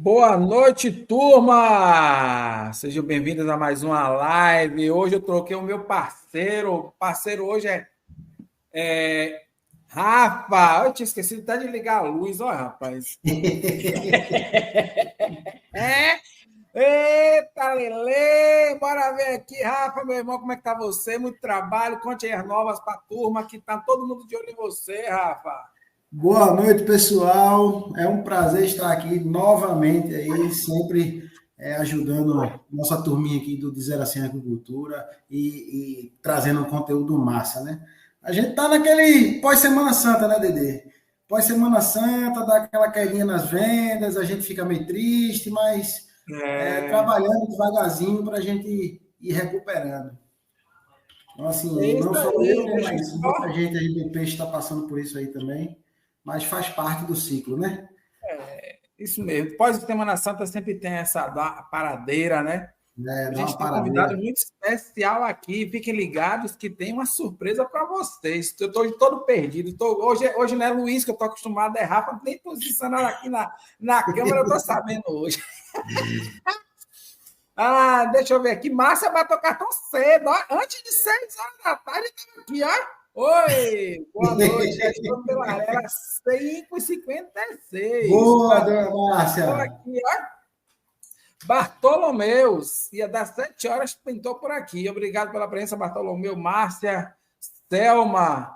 Boa noite, turma! Sejam bem-vindos a mais uma live. Hoje eu troquei o meu parceiro. O parceiro hoje é Rafa. Eu tinha esquecido até de ligar a luz, ó, rapaz. Eita, Lele! Bora ver aqui, Rafa, meu irmão, como é que tá você? Muito trabalho. Conte aí as novas para a turma, que tá todo mundo de olho em você, Rafa. Boa noite, pessoal. É um prazer estar aqui novamente aí, sempre ajudando nossa turminha aqui do De Zero a 100 Agricultura e trazendo um conteúdo massa, né? A gente tá naquele pós-Semana Santa, né, Dedê? Pós-Semana Santa, dá aquela quedinha nas vendas, a gente fica meio triste, mas trabalhando devagarzinho para a gente ir recuperando. Então, É assim, isso não só eu, aí, né, deixa eu mas muita só. gente aí do peixe está passando por isso aí também, mas faz parte do ciclo, né? Isso mesmo. Pós-Semana Santa sempre tem essa paradeira, né? É, A dá gente uma tem um convidado paradeira. muito especial aqui. Fiquem ligados que tem uma surpresa para vocês. Eu estou todo perdido. Hoje não é Luiz, que eu estou acostumado, é Rafa, nem posicionado aqui na câmera, eu estou sabendo hoje. Deixa eu ver aqui. Márcia vai tocar tão cedo, ó. Antes de 6 horas da tarde, estava aqui, ó. Oi, boa noite. Já estou pela era 5h56. Boa, Boa dona noite. Estou Márcia. aqui, ó. Bartolomeus, ia dar 7 horas, pintou por aqui. Obrigado pela presença, Bartolomeu, Márcia, Selma.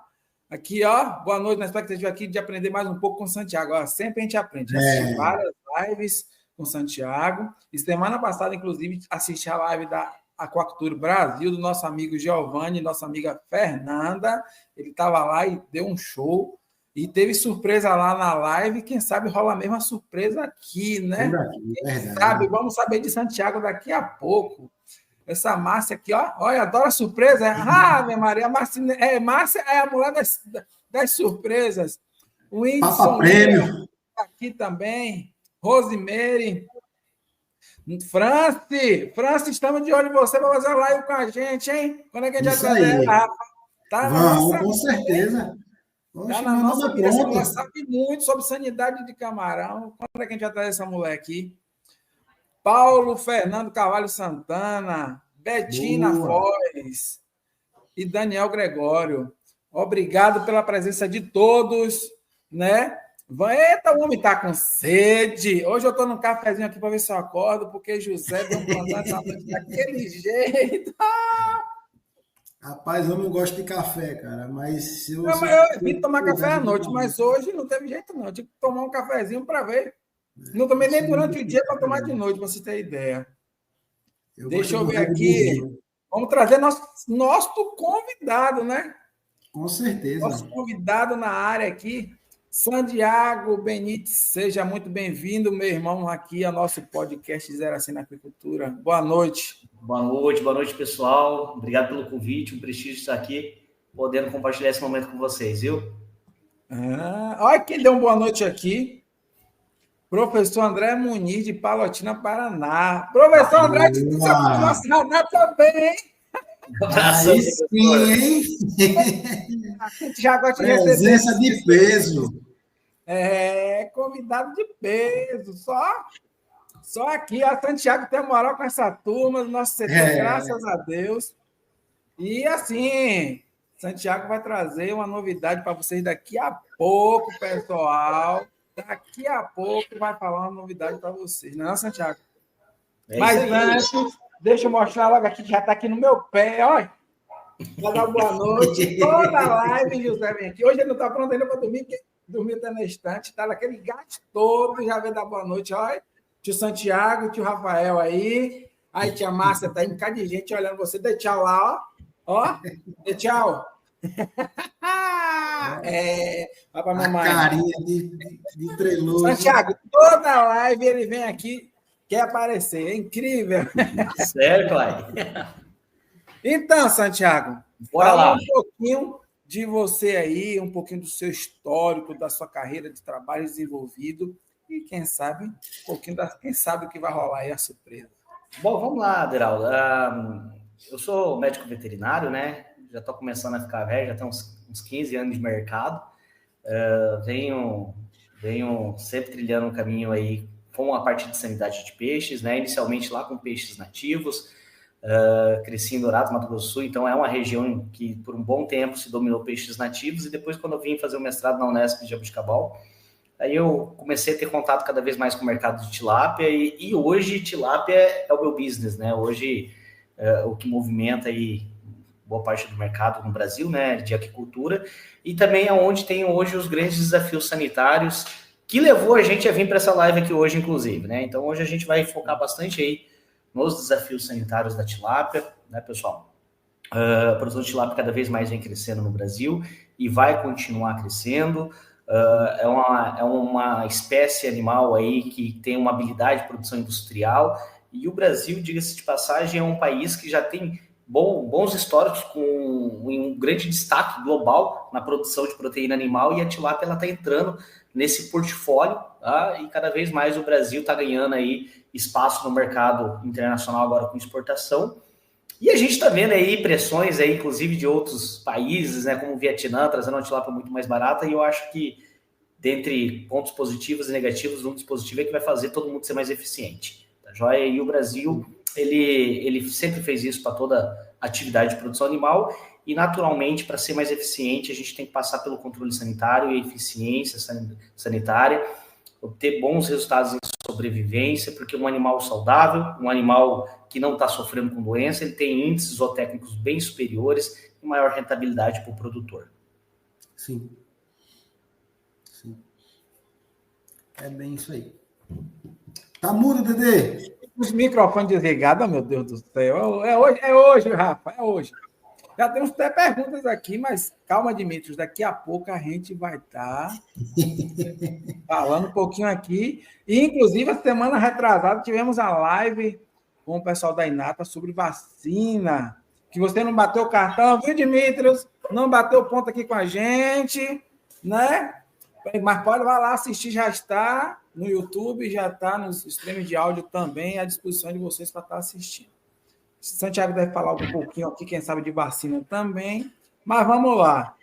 Aqui, ó, boa noite, na expectativa aqui de aprender mais um pouco com Santiago. Ó, sempre a gente aprende. Já assisti É, várias lives com Santiago. E semana passada, inclusive, assisti a live da Aquacultura Brasil, do nosso amigo Giovanni, nossa amiga Fernanda. Ele estava lá e deu um show. E teve surpresa lá na live. Quem sabe rola a mesma surpresa aqui, por né? aqui, Sabe, verdade. vamos saber de Santiago daqui a pouco. Essa Márcia aqui, ó, olha, adora surpresa. Minha Maria, Márcia é a mulher das surpresas. O Papa Whindersson Prêmio. Lira tá aqui também. Rosemary. France, estamos de olho em você para fazer uma live com a gente, hein? Quando é que a gente vai Isso trazer aí. ela? Tá na Vamos, nossa com mira, hein? certeza. Tá Oxe, na meu nome nossa é mira. Essa mulher pronto. sabe muito sobre sanidade de camarão. Quando é que a gente vai trazer essa mulher aqui? Paulo Fernando Carvalho Santana, Betina Boa. Foz e Daniel Gregório. Obrigado pela presença de todos, né? Eita, o homem está com sede. Hoje eu estou num cafezinho aqui para ver se eu acordo, porque José deu um plantão essa noite daquele jeito. Rapaz, eu não gosto de café, cara, mas se eu, Não, se mas eu, eu se vim eu tomar café pudesse, à eu noite, tomaria. mas hoje não teve jeito, não. Eu tive que tomar um cafezinho para ver. Não tomei Eu nem sou muito durante o dia para tomar de diferente. noite, para você ter ideia. Eu Deixa gosto eu do ver Red aqui. Bullzinho. Vamos trazer nosso convidado, né? Com certeza. Nosso convidado na área aqui, Santiago Benítez. Seja muito bem-vindo, meu irmão, aqui ao nosso podcast Zero Assim na Agricultura. Boa noite. Boa noite, pessoal. Obrigado pelo convite, um prestígio estar aqui, podendo compartilhar esse momento com vocês, viu? Olha quem deu uma boa noite aqui. Professor André Muniz, de Palotina, Paraná. Professor André, você faz Boa! nossa saudade também, hein? Um abração, Aí sim, professor. hein? A gente já gosta de receber Presença de peso. convidado de peso. Só aqui, a Santiago tem moral com essa turma do nosso setor, É, graças a Deus. E assim, Santiago vai trazer uma novidade para vocês daqui a pouco, pessoal. Daqui a pouco vai falar uma novidade para vocês, não é, Santiago? É isso Mas aí. antes, deixa eu mostrar logo aqui que já está aqui no meu pé, olha. Vai dar boa noite. Toda a live, José vem aqui. Hoje ele não está pronto ainda para dormir, porque dormiu até na estante, está naquele gato todo, já vem dar boa noite, olha. Tio Santiago, tio Rafael aí. Aí, tia Márcia, tá aí um bocado de gente olhando você. Dê tchau lá, ó. Ó, dê tchau. Vai pra a mamãe. carinha de treloso. Santiago, toda live ele vem aqui, quer aparecer. É incrível. Sério, Clay? Então, Santiago, Bora fala lá. um pouquinho de você aí, um pouquinho do seu histórico, da sua carreira de trabalho desenvolvido e quem sabe, um pouquinho quem sabe o que vai rolar aí a surpresa. Bom, vamos lá, Deraldo. Eu sou médico veterinário, né? Já estou começando a ficar velho, já tenho uns 15 anos de mercado. Venho sempre trilhando um caminho aí com a parte de sanidade de peixes, né? Inicialmente lá com peixes nativos, cresci em Dourados, Mato Grosso do Sul, então é uma região que por um bom tempo se dominou peixes nativos, e depois quando eu vim fazer o mestrado na Unesp de Jabuticabal, aí eu comecei a ter contato cada vez mais com o mercado de tilápia, e hoje tilápia é o meu business, né? Hoje o que movimenta aí boa parte do mercado no Brasil, né, de aquicultura, e também é onde tem hoje os grandes desafios sanitários que levou a gente a vir para essa live aqui hoje, inclusive, né? Então hoje a gente vai focar bastante aí nos desafios sanitários da tilápia, né, pessoal? A produção de tilápia cada vez mais vem crescendo no Brasil e vai continuar crescendo. É uma espécie animal aí que tem uma habilidade de produção industrial, e o Brasil, diga-se de passagem, é um país que já tem bons históricos com um grande destaque global na produção de proteína animal, e a tilápia está entrando nesse portfólio, tá? E cada vez mais o Brasil está ganhando aí espaço no mercado internacional agora com exportação. E a gente está vendo aí pressões aí, inclusive de outros países, né, como o Vietnã, trazendo uma tilápia muito mais barata, e eu acho que, dentre pontos positivos e negativos, um dos positivos é que vai fazer todo mundo ser mais eficiente, tá joia? E o Brasil, ele sempre fez isso para toda atividade de produção animal, e naturalmente, para ser mais eficiente, a gente tem que passar pelo controle sanitário e eficiência sanitária, obter bons resultados em sobrevivência, porque um animal saudável, um animal que não está sofrendo com doença, ele tem índices zootécnicos bem superiores e maior rentabilidade para o produtor. Sim. É bem isso aí. Tá mudo, Dedê? Os microfones desligados, meu Deus do céu. É hoje, Rafa, é hoje. Já temos até perguntas aqui, mas calma, Dimitrios, daqui a pouco a gente vai estar falando um pouquinho aqui. E, inclusive, a semana retrasada tivemos a live com o pessoal da Inata sobre vacina. Que você não bateu o cartão, viu, Dimitrios? Não bateu o ponto aqui com a gente, né? Mas pode vai lá assistir, já está no YouTube, já está nos streams de áudio também à disposição de vocês para estar assistindo. Santiago deve falar um pouquinho aqui, quem sabe, de vacina também. Mas vamos lá.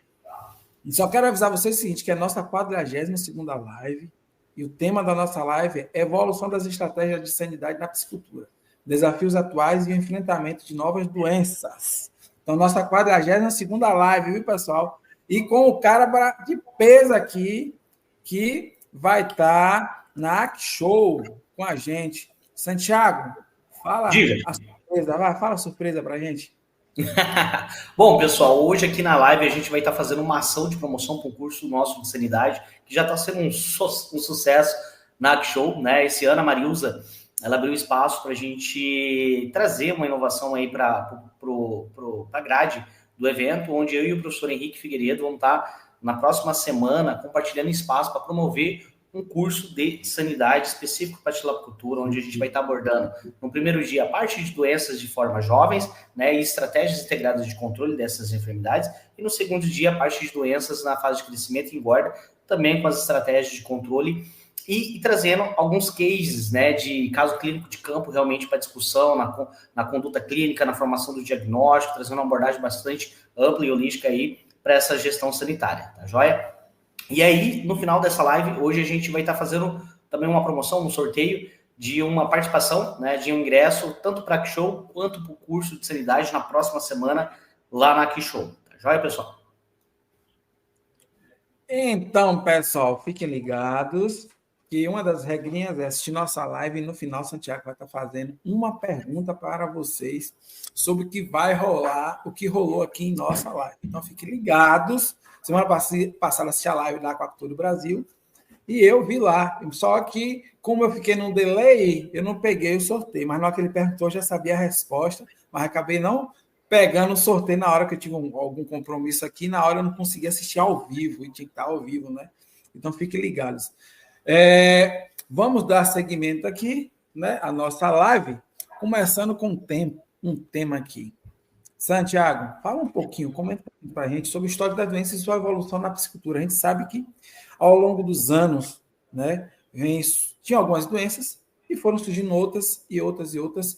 E só quero avisar vocês o seguinte, que é a nossa 42ª live, e o tema da nossa live é evolução das estratégias de sanidade na piscicultura, desafios atuais e o enfrentamento de novas doenças. Então, nossa 42ª live, viu, pessoal? E com o cara de peso aqui, que vai estar na Act Show com a gente. Santiago, fala a surpresa, fala a surpresa para a gente. Bom, pessoal, hoje aqui na live a gente vai estar fazendo uma ação de promoção para o curso nosso de sanidade, que já está sendo um sucesso na Act Show, né? Esse ano a Marilza, ela abriu espaço para a gente trazer uma inovação aí para a grade do evento, onde eu e o professor Henrique Figueiredo vamos estar na próxima semana compartilhando espaço para promover um curso de sanidade específico para a tilapicultura, onde a gente vai estar abordando no primeiro dia a parte de doenças de forma jovens, né, e estratégias integradas de controle dessas enfermidades, e no segundo dia a parte de doenças na fase de crescimento e engorda, também com as estratégias de controle, e trazendo alguns cases, né, de caso clínico de campo realmente para discussão na conduta clínica, na formação do diagnóstico, trazendo uma abordagem bastante ampla e holística aí para essa gestão sanitária, tá joia? E aí, no final dessa live, hoje a gente vai estar fazendo também uma promoção, um sorteio de uma participação, né, de um ingresso, tanto para a Act Show quanto para o curso de sanidade na próxima semana lá na Act Show. Tá joia, pessoal? Então, pessoal, fiquem ligados que uma das regrinhas é assistir nossa live e no final Santiago vai estar fazendo uma pergunta para vocês sobre o que vai rolar, o que rolou aqui em nossa live. Então, fiquem ligados. Semana passada assisti a live da Aquacultura do Brasil e eu vi lá. Só que, como eu fiquei num delay, eu não peguei o sorteio. Mas na hora que ele perguntou, eu já sabia a resposta, mas acabei não pegando o sorteio na hora que eu tive algum compromisso aqui. Na hora eu não conseguia assistir ao vivo, e tinha que estar ao vivo, né? Então, fiquem ligados. Vamos dar seguimento aqui, né, a nossa live, começando com um tema aqui. Santiago, fala um pouquinho, comenta para a gente sobre o histórico da doença e sua evolução na piscicultura. A gente sabe que, ao longo dos anos, né, tinha algumas doenças e foram surgindo outras,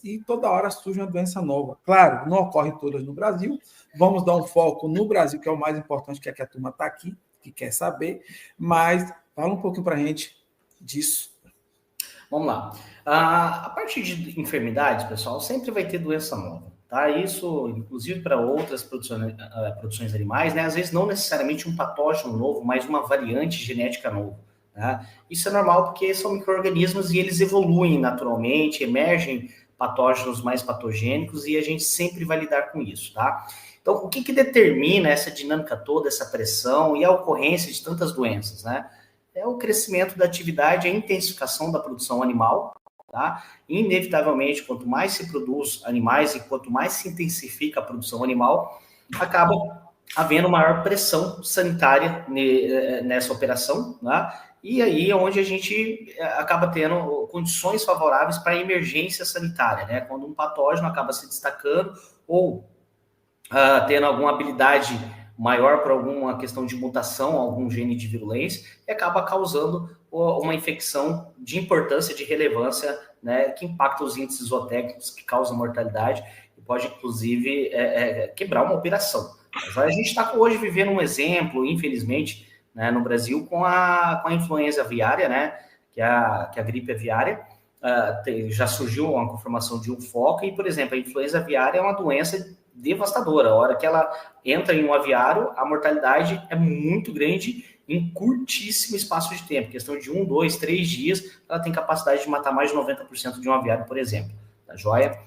e toda hora surge uma doença nova. Claro, não ocorre todas no Brasil, vamos dar um foco no Brasil, que é o mais importante, que é que a turma está aqui, que quer saber, mas fala um pouquinho para a gente disso. Vamos lá. A parte de enfermidades, pessoal, sempre vai ter doença nova, tá? Isso, inclusive, para outras produções animais, né? Às vezes não necessariamente um patógeno novo, mas uma variante genética nova, tá? Isso é normal porque são micro-organismos e eles evoluem naturalmente, emergem patógenos mais patogênicos e a gente sempre vai lidar com isso, tá? Então, o que determina essa dinâmica toda, essa pressão e a ocorrência de tantas doenças, né? É o crescimento da atividade, a intensificação da produção animal, tá? Inevitavelmente, quanto mais se produz animais e quanto mais se intensifica a produção animal, acaba havendo maior pressão sanitária nessa operação, né? E aí é onde a gente acaba tendo condições favoráveis para a emergência sanitária, né? Quando um patógeno acaba se destacando ou tendo alguma habilidade maior para alguma questão de mutação, algum gene de virulência, e acaba causando uma infecção de importância, de relevância, né, que impacta os índices zootécnicos, que causam mortalidade e pode, inclusive, quebrar uma operação. Mas a gente está hoje vivendo um exemplo, infelizmente, né, no Brasil, com a influenza aviária, né, que é a gripe aviária. Já surgiu uma confirmação de um foco e, por exemplo, a influenza aviária é uma doença devastadora. A hora que ela entra em um aviário, a mortalidade é muito grande em curtíssimo espaço de tempo. Questão de 1, 2, 3 dias, ela tem capacidade de matar mais de 90% de um aviário, por exemplo. Tá joia?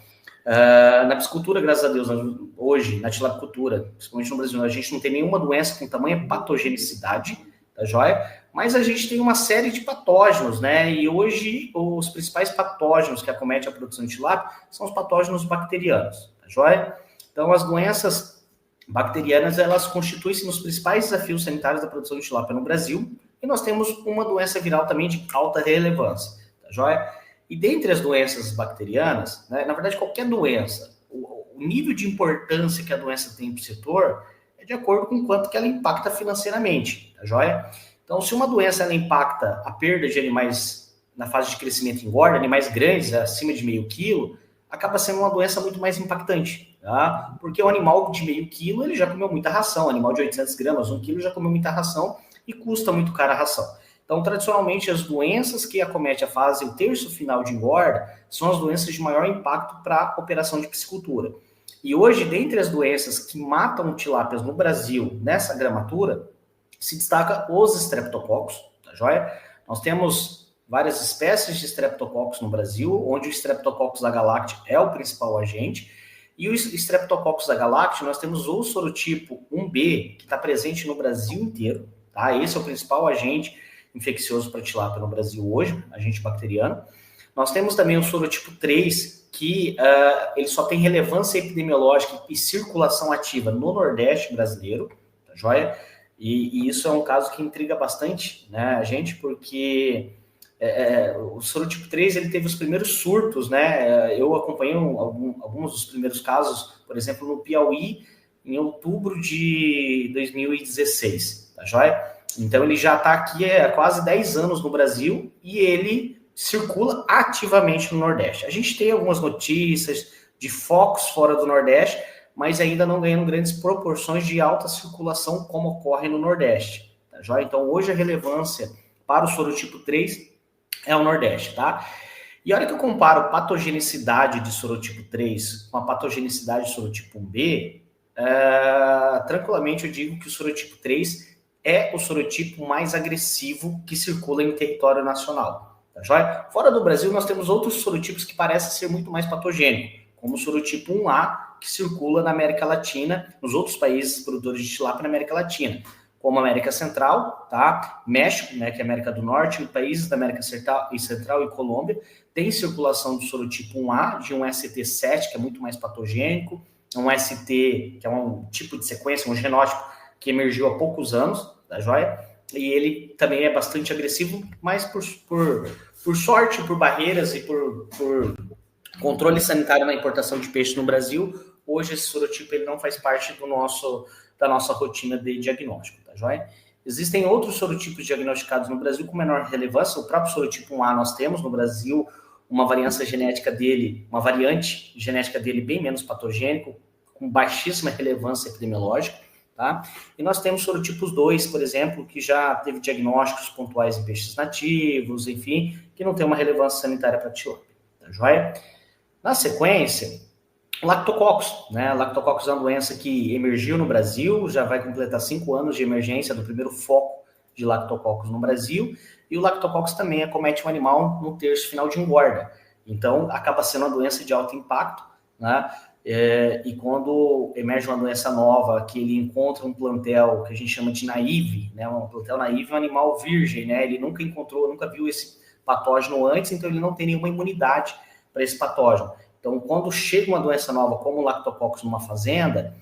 Na piscicultura, graças a Deus, hoje, na tilapicultura, principalmente no Brasil, a gente não tem nenhuma doença com tamanha patogenicidade, tá joia? Mas a gente tem uma série de patógenos, né? E hoje, os principais patógenos que acometem a produção de tilápia são os patógenos bacterianos, tá joia? Então, as doenças bacterianas, elas constituem-se nos principais desafios sanitários da produção de tilápia no Brasil, e nós temos uma doença viral também de alta relevância, tá joia? E dentre as doenças bacterianas, né, na verdade, qualquer doença, o nível de importância que a doença tem para o setor é de acordo com quanto que ela impacta financeiramente, tá joia? Então, se uma doença ela impacta a perda de animais na fase de crescimento e engorda, animais grandes, acima de meio quilo, acaba sendo uma doença muito mais impactante, tá? Porque o animal de meio quilo, ele já comeu muita ração, o animal de 800 gramas, 1 quilo, já comeu muita ração e custa muito cara a ração. Então, tradicionalmente, as doenças que acometem a fase, o terço final de engorda, são as doenças de maior impacto para a operação de piscicultura. E hoje, dentre as doenças que matam tilápias no Brasil, nessa gramatura, se destaca os estreptococos, tá joia? Nós temos várias espécies de estreptococcus no Brasil, onde o Streptococcus agalacti é o principal agente, e o Streptococcus agalacti, nós temos o sorotipo 1B, que está presente no Brasil inteiro, tá? Esse é o principal agente infeccioso para tilápia no Brasil hoje, agente bacteriano. Nós temos também o sorotipo 3, que ele só tem relevância epidemiológica e circulação ativa no Nordeste brasileiro, tá joia? E isso é um caso que intriga bastante, né, a gente, porque o sorotipo 3 ele teve os primeiros surtos, né? Eu acompanhei alguns dos primeiros casos, por exemplo, no Piauí, em outubro de 2016, tá joia? Então ele já está aqui há quase 10 anos no Brasil e ele circula ativamente no Nordeste. A gente tem algumas notícias de focos fora do Nordeste, mas ainda não ganhando grandes proporções de alta circulação como ocorre no Nordeste, tá joia? Então hoje a relevância para o sorotipo 3 é o Nordeste, tá? E a hora que eu comparo patogenicidade de sorotipo 3 com a patogenicidade de sorotipo 1B, tranquilamente eu digo que o sorotipo 3 é o sorotipo mais agressivo que circula em território nacional, tá joia? Fora do Brasil, nós temos outros sorotipos que parecem ser muito mais patogênicos, como o sorotipo 1A, que circula na América Latina, nos outros países produtores de tilápia na América Latina, como a América Central, tá? México, né, que é a América do Norte, e países da América Central e Colômbia, tem circulação do sorotipo 1A, de um ST7, que é muito mais patogênico, um ST, que é um tipo de sequência, um genótipo, que emergiu há poucos anos, tá joia? E ele também é bastante agressivo, mas por sorte, por barreiras e por controle sanitário na importação de peixe no Brasil, hoje esse sorotipo ele não faz parte da nossa rotina de diagnóstico, tá joia? Existem outros sorotipos diagnosticados no Brasil com menor relevância, o próprio sorotipo 1A nós temos no Brasil, uma variante genética dele bem menos patogênico, com baixíssima relevância epidemiológica, tá? E nós temos sorotipos 2, por exemplo, que já teve diagnósticos pontuais em peixes nativos, enfim, que não tem uma relevância sanitária para a tilápia, tá joia? Na sequência, lactococcus, né? Lactococcus é uma doença que emergiu no Brasil, já vai completar 5 anos de emergência do primeiro foco de lactococcus no Brasil, e o lactococcus também acomete o animal no terço final de engorda. Então, acaba sendo uma doença de alto impacto, né? E quando emerge uma doença nova, que ele encontra um plantel que a gente chama de naive, né? Um plantel naive é um animal virgem, né? Ele nunca encontrou, nunca viu esse patógeno antes, então ele não tem nenhuma imunidade para esse patógeno. Então, quando chega uma doença nova, como o lactococcus numa fazenda,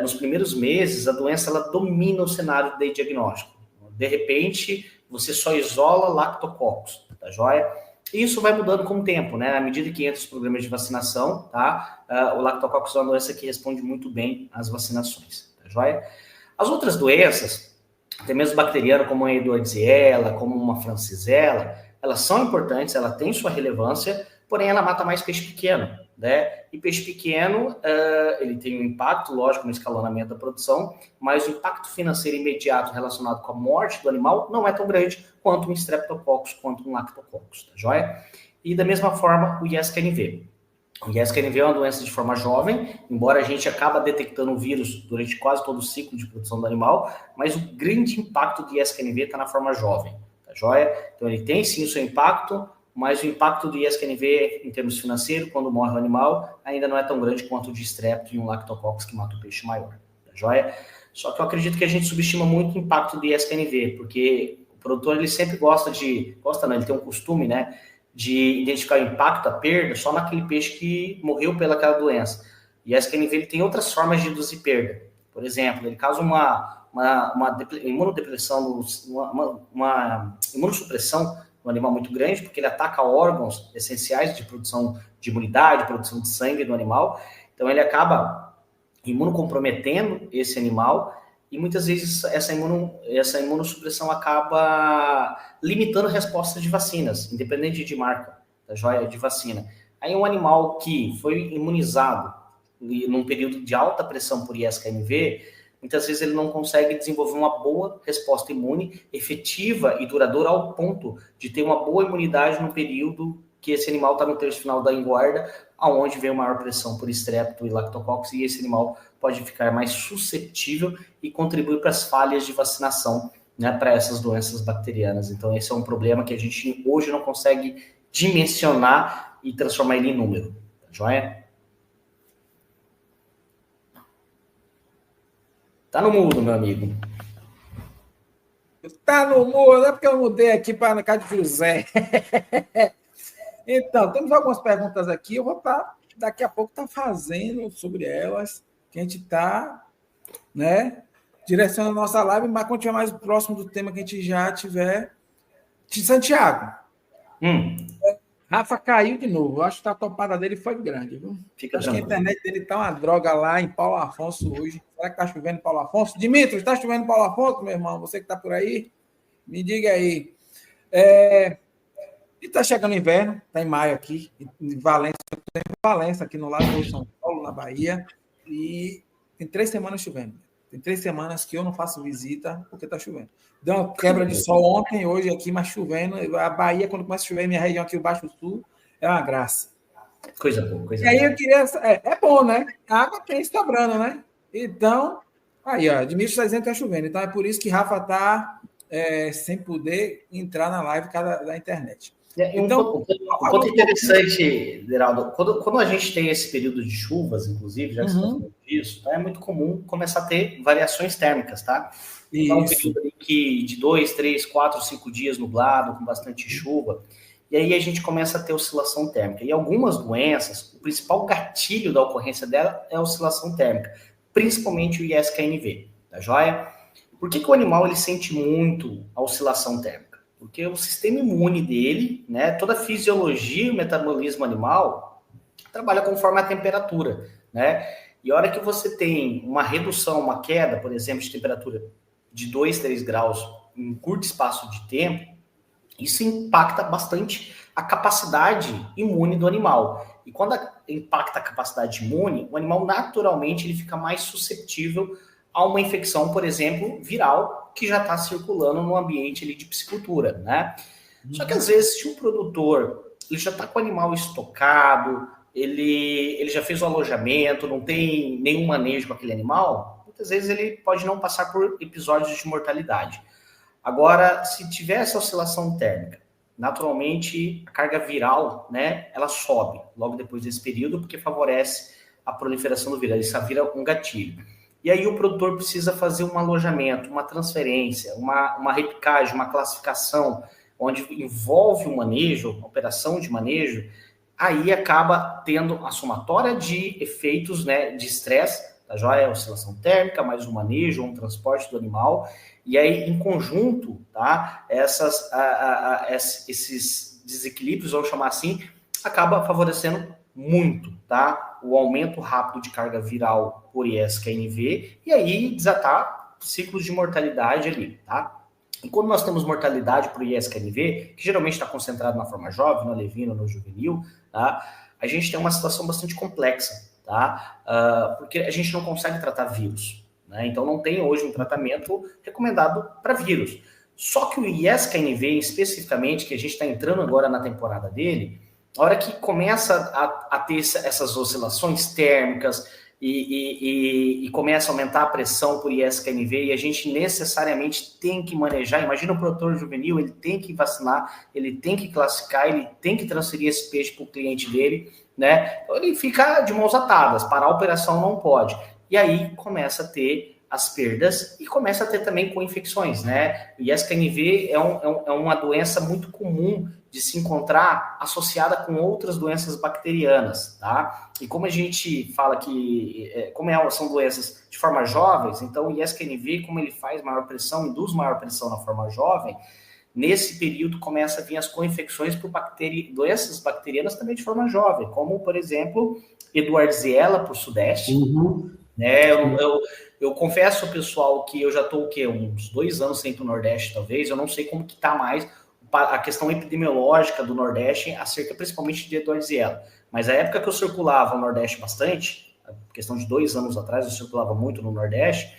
nos primeiros meses, a doença ela domina o cenário de diagnóstico. De repente, você só isola lactococcus, tá joia? E isso vai mudando com o tempo, né? À medida que entra os programas de vacinação, tá? O lactococcus é uma doença que responde muito bem às vacinações, tá joia? As outras doenças, até mesmo bacteriana, como a Edwardziella, como uma Francisella, elas são importantes, ela tem sua relevância, porém ela mata mais peixe pequeno, né? E peixe pequeno, ele tem um impacto, lógico, no escalonamento da produção, mas o impacto financeiro imediato relacionado com a morte do animal não é tão grande quanto um Streptococcus, quanto um Lactococcus, tá joia? E da mesma forma, o ISQNV. O ISQNV é uma doença de forma jovem, embora a gente acaba detectando o vírus durante quase todo o ciclo de produção do animal, mas o grande impacto do ISQNV está na forma jovem, tá joia? Então ele tem sim o seu impacto, mas o impacto do ISQNV em termos financeiros, quando morre o animal, ainda não é tão grande quanto o de Strepto e um Lactococcus que mata o peixe maior, tá joia? Só que eu acredito que a gente subestima muito o impacto do ISQNV, porque o produtor ele sempre ele tem um costume, né, de identificar o impacto, a perda, só naquele peixe que morreu pelaquela doença. E o ISQNV ele tem outras formas de induzir perda. Por exemplo, ele causa uma imunodepressão, uma imunossupressão um animal muito grande, porque ele ataca órgãos essenciais de produção de imunidade, produção de sangue do animal. Então, ele acaba imunocomprometendo esse animal e, muitas vezes, essa imunossupressão acaba limitando a resposta de vacinas, independente de marca, da joia de vacina. Aí, um animal que foi imunizado num período de alta pressão por ISQNV, muitas vezes ele não consegue desenvolver uma boa resposta imune efetiva e duradoura ao ponto de ter uma boa imunidade no período que esse animal está no terço final da engorda, aonde vem maior pressão por Strepto e Lactococcus, e esse animal pode ficar mais suscetível e contribuir para as falhas de vacinação, né, para essas doenças bacterianas. Então, esse é um problema que a gente hoje não consegue dimensionar e transformar ele em número. Tá joia? Tá no mudo, meu amigo. Tá no mudo, é porque eu mudei aqui para a casa de José. Então, temos algumas perguntas aqui, eu vou estar, daqui a pouco, fazendo sobre elas, que a gente está, né, direcionando a nossa live, mas quando tiver mais próximo do tema que a gente já tiver, de Santiago. Rafa caiu de novo. Eu acho que a topada dele foi grande, viu? Acho que a internet dele está uma droga lá em Paulo Afonso hoje. Será que está chovendo em Paulo Afonso? Dimitri, está chovendo em Paulo Afonso, meu irmão? Você que está por aí? Me diga aí. E está chegando o inverno, está em maio aqui, em Valença, aqui no lado de São Paulo, na Bahia, e tem 3 semanas chovendo. Tem 3 semanas que eu não faço visita porque está chovendo. Deu uma quebra de sol ontem, hoje aqui, mas chovendo. A Bahia, quando começa a chover, minha região aqui, o Baixo Sul, é uma graça. Coisa boa, coisa boa. E aí boa. eu queria... É bom, né? A água tem sobrando, né? Então, aí, ó, Dimitri está dizendo que está chovendo. Então, é por isso que Rafa está sem poder entrar na live da internet. Então, um ponto interessante, Geraldo, quando a gente tem esse período de chuvas, inclusive, já que você está falando disso, tá, é muito comum começar a ter variações térmicas, tá? Então, um período de 2, 3, 4, 5 dias nublado, com bastante chuva, e aí a gente começa a ter oscilação térmica. E algumas doenças, o principal gatilho da ocorrência dela é a oscilação térmica, principalmente o ISQNV, tá joia? Por que o animal ele sente muito a oscilação térmica? Porque o sistema imune dele, né, toda a fisiologia e o metabolismo animal trabalha conforme a temperatura, né? E a hora que você tem uma redução, uma queda, por exemplo, de temperatura de 2, 3 graus em um curto espaço de tempo, isso impacta bastante a capacidade imune do animal. E quando impacta a capacidade imune, o animal naturalmente ele fica mais suscetível a uma infecção, por exemplo, viral, que já está circulando no ambiente ali de piscicultura, né? Só que às vezes, se o produtor ele já está com o animal estocado, ele já fez o alojamento, não tem nenhum manejo com aquele animal, muitas vezes ele pode não passar por episódios de mortalidade. Agora, se tiver essa oscilação térmica, naturalmente a carga viral, né, ela sobe logo depois desse período, porque favorece a proliferação do vírus, isso vira um gatilho. E aí o produtor precisa fazer um alojamento, uma transferência, uma repicagem, uma classificação, onde envolve o manejo, a operação de manejo, aí acaba tendo a somatória de efeitos, né, de estresse, tá joia? Oscilação térmica, mais um manejo, um transporte do animal, e aí em conjunto, tá, esses desequilíbrios, vamos chamar assim, acaba favorecendo muito, tá, o aumento rápido de carga viral por ISKNV, e aí desatar ciclos de mortalidade ali, tá? E quando nós temos mortalidade por ISKNV, que geralmente está concentrado na forma jovem, no alevino, no juvenil, tá? A gente tem uma situação bastante complexa, tá? Porque a gente não consegue tratar vírus, né? Então não tem hoje um tratamento recomendado para vírus. Só que o ISKNV, especificamente, que a gente está entrando agora na temporada dele, a hora que começa a ter essas oscilações térmicas e começa a aumentar a pressão por ISKNV, e a gente necessariamente tem que manejar, imagina o produtor juvenil, ele tem que vacinar, ele tem que classificar, ele tem que transferir esse peixe para o cliente dele, né? Então ele fica de mãos atadas, parar a operação não pode. E aí começa a ter as perdas e começa a ter também co-infecções, né? O ISKNV é uma doença muito comum de se encontrar associada com outras doenças bacterianas, tá? E como a gente fala que, são doenças de forma jovens, então o ISKNV, como ele faz maior pressão, induz maior pressão na forma jovem, nesse período começa a vir as co-infecções por doenças bacterianas também de forma jovem, como, por exemplo, Edwardziella por Sudeste, né? Eu confesso, pessoal, que eu já estou uns 2 anos sem ir para o Nordeste, talvez. Eu não sei como que está mais a questão epidemiológica do Nordeste, acerca principalmente de Edwardziella. Mas a época que eu circulava no Nordeste bastante, questão de 2 anos atrás, eu circulava muito no Nordeste,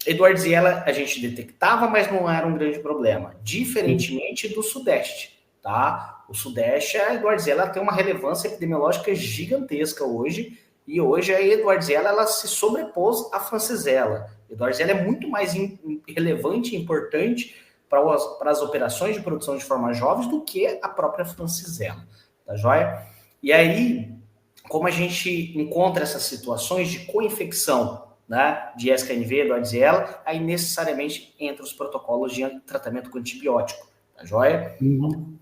Edwardziella a gente detectava, mas não era um grande problema. Diferentemente do Sudeste, tá? O Sudeste, a Edwardziella tem uma relevância epidemiológica gigantesca hoje, e hoje a Edwardziella ela se sobrepôs à Francisella. A Edwardziella é muito mais relevante e importante para as operações de produção de forma jovens do que a própria Francisella, tá joia? E aí, como a gente encontra essas situações de co-infecção, né, de ISKNV, Edwardziella, aí necessariamente entra os protocolos de tratamento com antibiótico, tá joia?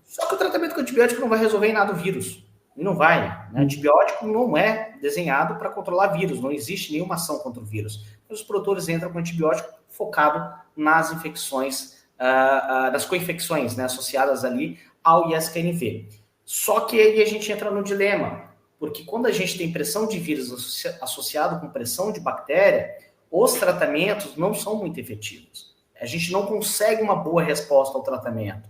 Só que o tratamento com antibiótico não vai resolver em nada o vírus. E não vai, né? Antibiótico não é desenhado para controlar vírus, não existe nenhuma ação contra o vírus. Os produtores entram com antibiótico focado nas infecções, nas co-infecções, né, associadas ali ao ISKNV. Só que aí a gente entra no dilema, porque quando a gente tem pressão de vírus associado com pressão de bactéria, os tratamentos não são muito efetivos. A gente não consegue uma boa resposta ao tratamento.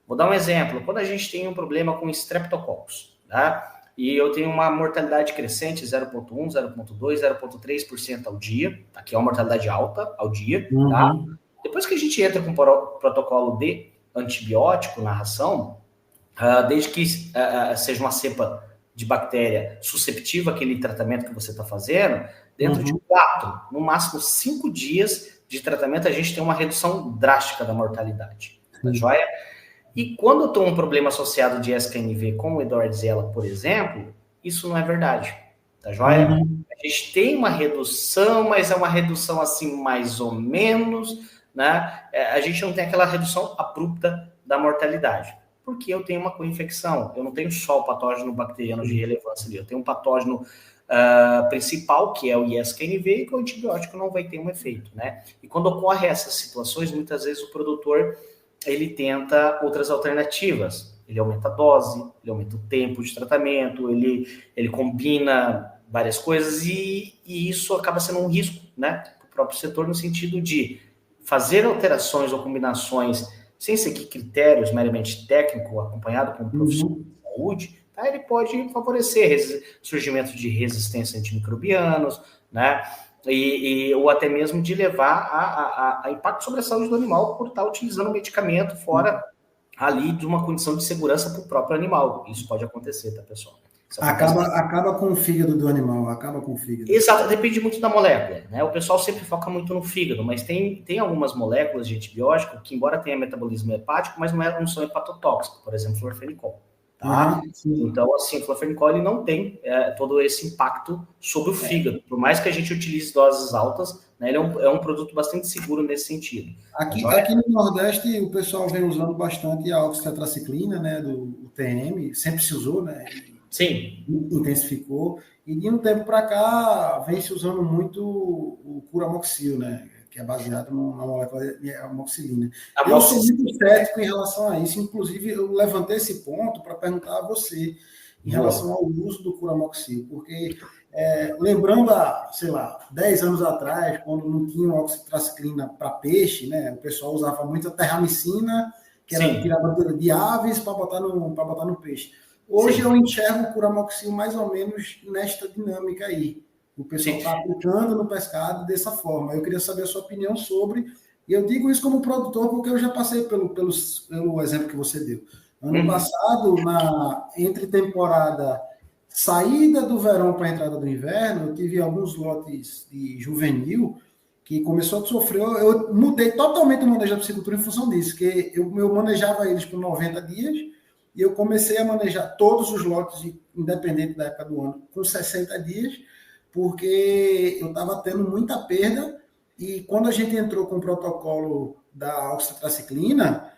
Vou dar um exemplo. Quando a gente tem um problema com Streptococcus, tá? E eu tenho uma mortalidade crescente, 0,1, 0,2, 0,3% ao dia, aqui é uma mortalidade alta ao dia, tá? Depois que a gente entra com o protocolo de antibiótico na ração, desde que seja uma cepa de bactéria susceptível àquele tratamento que você está fazendo, dentro de 4, no máximo 5 dias de tratamento, a gente tem uma redução drástica da mortalidade, tá joia? E quando eu tenho um problema associado de ISKNV com o Edwardziella, por exemplo, isso não é verdade, tá joia? A gente tem uma redução, mas é uma redução assim mais ou menos, né? A gente não tem aquela redução abrupta da mortalidade, porque eu tenho uma co-infecção, eu não tenho só o patógeno bacteriano de relevância ali, eu tenho um patógeno principal, que é o ISKNV, e que o antibiótico não vai ter um efeito, né? E quando ocorrem essas situações, muitas vezes o produtor ele tenta outras alternativas, ele aumenta a dose, ele aumenta o tempo de tratamento, ele combina várias coisas e isso acaba sendo um risco, né, para o próprio setor, no sentido de fazer alterações ou combinações sem seguir critérios meramente técnicos, acompanhado com um profissional de saúde, tá? Ele pode favorecer surgimento de resistência a antimicrobianos, né? ou até mesmo de levar a impacto sobre a saúde do animal por estar utilizando medicamento fora ali de uma condição de segurança para o próprio animal. Isso pode acontecer, tá, pessoal? Acaba com o fígado do animal, acaba com o fígado. Exato, depende muito da molécula, né? O pessoal sempre foca muito no fígado, mas tem algumas moléculas de antibiótico que, embora tenha metabolismo hepático, mas não são hepatotóxicos, por exemplo, fluorfenicol. Tá? Então, assim, o fluorfenicol ele não tem todo esse impacto sobre o fígado. Por mais que a gente utilize doses altas, né, ele é um produto bastante seguro nesse sentido. Aqui no Nordeste, o pessoal vem usando bastante a oxitetraciclina, né, do TM, sempre se usou, né? Sim. Intensificou. E de um tempo para cá, vem se usando muito o curamoxil, né? Que é baseado na molécula de amoxicilina. Eu sou muito cético em relação a isso. Inclusive, eu levantei esse ponto para perguntar a você em relação ao uso do curamoxil. Porque, lembrando sei lá, 10 anos atrás, quando não tinha oxitetraciclina para peixe, né? O pessoal usava muito a terramicina, que era tirada de aves para botar no peixe. Hoje eu enxergo o curamoxil mais ou menos nesta dinâmica aí. O pessoal está aplicando no pescado dessa forma. Eu queria saber a sua opinião sobre, e eu digo isso como produtor porque eu já passei pelo exemplo que você deu. Ano passado, entre temporada saída do verão para a entrada do inverno, eu tive alguns lotes de juvenil que começou a sofrer. Eu mudei totalmente o manejo da piscicultura em função disso, que eu manejava eles por 90 dias, e eu comecei a manejar todos os lotes, independente da época do ano, com 60 dias, porque eu estava tendo muita perda, e quando a gente entrou com o protocolo da oxitetraciclina,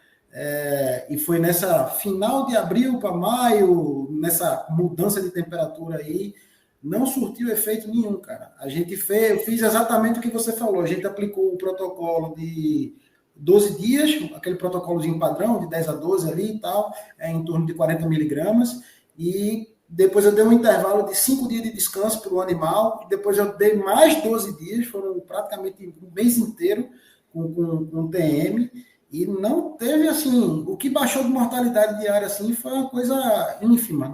e foi nessa final de abril para maio, nessa mudança de temperatura aí, não surtiu efeito nenhum, cara. Eu fiz exatamente o que você falou, a gente aplicou o protocolo de 12 dias, aquele protocolozinho padrão, de 10 a 12 ali e tal, em torno de 40 miligramas, e depois eu dei um intervalo de 5 dias de descanso para o animal, e depois eu dei mais 12 dias, foram praticamente um mês inteiro com TM, e não teve, assim, o que baixou de mortalidade diária, assim, foi uma coisa ínfima,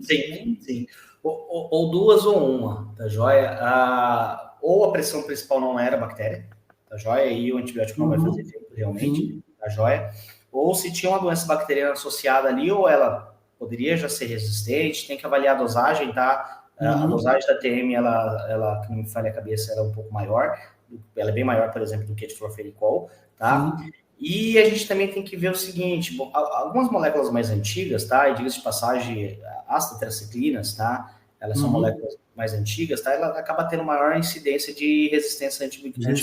Sim. Ou duas ou uma, tá joia? Ou a pressão principal não era bactéria, tá joia? E o antibiótico não vai fazer efeito realmente, tá joia? Ou se tinha uma doença bacteriana associada ali, ou ela poderia já ser resistente, tem que avaliar a dosagem, tá? A dosagem da TM, ela, que não me falha a cabeça, ela é um pouco maior, ela é bem maior, por exemplo, do que a de fluorfenicol, tá? E a gente também tem que ver o seguinte, algumas moléculas mais antigas, tá? E diga-se de passagem, as tetraciclinas, tá? Elas são moléculas mais antigas, tá? Ela acaba tendo maior incidência de resistência antimicrobiana,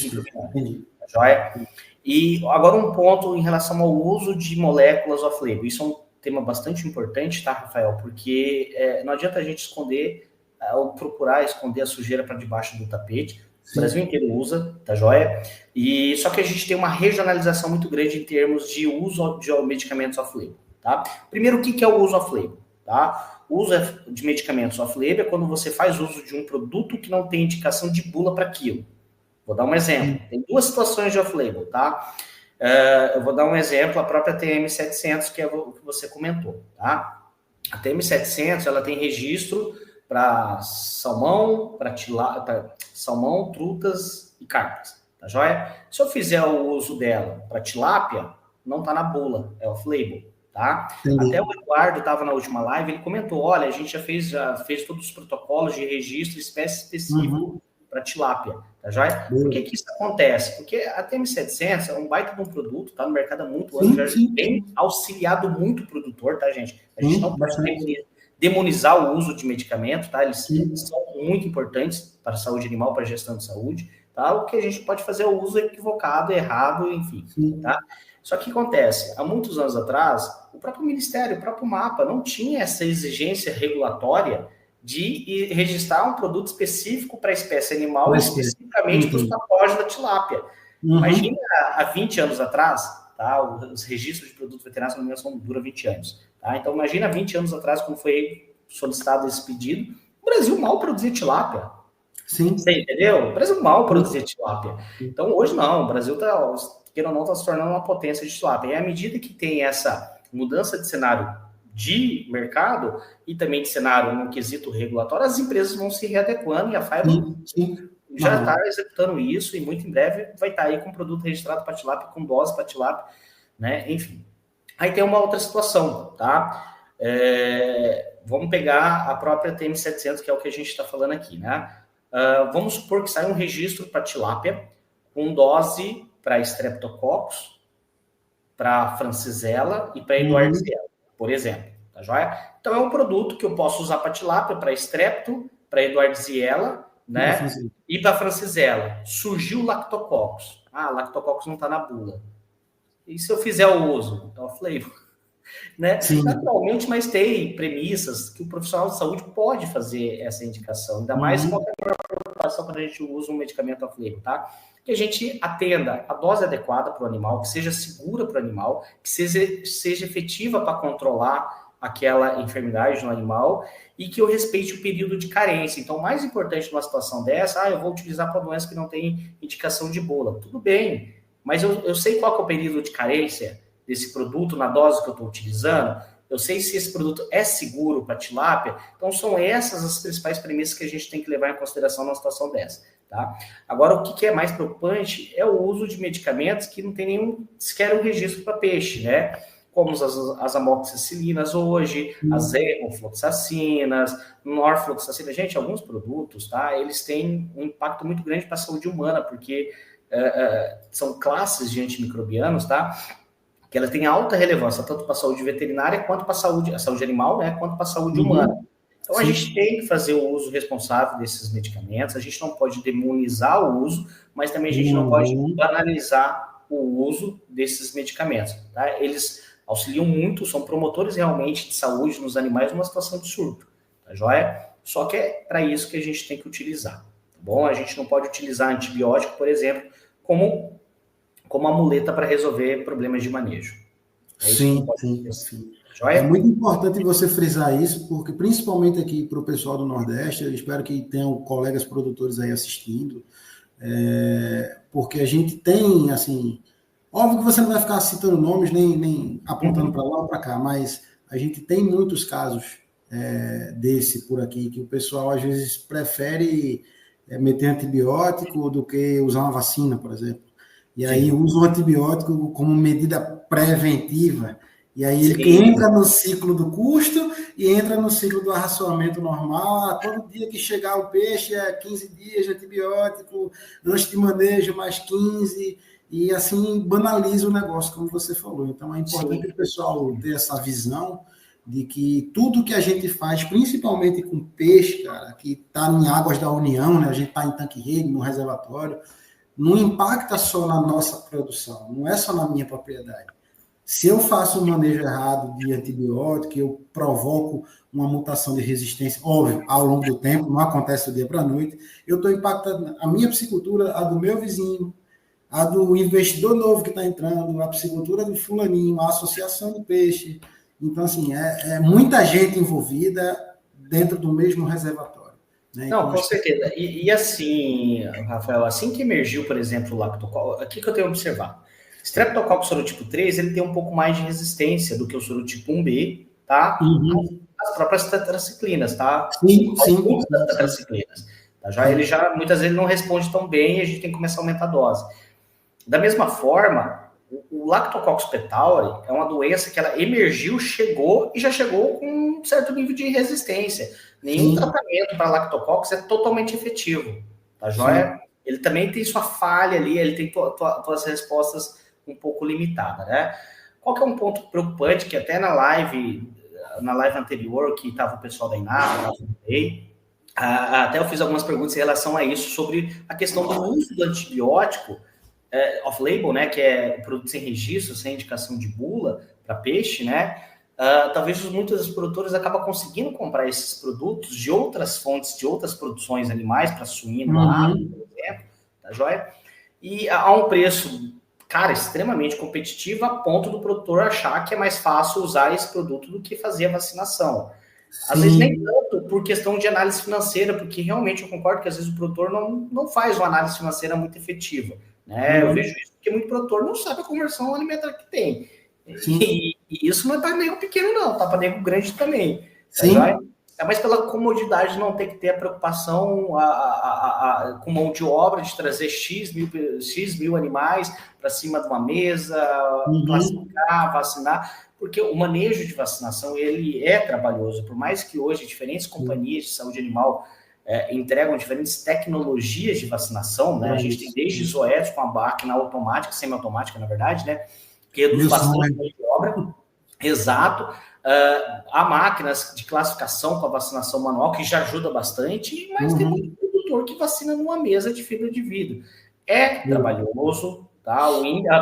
tá joia? E agora um ponto em relação ao uso de moléculas off-label. Isso é um tema bastante importante, tá, Rafael? Porque não adianta a gente esconder ou procurar esconder a sujeira para debaixo do tapete. O Brasil inteiro usa, tá joia? E só que a gente tem uma regionalização muito grande em termos de uso de medicamentos off-label, tá? Primeiro, o que é o uso off-label, tá? O uso de medicamentos off-label é quando você faz uso de um produto que não tem indicação de bula para aquilo. Vou dar um exemplo. Tem duas situações de off-label, tá? Eu vou dar um exemplo, a própria TM700, que é o que você comentou, tá? A TM700, ela tem registro para salmão, salmão, trutas e carpas, tá joia? Se eu fizer o uso dela para tilápia, não tá na bula, é off-label, tá? Até o Eduardo estava na última live, ele comentou, olha, a gente já fez todos os protocolos de registro espécie específico para tilápia, tá joia? Por que isso acontece? Porque a TM700 é um baita de um produto, tá no mercado há muito anos, já tem auxiliado muito o produtor, tá, gente? A gente não pode demonizar o uso de medicamento, tá? Eles são muito importantes para a saúde animal, para a gestão de saúde, tá? O que a gente pode fazer é o uso equivocado, errado, enfim, tá? Só que acontece, há muitos anos atrás, o próprio Ministério, o próprio MAPA não tinha essa exigência regulatória de registrar um produto específico para a espécie animal, especificamente para os patógenos da tilápia. Imagina há 20 anos atrás, tá? Os registros de produtos veterinários, se não me engano, duram 20 anos. Tá? Então, imagina 20 anos atrás, como foi solicitado esse pedido, o Brasil mal produzia tilápia. Sim. Você entendeu? O Brasil mal produzia tilápia. Então, hoje não, o Brasil queira ou não, está se tornando uma potência de tilápia. E à medida que tem essa mudança de cenário de mercado e também de cenário no quesito regulatório, as empresas vão se readequando e a FAIA já está executando isso e muito em breve vai estar aí com produto registrado para tilápia, com dose para tilápia, né? Enfim. Aí tem uma outra situação, tá? Vamos pegar a própria TM700, que é o que a gente está falando aqui, né? Vamos supor que sai um registro para tilápia com dose para Streptococcus, para Francisella e para Edwardiella, por exemplo, tá joia? Então é um produto que eu posso usar para tilápia, para Strepto, para Edwardiella, né? E para Francisella. Surgiu Lactococcus. Lactococcus não está na bula. E se eu fizer o uso? Off-label, né? Naturalmente, mas tem premissas que o profissional de saúde pode fazer essa indicação, ainda mais qualquer preocupação quando a gente usa um medicamento off-label, tá? Que a gente atenda a dose adequada para o animal, que seja segura para o animal, que seja efetiva para controlar aquela enfermidade no animal e que eu respeite o período de carência. Então, o mais importante numa situação dessa, eu vou utilizar para doença que não tem indicação de bula. Tudo bem, mas eu sei qual que é o período de carência desse produto na dose que eu estou utilizando, eu sei se esse produto é seguro para tilápia, então são essas as principais premissas que a gente tem que levar em consideração numa situação dessa, tá? Agora, o que é mais preocupante é o uso de medicamentos que não tem nenhum, sequer um registro para peixe, né? Como as amoxicilinas hoje, as hemofloxacinas, norfloxacina. Gente, alguns produtos, tá? Eles têm um impacto muito grande para a saúde humana, porque são classes de antimicrobianos, tá? Que ela tem alta relevância, tanto para a saúde veterinária, quanto para a saúde animal, né, quanto para a saúde humana. Então, a gente tem que fazer o uso responsável desses medicamentos, a gente não pode demonizar o uso, mas também a gente não pode banalizar o uso desses medicamentos, tá? Eles auxiliam muito, são promotores realmente de saúde nos animais numa situação de surto, tá joia? Só que é para isso que a gente tem que utilizar, tá bom? A gente não pode utilizar antibiótico, por exemplo, como a muleta para resolver problemas de manejo. Sim. É muito importante você frisar isso, porque principalmente aqui para o pessoal do Nordeste, eu espero que tenham colegas produtores aí assistindo, porque a gente tem, assim, óbvio que você não vai ficar citando nomes, nem apontando para lá ou para cá, mas a gente tem muitos casos desse por aqui, que o pessoal às vezes prefere meter antibiótico do que usar uma vacina, por exemplo. E aí usa o antibiótico como medida preventiva, e aí ele entra no ciclo do custo e entra no ciclo do arraçoamento normal. Todo dia que chegar o peixe é 15 dias de antibiótico, antes de manejo mais 15, e assim banaliza o negócio, como você falou. Então é importante o pessoal ter essa visão de que tudo que a gente faz, principalmente com peixe, cara, que está em águas da União, né? A gente está em tanque-rede, no reservatório, não impacta só na nossa produção, não é só na minha propriedade. Se eu faço um manejo errado de antibiótico, eu provoco uma mutação de resistência, óbvio, ao longo do tempo, não acontece do dia para a noite, eu estou impactando a minha piscicultura, a do meu vizinho, a do investidor novo que está entrando, a piscicultura do fulaninho, a associação de peixe. Então, assim, é muita gente envolvida dentro do mesmo reservatório. Né? Não, então, com certeza. E assim, Rafael, assim que emergiu, por exemplo, o lactococcus, aqui que eu tenho observado. Streptococcus sorotipo 3, ele tem um pouco mais de resistência do que o sorotipo 1B, tá? As próprias tetraciclinas, tá? Sim. Das tetraciclinas. Tá? Ele já, muitas vezes, não responde tão bem e a gente tem que começar a aumentar a dose. Da mesma forma, o Lactococcus petauri é uma doença que ela emergiu, chegou e já chegou com um certo nível de resistência. Nenhum tratamento para Lactococcus é totalmente efetivo, tá joia? Ele também tem sua falha ali, ele tem suas respostas um pouco limitadas, né? Qual que é um ponto preocupante que até na live anterior, que estava o pessoal da INAPA, até eu fiz algumas perguntas em relação a isso, sobre a questão do uso do antibiótico off-label, né, que é o produto sem registro, sem indicação de bula para peixe, né? Talvez muitos dos produtores acabam conseguindo comprar esses produtos de outras fontes, de outras produções animais, para suíno, por exemplo, tá joia? E a um preço, cara, extremamente competitivo, a ponto do produtor achar que é mais fácil usar esse produto do que fazer a vacinação. Às vezes nem tanto por questão de análise financeira, porque realmente eu concordo que às vezes o produtor não faz uma análise financeira muito efetiva, né? Eu vejo isso porque muito produtor não sabe a conversão alimentar que tem. E isso não é para nego pequeno, não, tá para nego grande também. Tá? É mais pela comodidade de não ter que ter a preocupação com mão de obra, de trazer X mil animais para cima de uma mesa, classificar, vacinar, porque o manejo de vacinação ele é trabalhoso, por mais que hoje diferentes companhias de saúde animal entregam diferentes tecnologias de vacinação, né? A gente tem desde Zoetis com a máquina automática, semi-automática, na verdade, né? Que reduz bastante a mão de obra. Exato. Há máquinas de classificação com a vacinação manual, que já ajuda bastante, mas tem muito produtor que vacina numa mesa de fibra de vidro. É trabalhoso, tá?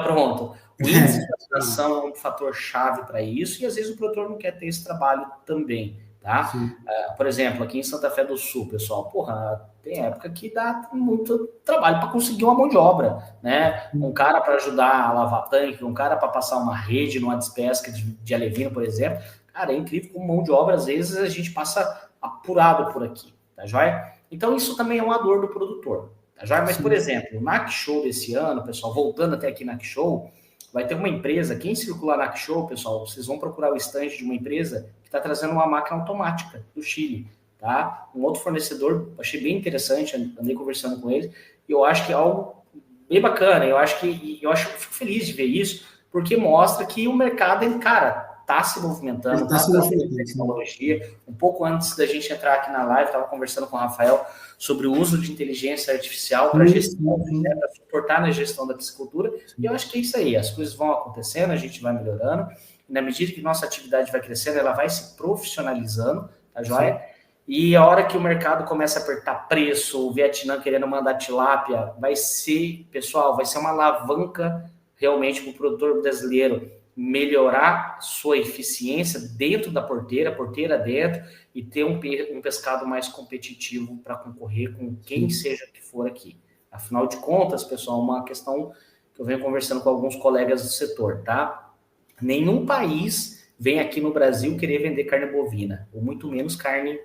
Pronto. O índice de vacinação é um fator chave para isso, e às vezes o produtor não quer ter esse trabalho também, tá? Por exemplo, aqui em Santa Fé do Sul, pessoal, tem época que dá muito trabalho para conseguir uma mão de obra, né? Um cara para ajudar a lavar tanque, um cara para passar uma rede numa despesca de alevino, por exemplo. Cara, é incrível como mão de obra, às vezes, a gente passa apurado por aqui, tá joia? Então, isso também é uma dor do produtor, tá joia? Mas, por exemplo, o NAC Show desse ano, pessoal, voltando até aqui na NAC Show, vai ter uma empresa, quem circular na NAC Show, pessoal, vocês vão procurar o stand de uma empresa que está trazendo uma máquina automática do Chile, tá? Um outro fornecedor, achei bem interessante, andei conversando com ele, e eu acho que é algo bem bacana, fico feliz de ver isso, porque mostra que o mercado, cara, está se movimentando, está trazendo tecnologia. Um pouco antes da gente entrar aqui na live, estava conversando com o Rafael sobre o uso de inteligência artificial para gestão, né, para suportar na gestão da piscicultura, e eu acho que é isso aí, as coisas vão acontecendo, a gente vai melhorando, e na medida que nossa atividade vai crescendo, ela vai se profissionalizando, tá joia? E a hora que o mercado começa a apertar preço, o Vietnã querendo mandar tilápia, vai ser uma alavanca realmente para o produtor brasileiro melhorar sua eficiência dentro da porteira dentro, e ter um pescado mais competitivo para concorrer com quem seja que for aqui. Afinal de contas, pessoal, uma questão que eu venho conversando com alguns colegas do setor, tá? Nenhum país vem aqui no Brasil querer vender carne bovina, ou muito menos carne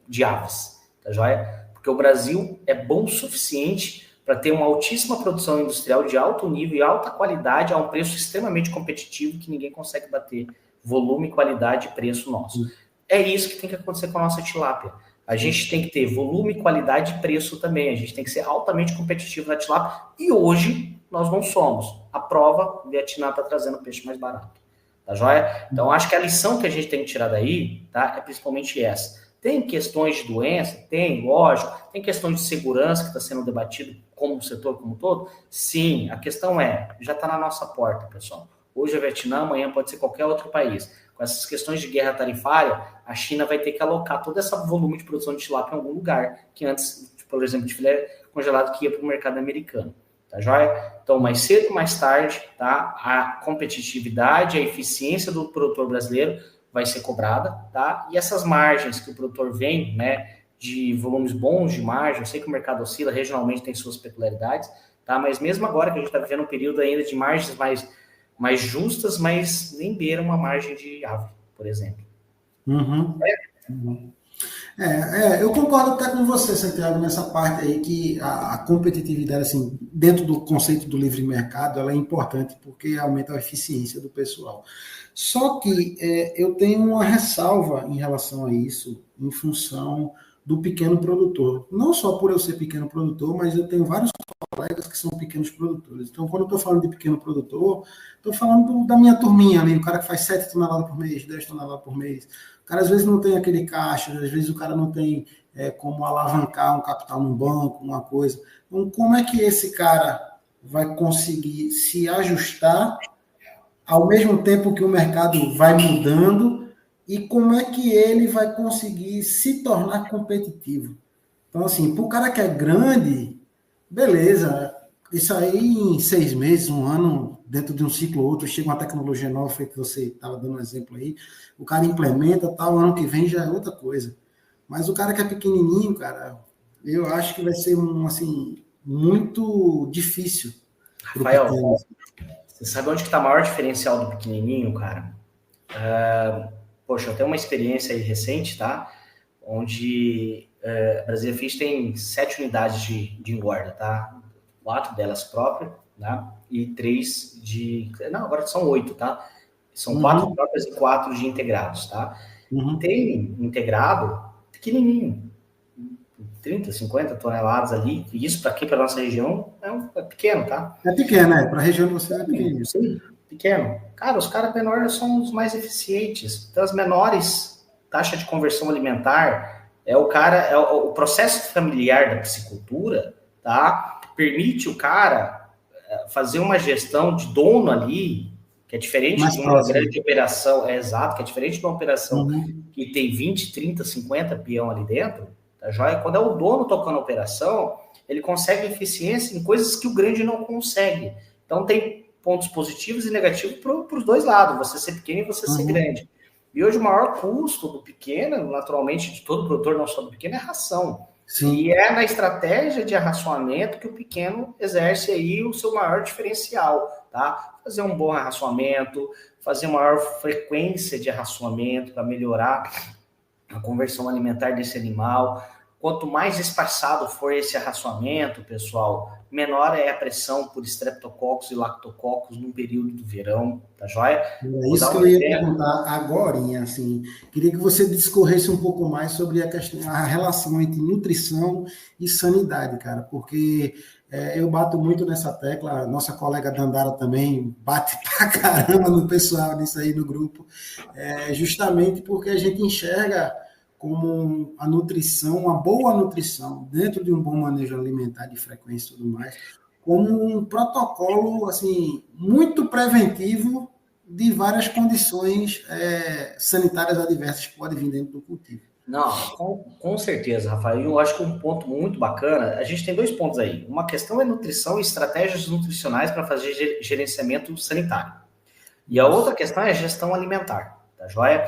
de aves, tá joia? Porque o Brasil é bom o suficiente para ter uma altíssima produção industrial de alto nível e alta qualidade a um preço extremamente competitivo que ninguém consegue bater. Volume, qualidade e preço nosso. É isso que tem que acontecer com a nossa tilápia. A gente tem que ter volume, qualidade e preço também. A gente tem que ser altamente competitivo na tilápia. E hoje nós não somos. A prova, o Vietnã está trazendo peixe mais barato. Tá joia? Então, acho que a lição que a gente tem que tirar daí, tá, é principalmente essa. Tem questões de doença? Tem, lógico. Tem questão de segurança que está sendo debatido como o setor como um todo? Sim. A questão já está na nossa porta, pessoal. Hoje é Vietnã, amanhã pode ser qualquer outro país. Com essas questões de guerra tarifária, a China vai ter que alocar todo esse volume de produção de tilápia em algum lugar, que antes, por exemplo, de filé congelado que ia para o mercado americano. Tá joia? Então, mais cedo ou mais tarde, tá? A competitividade, a eficiência do produtor brasileiro vai ser cobrada, tá? E essas margens que o produtor vem, né, de volumes bons de margem, eu sei que o mercado oscila, regionalmente tem suas peculiaridades, tá? Mas mesmo agora que a gente está vivendo um período ainda de margens mais justas, mas nem beira uma margem de ave, por exemplo. Eu concordo até com você, Santiago, nessa parte aí que a competitividade, assim, dentro do conceito do livre mercado, ela é importante porque aumenta a eficiência do pessoal. Só que eu tenho uma ressalva em relação a isso, em função do pequeno produtor. Não só por eu ser pequeno produtor, mas eu tenho vários colegas que são pequenos produtores. Então, quando eu estou falando de pequeno produtor, estou falando da minha turminha ali, o cara que faz 7 toneladas por mês, 10 toneladas por mês. O cara, às vezes, não tem aquele caixa, às vezes o cara não tem como alavancar um capital num banco, uma coisa. Então, como é que esse cara vai conseguir se ajustar ao mesmo tempo que o mercado vai mudando, e como é que ele vai conseguir se tornar competitivo? Então, assim, para o cara que é grande, beleza, isso aí em 6 meses, 1 ano, dentro de um ciclo ou outro, chega uma tecnologia nova, feito que você estava dando um exemplo aí, o cara implementa, tal, ano que vem já é outra coisa. Mas o cara que é pequenininho, cara, eu acho que vai ser muito difícil. Rafael, você sabe onde que está o maior diferencial do pequenininho, cara? Poxa, eu tenho uma experiência aí recente, tá? Onde a Brasília Fish tem 7 unidades de engorda, tá? 4 delas próprias, tá? E 3 de... Não, agora são 8, tá? São 4 próprias e 4 de integrados, tá? tem integrado pequenininho, 30, 50 toneladas ali, e isso para aqui, para nossa região, é pequeno, tá? É pequeno, né? Para a região de você é pequeno. Sim, pequeno. Cara, os caras menores são os mais eficientes. Então, as menores taxa de conversão alimentar o processo familiar da piscicultura, tá? Permite o cara fazer uma gestão de dono ali, que é diferente de uma grande operação, exato, que é diferente de uma operação que tem 20, 30, 50 peão ali dentro, tá joia? Quando é o dono tocando a operação, ele consegue eficiência em coisas que o grande não consegue. Então, tem pontos positivos e negativos para os dois lados, você ser pequeno e você ser grande. E hoje o maior custo do pequeno, naturalmente, de todo produtor, não só do pequeno, é a ração. Sim. E é na estratégia de arraçoamento que o pequeno exerce aí o seu maior diferencial, tá? Fazer um bom arraçoamento, fazer maior frequência de arraçoamento para melhorar a conversão alimentar desse animal. Quanto mais espaçado for esse arraçoamento, pessoal, menor é a pressão por estreptococcus e lactococcus no período do verão, tá joia? É isso que eu ia perguntar agorinha, assim. Queria que você discorresse um pouco mais sobre a relação entre nutrição e sanidade, cara, porque eu bato muito nessa tecla, nossa colega Dandara também bate pra caramba no pessoal nisso aí no grupo, justamente porque a gente enxerga como a nutrição, uma boa nutrição, dentro de um bom manejo alimentar de frequência e tudo mais, como um protocolo, assim, muito preventivo de várias condições sanitárias adversas que podem vir dentro do cultivo. Não, com certeza, Rafael. Eu acho que um ponto muito bacana, a gente tem 2 pontos aí. Uma questão é nutrição e estratégias nutricionais para fazer gerenciamento sanitário. E a outra questão é gestão alimentar, tá joia?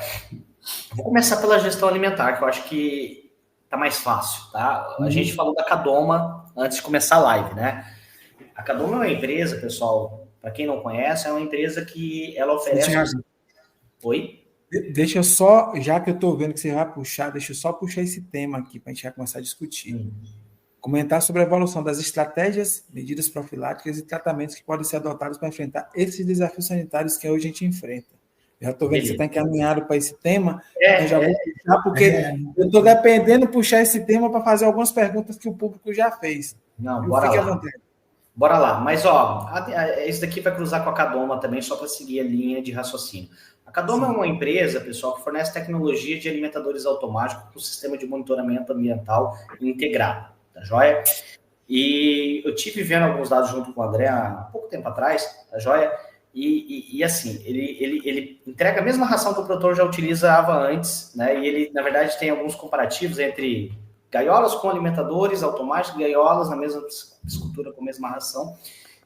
Vou começar pela gestão alimentar, que eu acho que tá mais fácil, tá? A gente falou da Cadoma antes de começar a live, né? A Cadoma é uma empresa, pessoal, para quem não conhece, é uma empresa que ela oferece... Oi? Deixa eu só, já que eu estou vendo que você vai puxar, deixa eu só puxar esse tema aqui para a gente já começar a discutir. Comentar sobre a evolução das estratégias, medidas profiláticas e tratamentos que podem ser adotados para enfrentar esses desafios sanitários que hoje a gente enfrenta. Já estou vendo que você está encaminhado para esse tema, eu já vou puxar, porque eu estou dependendo de puxar esse tema para fazer algumas perguntas que o público já fez. Não, bora lá. Bora lá. Mas, isso daqui vai cruzar com a Cadoma também, só para seguir a linha de raciocínio. A Cadoma é uma empresa, pessoal, que fornece tecnologia de alimentadores automáticos com sistema de monitoramento ambiental integrado, tá joia? E eu tive vendo alguns dados junto com o André há pouco tempo atrás, tá joia? E assim, ele entrega a mesma ração que o produtor já utilizava antes, né? E ele, na verdade, tem alguns comparativos entre gaiolas com alimentadores automáticos, gaiolas na mesma piscicultura com a mesma ração,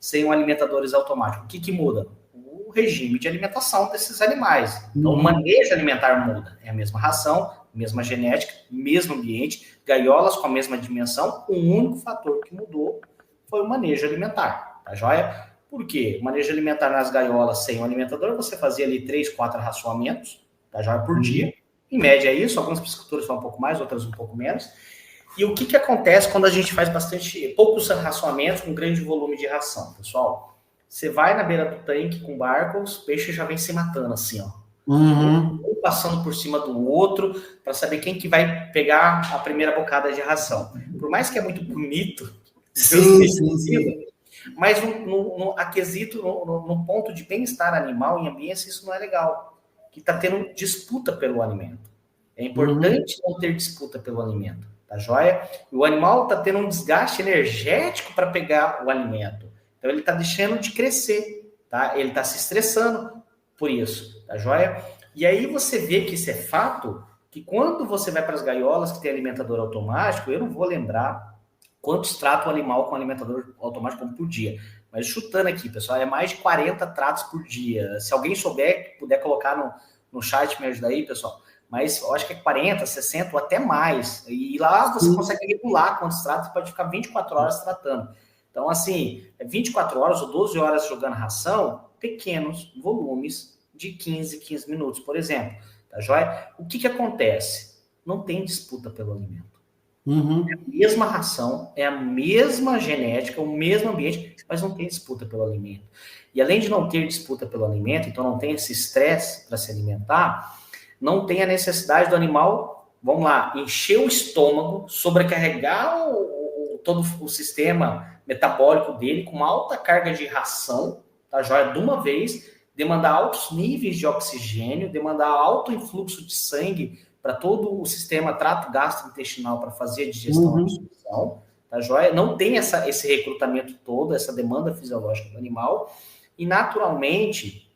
sem alimentadores automáticos. O que muda? O regime de alimentação desses animais. Então, o manejo alimentar muda. É a mesma ração, mesma genética, mesmo ambiente, gaiolas com a mesma dimensão. O único fator que mudou foi o manejo alimentar, tá joia? Por quê? O manejo alimentar nas gaiolas sem o alimentador, você fazia ali 3, 4 raçoamentos, tá joia, por dia. Em média é isso, algumas pisciculturas são um pouco mais, outras um pouco menos. E o que acontece quando a gente faz poucos raçoamentos com grande volume de ração, pessoal? Você vai na beira do tanque com barco, os peixes já vêm se matando assim, ó. Um passando por cima do outro, para saber quem que vai pegar a primeira bocada de ração. Por mais que é muito bonito, sim. Mas no ponto de bem-estar animal em ambiência, isso não é legal. Que está tendo disputa pelo alimento. É importante não ter disputa pelo alimento, tá joia? E o animal está tendo um desgaste energético para pegar o alimento. Então, ele está deixando de crescer, tá? Ele está se estressando por isso, tá joia? E aí você vê que isso é fato, que quando você vai para as gaiolas que tem alimentador automático, eu não vou lembrar quantos tratam o animal com alimentador automático por dia. Mas chutando aqui, pessoal, é mais de 40 tratos por dia. Se alguém souber, puder colocar no chat, me ajudar aí, pessoal. Mas eu acho que é 40, 60 ou até mais. E lá você consegue regular quantos tratos, você pode ficar 24 horas tratando. Então, assim, 24 horas ou 12 horas jogando ração, pequenos volumes de 15 minutos, por exemplo. Tá joia? O que acontece? Não tem disputa pelo alimento. É a mesma ração, é a mesma genética, o mesmo ambiente, mas não tem disputa pelo alimento. E além de não ter disputa pelo alimento, então não tem esse estresse para se alimentar, não tem a necessidade do animal, vamos lá, encher o estômago, sobrecarregar todo o sistema metabólico dele com uma alta carga de ração, tá joia? De uma vez, demandar altos níveis de oxigênio, demandar alto influxo de sangue para todo o sistema trato gastrointestinal para fazer a digestão e absorção, tá joia? Não tem esse recrutamento todo, essa demanda fisiológica do animal, e naturalmente,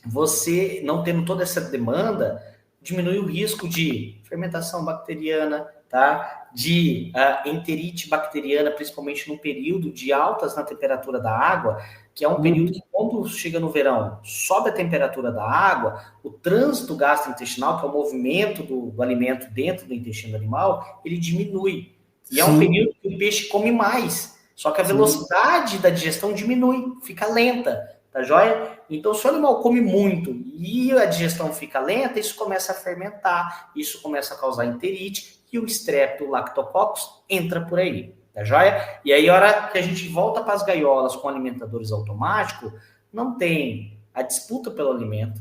você não tendo toda essa demanda, diminui o risco de fermentação bacteriana, tá? De enterite bacteriana, principalmente no período de altas na temperatura da água, que é um período que, quando chega no verão, sobe a temperatura da água, o trânsito gastrointestinal, que é o movimento do alimento dentro do intestino animal, ele diminui. E é um período que o peixe come mais, só que a velocidade da digestão diminui, fica lenta, tá joia? Então, se o animal come muito e a digestão fica lenta, isso começa a fermentar, isso começa a causar enterite, e o Streptococcus entra por aí, tá joia? E aí, a hora que a gente volta para as gaiolas com alimentadores automáticos, não tem a disputa pelo alimento,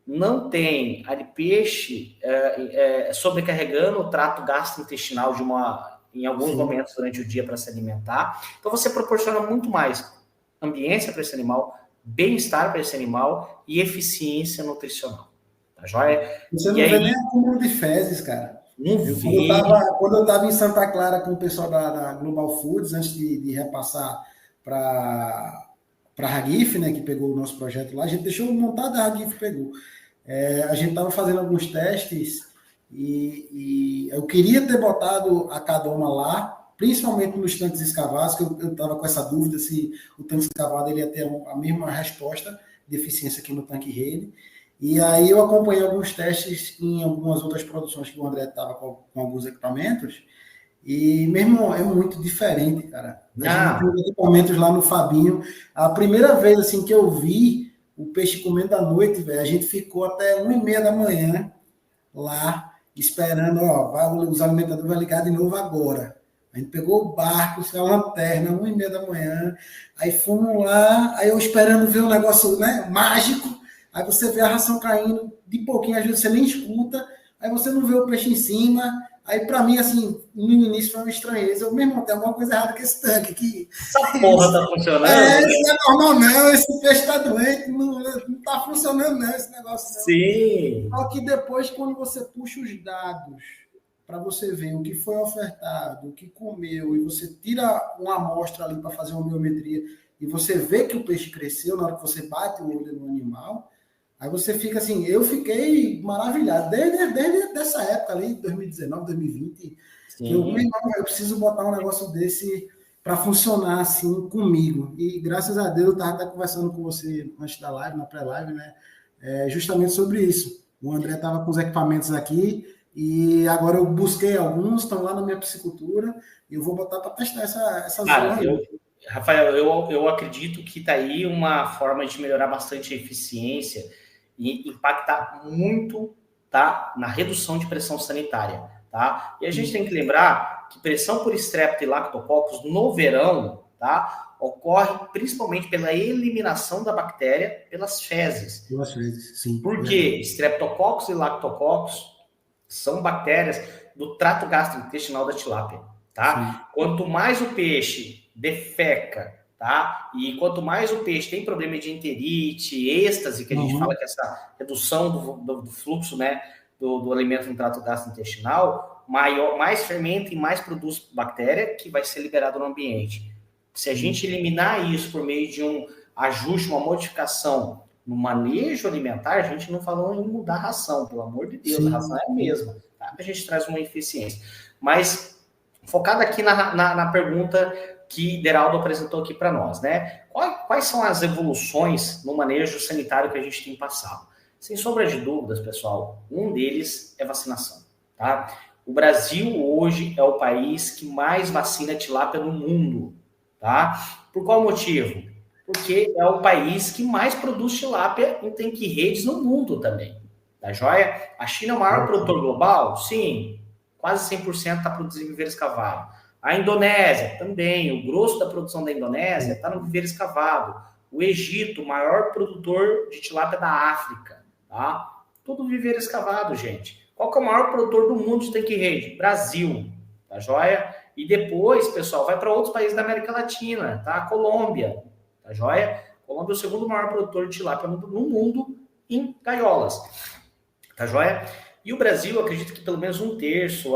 não tem peixe sobrecarregando o trato gastrointestinal em alguns momentos durante o dia para se alimentar. Então, você proporciona muito mais ambiência para esse animal, bem-estar para esse animal e eficiência nutricional, tá joia? Você não vê nem acúmulo de fezes, cara. Quando eu estava em Santa Clara com o pessoal da Global Foods, antes de repassar para a Hagif, né, que pegou o nosso projeto lá, a gente deixou montado, a Hagif pegou. A gente estava fazendo alguns testes e eu queria ter botado a cadoma lá, principalmente nos tanques escavados, que eu estava com essa dúvida se o tanque escavado ele ia ter a mesma resposta de eficiência aqui no tanque rede. E aí eu acompanhei alguns testes em algumas outras produções que o André estava com alguns equipamentos, e mesmo é muito diferente, cara. A gente tem equipamentos lá no Fabinho. A primeira vez assim que eu vi o peixe comendo à noite, velho, a gente ficou até 1h30 da manhã lá, esperando, os alimentadores vão ligar de novo agora. A gente pegou o barco, a lanterna, 1h30 da manhã, aí fomos lá, aí eu esperando ver um negócio, né, mágico. Aí você vê a ração caindo de pouquinho, às vezes você nem escuta, aí você não vê o peixe em cima. Aí, para mim, assim, no início foi uma estranheza. Eu mesmo tem alguma coisa errada com esse tanque aqui. Essa porra tá funcionando? Isso não é normal, não. Esse peixe tá doente, não tá funcionando, não, esse negócio. Não. Sim. Só que depois, quando você puxa os dados para você ver o que foi ofertado, o que comeu, e você tira uma amostra ali para fazer uma biometria, e você vê que o peixe cresceu na hora que você bate o olho no animal, aí você fica assim, eu fiquei maravilhado, desde essa época ali, 2019, 2020, que eu preciso botar um negócio desse para funcionar assim comigo. E graças a Deus eu estava conversando com você antes da live, na pré-live, né? Justamente sobre isso. O André estava com os equipamentos aqui e agora eu busquei alguns, estão lá na minha piscicultura e eu vou botar para testar essa zona. Rafael, eu acredito que está aí uma forma de melhorar bastante a eficiência e impactar muito, tá, na redução de pressão sanitária, tá? E a gente tem que lembrar que pressão por Streptococcus e Lactococcus no verão, tá, ocorre principalmente pela eliminação da bactéria pelas fezes. Pelas fezes, sim. Porque Streptococcus e Lactococcus são bactérias do trato gastrointestinal da tilápia, tá? Sim. Quanto mais o peixe defeca, tá? E quanto mais o peixe tem problema de enterite, êxtase, que a gente fala que essa redução do fluxo, né, do alimento no trato gastrointestinal, mais fermenta e mais produz bactéria que vai ser liberado no ambiente. Se a gente eliminar isso por meio de um ajuste, uma modificação no manejo alimentar, a gente não falou em mudar a ração, pelo amor de Deus, a ração é a mesma, tá? A gente traz uma eficiência. Mas, focado aqui na pergunta que Deraldo apresentou aqui para nós, né? Quais são as evoluções no manejo sanitário que a gente tem passado? Sem sombra de dúvidas, pessoal, um deles é vacinação, tá? O Brasil hoje é o país que mais vacina tilápia no mundo, tá? Por qual motivo? Porque é o país que mais produz tilápia em tanque-redes no mundo também, tá joia? A China é o maior produtor global? Sim, quase 100% está produzindo viveiro escavado. A Indonésia também, o grosso da produção da Indonésia está no viveiro escavado. O Egito, o maior produtor de tilápia da África, tá? Tudo viveiro escavado, gente. Qual que é o maior produtor do mundo de tanque rede? Brasil, tá joia? E depois, pessoal, vai para outros países da América Latina, tá? Colômbia, tá joia? Colômbia é o segundo maior produtor de tilápia no mundo em gaiolas, tá joia? E o Brasil, acredito que pelo menos um terço,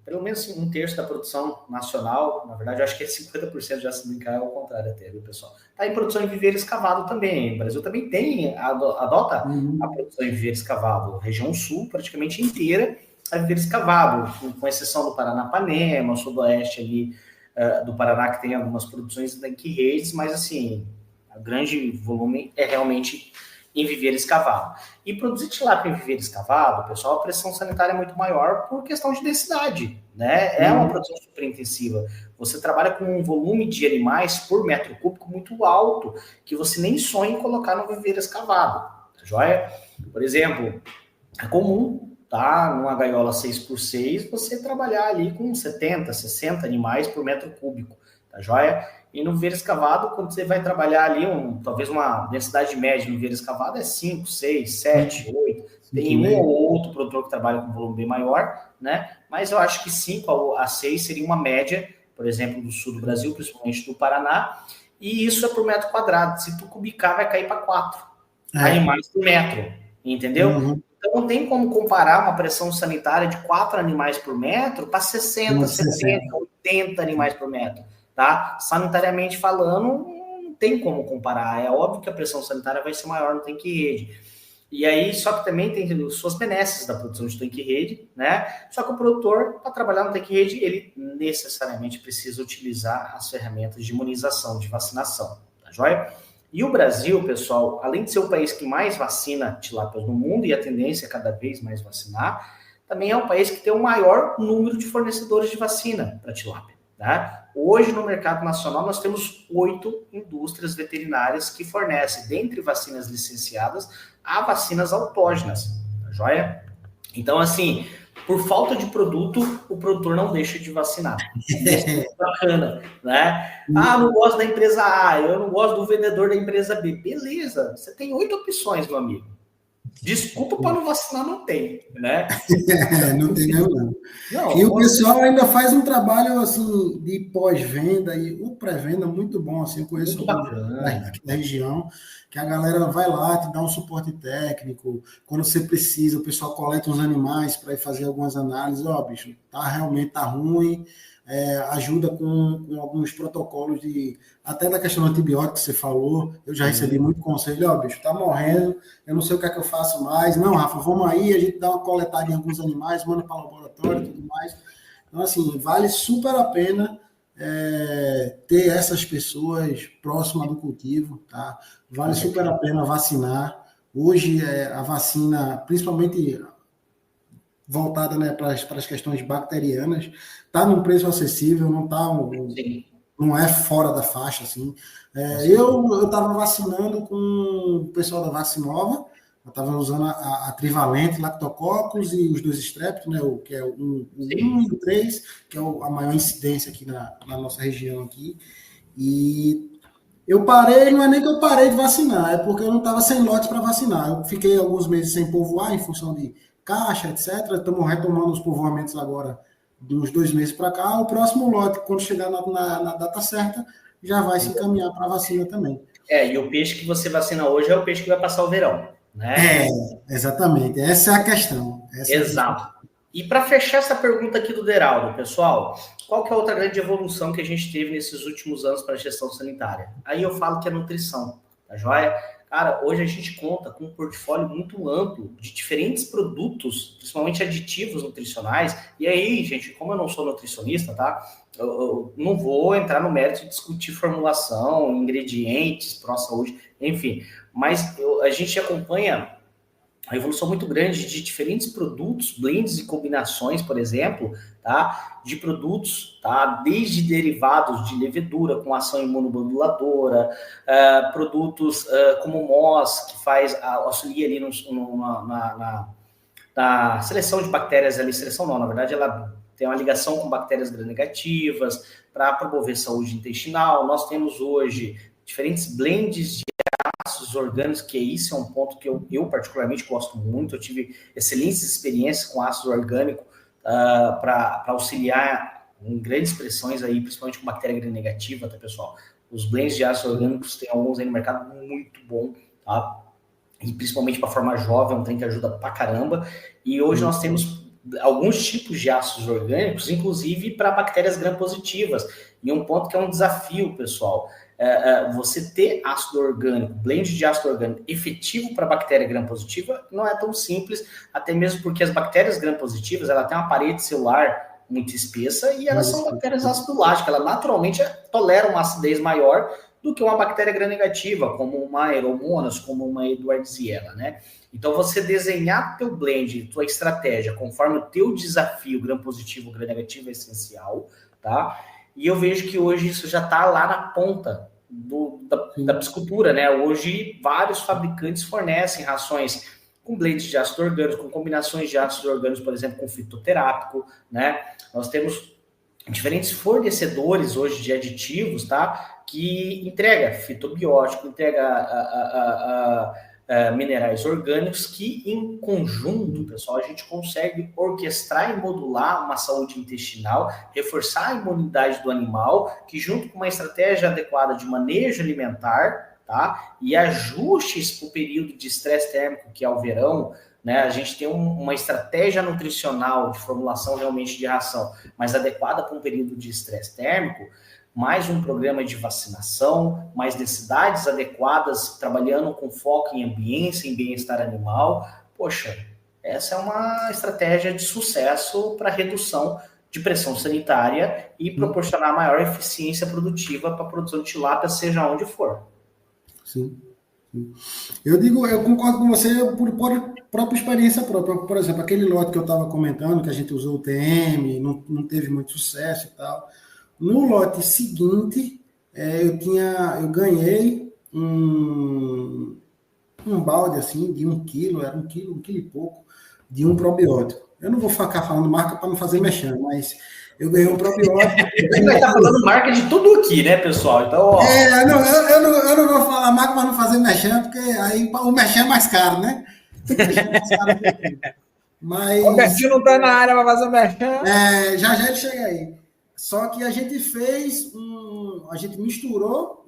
pelo menos um terço da produção nacional, na verdade, eu acho que é 50% já se brincar, é ao contrário até, viu, pessoal? Tá em produção em viveiro escavado também. O Brasil também adota a produção em viveiro escavado. A região sul, praticamente inteira, é viveiro escavado, com exceção do Paranapanema, sudoeste ali do Paraná, que tem algumas produções de tanque redes, mas assim, o grande volume é realmente em viveiro escavado. E produzir tilápia em viveiro escavado, pessoal, a pressão sanitária é muito maior por questão de densidade, né? É uma produção super intensiva. Você trabalha com um volume de animais por metro cúbico muito alto, que você nem sonha em colocar no viveiro escavado, tá joia? Por exemplo, é comum, tá? Numa gaiola 6x6, você trabalhar ali com 70, 60 animais por metro cúbico, tá joia? E no viveiro escavado, quando você vai trabalhar ali, talvez uma densidade média no viveiro escavado é 5, 6, 7, 8. Tem um ou outro produtor que trabalha com volume bem maior, né? Mas eu acho que 5 a 6 seria uma média, por exemplo, do sul do Brasil, principalmente do Paraná. E isso é por metro quadrado. Se tu cubicar, vai cair para 4 animais por metro, entendeu? Então não tem como comparar uma pressão sanitária de 4 animais por metro para 60, 70, 80 animais por metro. Tá? Sanitariamente falando, não tem como comparar. É óbvio que a pressão sanitária vai ser maior no tanque rede. E aí, só que também tem suas benesses da produção de tanque rede, né? Só que o produtor, para trabalhar no tanque rede, ele necessariamente precisa utilizar as ferramentas de imunização, de vacinação, tá joia? E o Brasil, pessoal, além de ser o país que mais vacina tilápias no mundo, e a tendência é cada vez mais vacinar, também é o país que tem o maior número de fornecedores de vacina para tilápia, tá? Hoje, no mercado nacional, nós temos 8 indústrias veterinárias que fornecem, dentre vacinas licenciadas, a vacinas autógenas, tá joia? Então, assim, por falta de produto, o produtor não deixa de vacinar. Isso é bacana, né? Ah, não gosto da empresa A, eu não gosto do vendedor da empresa B. Beleza, você tem 8 opções, meu amigo. Desculpa para não vacinar, não tem, né? Não tem mesmo, não. E o pessoal ainda faz um trabalho assim de pós-venda e o pré-venda muito bom, assim, eu conheço aqui da região, que a galera vai lá, te dá um suporte técnico, quando você precisa, o pessoal coleta os animais para ir fazer algumas análises, bicho, realmente tá ruim, ajuda com alguns protocolos até da questão do antibiótico que você falou, eu já recebi muito conselho, bicho, tá morrendo, eu não sei o que é que eu faço mais, não, Rafa, vamos aí, a gente dá uma coletada em alguns animais, manda para o laboratório e tudo mais. Então, assim, vale super a pena ter essas pessoas próximas do cultivo, tá? Vale super a pena vacinar. Hoje, a vacina, principalmente voltada, né, para as questões bacterianas, está num preço acessível, não é fora da faixa, assim. Eu estava vacinando com o pessoal da Vacinova, eu estava usando a trivalente, lactococcus e os 2 estreptos, né, que é o 1 e o 3, que é a maior incidência aqui na nossa região aqui. E eu parei, não é nem que eu parei de vacinar, é porque eu não estava sem lote para vacinar. Eu fiquei alguns meses sem povoar em função de caixa, etc. Estamos retomando os povoamentos agora dos 2 meses para cá. O próximo lote, quando chegar na data certa, já vai se encaminhar para a vacina também. E o peixe que você vacina hoje é o peixe que vai passar o verão, né? Exatamente. Essa é a questão. Exato. E para fechar essa pergunta aqui do Deraldo, pessoal, qual que é a outra grande evolução que a gente teve nesses últimos anos para a gestão sanitária? Aí eu falo que é a nutrição, tá joia? Cara, hoje a gente conta com um portfólio muito amplo de diferentes produtos, principalmente aditivos nutricionais. E aí, gente, como eu não sou nutricionista, tá? Eu não vou entrar no mérito de discutir formulação, ingredientes, pró-saúde, enfim. Mas a gente acompanha a evolução muito grande de diferentes produtos, blends e combinações, por exemplo, tá? De produtos, tá? Desde derivados de levedura com ação imunomoduladora, produtos como o MOS, que auxilia ali na seleção de bactérias ali, seleção não, na verdade ela tem uma ligação com bactérias gram-negativas para promover saúde intestinal. Nós temos hoje diferentes blends de ácidos orgânicos, que isso é um ponto que eu particularmente gosto muito. Eu tive excelentes experiências com ácido orgânico para auxiliar em grandes pressões aí, principalmente com bactéria gram-negativa, tá, pessoal? Os blends de ácidos orgânicos tem alguns aí no mercado muito bom, tá? E principalmente para forma jovem, é um trem que ajuda pra caramba. E hoje nós temos alguns tipos de ácidos orgânicos, inclusive para bactérias gram-positivas. E um ponto que é um desafio, pessoal, você ter ácido orgânico, blend de ácido orgânico efetivo para bactéria gram-positiva não é tão simples, até mesmo porque as bactérias gram-positivas, ela tem uma parede celular muito espessa e elas são bactérias ácido-láticas, ela naturalmente tolera uma acidez maior do que uma bactéria gram-negativa, como uma Aeromonas, como uma Edwardziella, né? Então, você desenhar teu blend, tua estratégia, conforme o teu desafio gram-positivo, gram-negativo é essencial, tá? E eu vejo que hoje isso já está lá na ponta da piscicultura, né? Hoje, vários fabricantes fornecem rações com blends de ácido orgânico, com combinações de ácidos orgânicos, por exemplo, com fitoterápico, né? Nós temos diferentes fornecedores hoje de aditivos, tá? Que entrega fitobiótico, entrega minerais orgânicos que, em conjunto, pessoal, a gente consegue orquestrar e modular uma saúde intestinal, reforçar a imunidade do animal, que junto com uma estratégia adequada de manejo alimentar, tá? E ajustes para o período de estresse térmico, que é o verão, né? A gente tem uma estratégia nutricional de formulação realmente de ração, mais adequada para um período de estresse térmico, mais um programa de vacinação, mais necessidades adequadas, trabalhando com foco em ambiência, em bem-estar animal. Poxa, essa é uma estratégia de sucesso para redução de pressão sanitária e proporcionar maior eficiência produtiva para a produção de tilápia, seja onde for. Sim. Eu concordo com você por própria experiência própria. Por exemplo, aquele lote que eu estava comentando, que a gente usou o TM, não teve muito sucesso e tal. No lote seguinte, eu ganhei um balde assim de 1 quilo, era 1 quilo e pouco, de um probiótico. Eu não vou ficar falando marca para não fazer mexer, mas eu ganhei um probiótico. A gente vai estar falando marca de tudo aqui, né, pessoal? Então, ó. Eu não vou falar marca para não fazer mexer, porque aí o mexer é mais caro, né? Mas, o Bertinho não está na área para fazer o merchan. Já ele chega aí. Só que a gente a gente misturou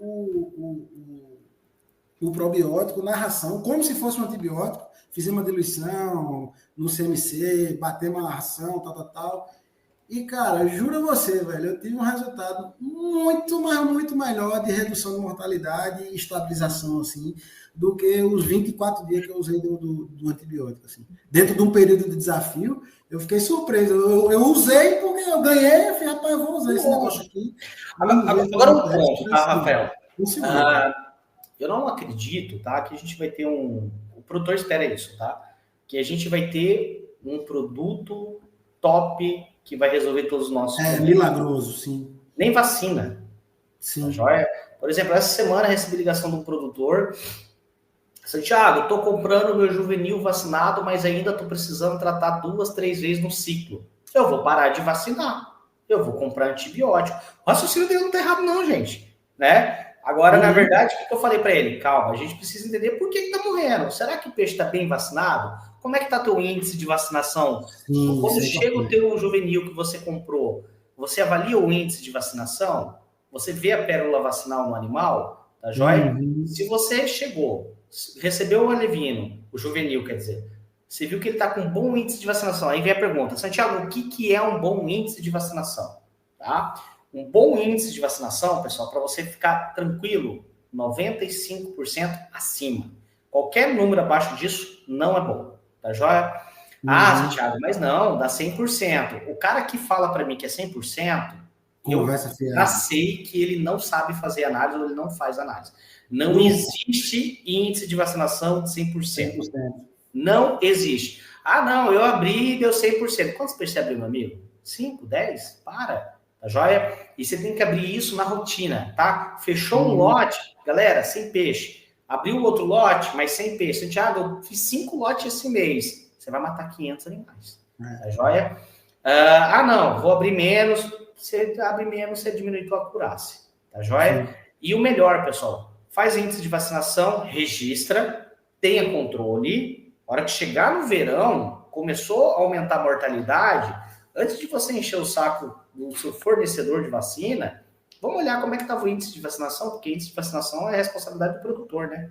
o probiótico na ração, como se fosse um antibiótico, fizemos uma diluição no CMC, batemos a ração, tal. E, cara, juro a você, velho, eu tive um resultado muito melhor de redução de mortalidade e estabilização, assim, do que os 24 dias que eu usei do antibiótico, assim. Dentro de um período de desafio, eu fiquei surpreso. Eu usei porque eu ganhei, eu falei, rapaz, eu vou usar esse negócio aqui. Agora um ponto, tá, Rafael? Eu não acredito, tá, que a gente vai ter o produtor espera isso, tá? Que a gente vai ter um produto top que vai resolver todos os nossos problemas. Milagroso, sim. Nem vacina. Sim. Tá joia? Por exemplo, essa semana eu recebi ligação de um produtor. Santiago, eu tô comprando meu juvenil vacinado, mas ainda tô precisando tratar 2, 3 vezes no ciclo. Eu vou parar de vacinar. Eu vou comprar antibiótico. O raciocínio dele não tá errado não, gente. Né? Agora, na verdade, o que eu falei para ele? Calma, a gente precisa entender por que tá morrendo. Será que o peixe tá bem vacinado? Como é que tá teu índice de vacinação? Sim, quando chega o teu juvenil que você comprou, você avalia o índice de vacinação? Você vê a pérola vacinal no animal? Tá joia? Se você chegou, recebeu o alevino, o juvenil, quer dizer, você viu que ele tá com um bom índice de vacinação. Aí vem a pergunta, Santiago, o que é um bom índice de vacinação? Tá? Um bom índice de vacinação, pessoal, para você ficar tranquilo, 95% acima. Qualquer número abaixo disso não é bom. Tá joia? Santiago, mas não, dá 100%. O cara que fala para mim que é 100%, eu já sei que ele não sabe fazer análise ou ele não faz análise. Não existe índice de vacinação de 100%. Não existe. Não, eu abri e deu 100%. Quantos peixes você abriu, meu amigo? 5, 10? Para. Tá joia? E você tem que abrir isso na rotina, tá? Fechou um lote, galera, sem peixe. Abriu outro lote, mas sem peixe. Santiago, eu fiz 5 lotes esse mês. Você vai matar 500 animais. Tá joia? Não, vou abrir menos. Você abre menos, você diminui tua acurácia. Tá joia? E o melhor, pessoal, faz índice de vacinação, registra, tenha controle. A hora que chegar no verão, começou a aumentar a mortalidade, antes de você encher o saco do seu fornecedor de vacina, vamos olhar como é que estava o índice de vacinação, porque índice de vacinação é responsabilidade do produtor, né?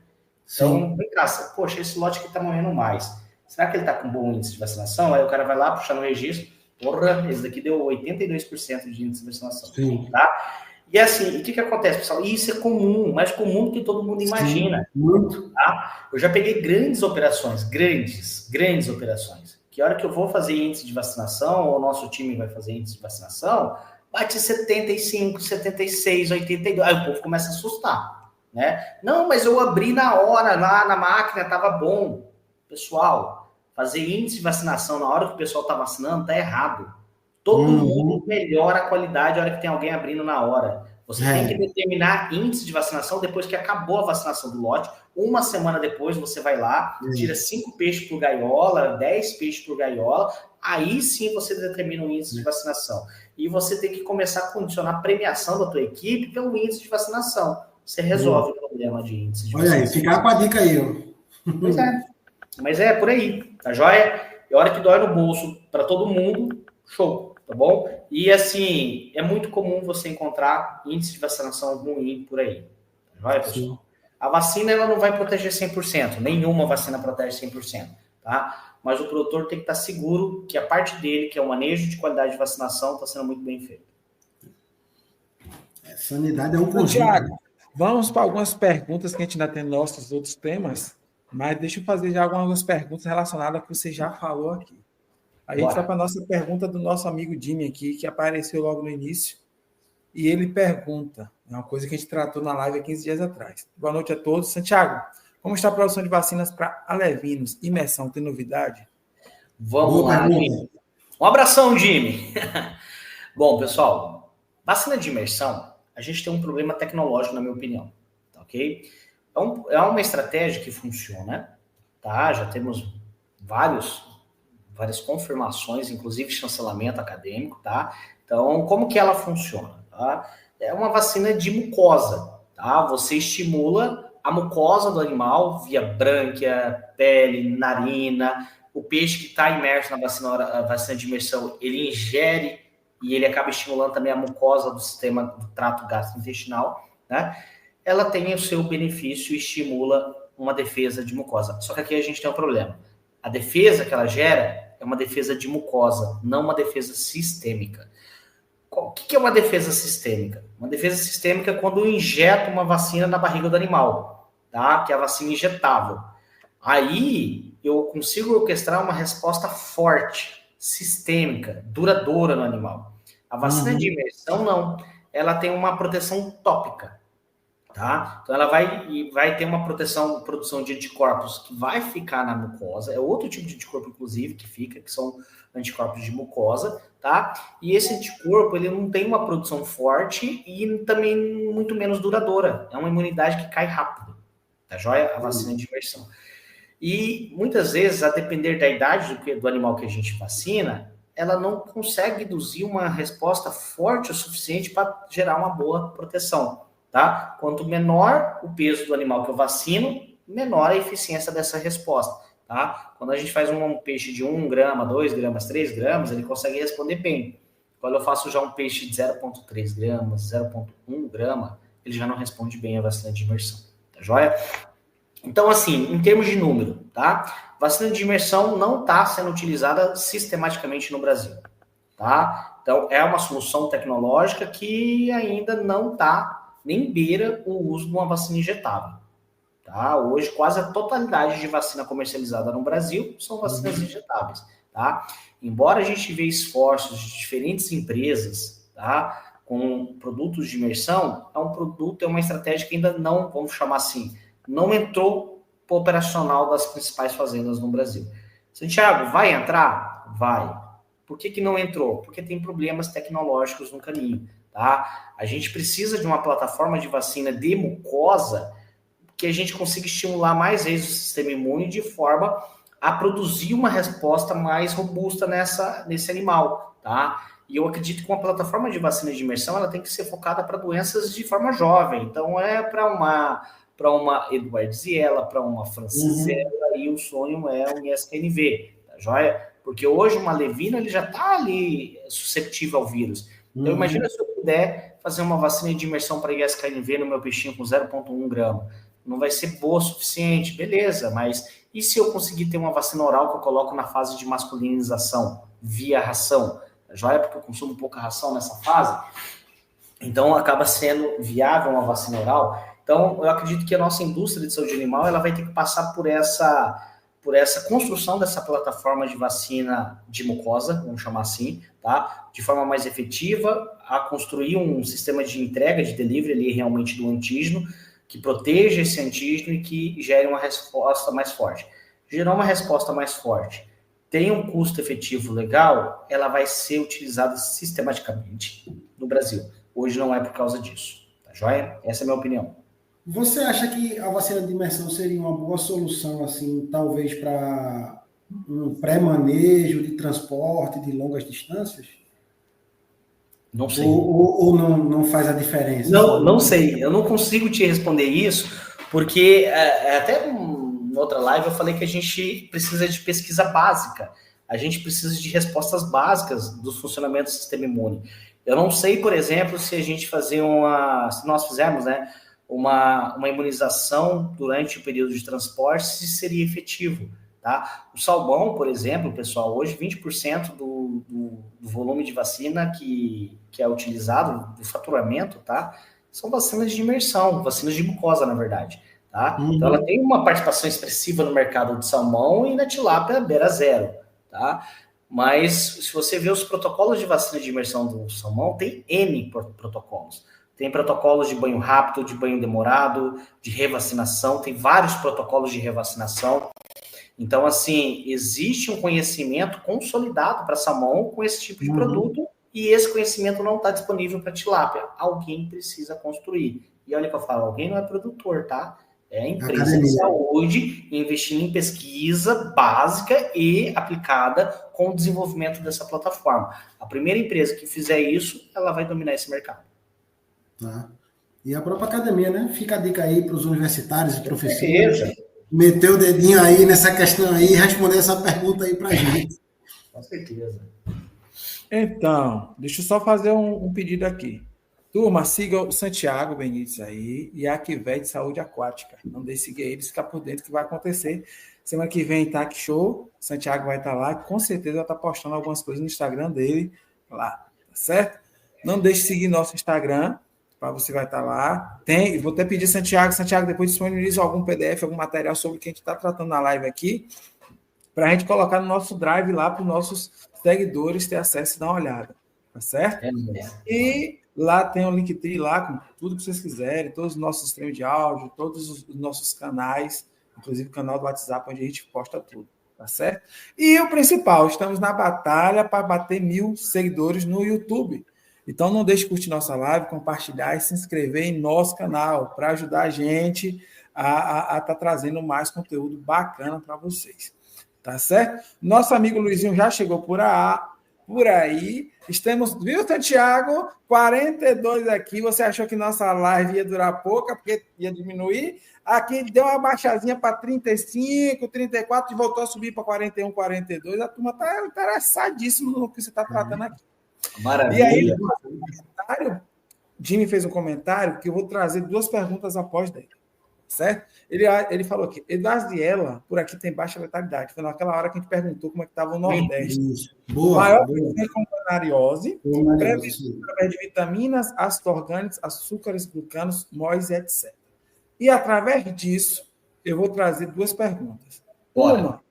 Então, vem cá, poxa, esse lote aqui está morrendo mais. Será que ele está com bom índice de vacinação? Aí o cara vai lá, puxar no registro, porra, esse daqui deu 82% de índice de vacinação. Sim. Tá? E assim, o que acontece, pessoal? Isso é comum, mais comum do que todo mundo imagina. Sim, muito. Tá? Eu já peguei grandes operações, grandes operações, que a hora que eu vou fazer índice de vacinação, ou o nosso time vai fazer índice de vacinação, bate 75, 76, 82, aí o povo começa a assustar, né? Não, mas eu abri na hora, lá na máquina, estava bom. Pessoal, fazer índice de vacinação na hora que o pessoal está vacinando, tá errado. Todo mundo melhora a qualidade na hora que tem alguém abrindo na hora. Você tem que determinar índice de vacinação depois que acabou a vacinação do lote. Uma semana depois você vai lá, tira 5 peixes por gaiola, 10 peixes por gaiola, aí sim você determina o índice de vacinação. E você tem que começar a condicionar a premiação da tua equipe pelo índice de vacinação. Você resolve o problema de índice de vacinação. Olha aí, ficar com a dica aí. Ó. Pois é. Mas é por aí, tá joia? E a hora que dói no bolso para todo mundo, show, tá bom? E assim, é muito comum você encontrar índice de vacinação ruim por aí. Tá joia, pessoal? Sim. A vacina, ela não vai proteger 100%, nenhuma vacina protege 100%, tá? Mas o produtor tem que estar seguro que a parte dele, que é o manejo de qualidade de vacinação, está sendo muito bem feito. Sanidade é um conjunto. Tiago, vamos para algumas perguntas que a gente ainda tem nos nossos outros temas, mas deixa eu fazer já algumas perguntas relacionadas ao que você já falou aqui. A gente vai para a nossa pergunta do nosso amigo Jimmy aqui, que apareceu logo no início, e ele pergunta, é uma coisa que a gente tratou na live há 15 dias atrás. Boa noite a todos. Santiago, como está a produção de vacinas para alevinos? Imersão, tem novidade? Vamos lá, Jimmy. Um abração, Jimmy. Bom, pessoal, vacina de imersão, a gente tem um problema tecnológico, na minha opinião, tá ok? É uma estratégia que funciona, tá? Já temos várias confirmações, inclusive chancelamento acadêmico, tá? Então, como que ela funciona, tá? É uma vacina de mucosa, tá? Você estimula a mucosa do animal via brânquia, pele, narina. O peixe que está imerso na vacina de imersão, ele ingere e ele acaba estimulando também a mucosa do sistema do trato gastrointestinal, né? Ela tem o seu benefício e estimula uma defesa de mucosa. Só que aqui a gente tem um problema. A defesa que ela gera é uma defesa de mucosa, não uma defesa sistêmica. O que é uma defesa sistêmica? Uma defesa sistêmica é quando eu injeto uma vacina na barriga do animal, tá? Que é a vacina injetável. Aí eu consigo orquestrar uma resposta forte, sistêmica, duradoura no animal. A vacina de imersão, não. Ela tem uma proteção tópica, tá? Então ela vai ter uma produção de anticorpos que vai ficar na mucosa. É outro tipo de anticorpo, inclusive, que fica, que são anticorpos de mucosa, tá? E esse anticorpo, ele não tem uma produção forte e também muito menos duradoura. É uma imunidade que cai rápido, tá joia? A vacina de imersão. E muitas vezes, a depender da idade do animal que a gente vacina, ela não consegue induzir uma resposta forte o suficiente para gerar uma boa proteção, tá? Quanto menor o peso do animal que eu vacino, menor a eficiência dessa resposta, tá? Quando a gente faz um peixe de 1 grama, 2 gramas, 3 gramas, ele consegue responder bem. Quando eu faço já um peixe de 0,3 gramas, 0,1 grama, ele já não responde bem a vacina de imersão, tá joia? Então, assim, em termos de número, tá? Vacina de imersão não está sendo utilizada sistematicamente no Brasil, tá? Então, é uma solução tecnológica que ainda não está, nem beira o uso de uma vacina injetável, tá? Hoje, quase a totalidade de vacina comercializada no Brasil são vacinas injetáveis, tá? Embora a gente veja esforços de diferentes empresas, tá? Com produtos de imersão, é uma estratégia que ainda não, vamos chamar assim, não entrou para o operacional das principais fazendas no Brasil. Santiago, vai entrar? Vai. Por que não entrou? Porque tem problemas tecnológicos no caminho, tá? A gente precisa de uma plataforma de vacina de mucosa que a gente consiga estimular mais vezes o sistema imune de forma a produzir uma resposta mais robusta nesse animal, tá? E eu acredito que uma plataforma de vacina de imersão ela tem que ser focada para doenças de forma jovem. Então, é para para uma Edwardziella, para uma Francisella, e o sonho é um ISKNV, tá joia? Porque hoje uma levina ele já está ali susceptível ao vírus. Então, imagina se eu puder fazer uma vacina de imersão para ISKNV no meu peixinho com 0,1 grama. Não vai ser boa o suficiente, beleza, mas e se eu conseguir ter uma vacina oral que eu coloco na fase de masculinização, via ração? Já é porque eu consumo pouca ração nessa fase, então acaba sendo viável uma vacina oral. Então, eu acredito que a nossa indústria de saúde animal ela vai ter que passar por essa construção dessa plataforma de vacina de mucosa, vamos chamar assim, tá? De forma mais efetiva, a construir um sistema de entrega, de delivery ali realmente do antígeno, que proteja esse antígeno e que gere uma resposta mais forte. Gerar uma resposta mais forte tem um custo efetivo legal, ela vai ser utilizada sistematicamente no Brasil. Hoje não é por causa disso, tá joia? Essa é a minha opinião. Você acha que a vacina de imersão seria uma boa solução, assim, talvez para um pré-manejo de transporte de longas distâncias? Não sei. Ou não faz a diferença? Não sei. Eu não consigo te responder isso, porque até em outra live eu falei que a gente precisa de pesquisa básica. A gente precisa de respostas básicas do funcionamento do sistema imune. Eu não sei, por exemplo, se a gente se nós fizermos, né, uma imunização durante o período de transporte, se seria efetivo. Tá? O salmão, por exemplo, pessoal, hoje 20% do volume de vacina que é utilizado, do faturamento, tá? São vacinas de imersão, vacinas de mucosa, na verdade. Tá? Então, ela tem uma participação expressiva no mercado de salmão e na tilápia beira zero. Tá? Mas, se você vê os protocolos de vacina de imersão do salmão, tem N protocolos. Tem protocolos de banho rápido, de banho demorado, de revacinação, tem vários protocolos de revacinação. Então, assim, existe um conhecimento consolidado para salmão com esse tipo de produto e esse conhecimento não está disponível para tilápia. Alguém precisa construir. E olha que eu falo, alguém não é produtor, tá? É a empresa de saúde investindo em pesquisa básica e aplicada com o desenvolvimento dessa plataforma. A primeira empresa que fizer isso, ela vai dominar esse mercado. Tá. E a própria academia, né? Fica a dica aí para os universitários e professores. Certeza. Meter o dedinho aí nessa questão aí e responder essa pergunta aí para a gente. Com certeza. Então, deixa eu só fazer um pedido aqui. Turma, siga o Santiago Benites aí e a Aquivet de Saúde Aquática. Não deixe de seguir eles, ficar por dentro que vai acontecer. Semana que vem, tá? Que show. Santiago vai estar lá. Com certeza vai estar postando algumas coisas no Instagram dele lá. Tá certo? Não deixe de seguir nosso Instagram, para você vai estar lá. Vou até pedir Santiago depois disponibiliza algum PDF, algum material sobre o que a gente está tratando na live aqui, para a gente colocar no nosso drive lá para os nossos seguidores ter acesso e dar uma olhada. Tá certo? E lá tem o Linktree lá com tudo que vocês quiserem, todos os nossos streams de áudio, todos os nossos canais, inclusive o canal do WhatsApp, onde a gente posta tudo. Tá certo? E o principal, estamos na batalha para bater 1.000 seguidores no YouTube. Então, não deixe de curtir nossa live, compartilhar e se inscrever em nosso canal para ajudar a gente a estar trazendo mais conteúdo bacana para vocês. Tá certo? Nosso amigo Luizinho já chegou por aí. Estamos, viu, Santiago? 42 aqui. Você achou que nossa live ia durar pouco, porque ia diminuir? Aqui deu uma baixadinha para 35, 34 e voltou a subir para 41, 42. A turma está interessadíssima no que você está tratando aqui. Maravilha. E aí, Jimmy fez um comentário que eu vou trazer 2 perguntas após dele, certo? Ele falou aqui, Edwardziella, por aqui tem baixa letalidade. Foi naquela hora que a gente perguntou como é que estava o Nordeste. Boa. Maior presença com canariose, prevenção através de vitaminas, ácidos orgânicos, açúcares, glucanos, MOIs, etc. E através disso, eu vou trazer 2 perguntas. Uma,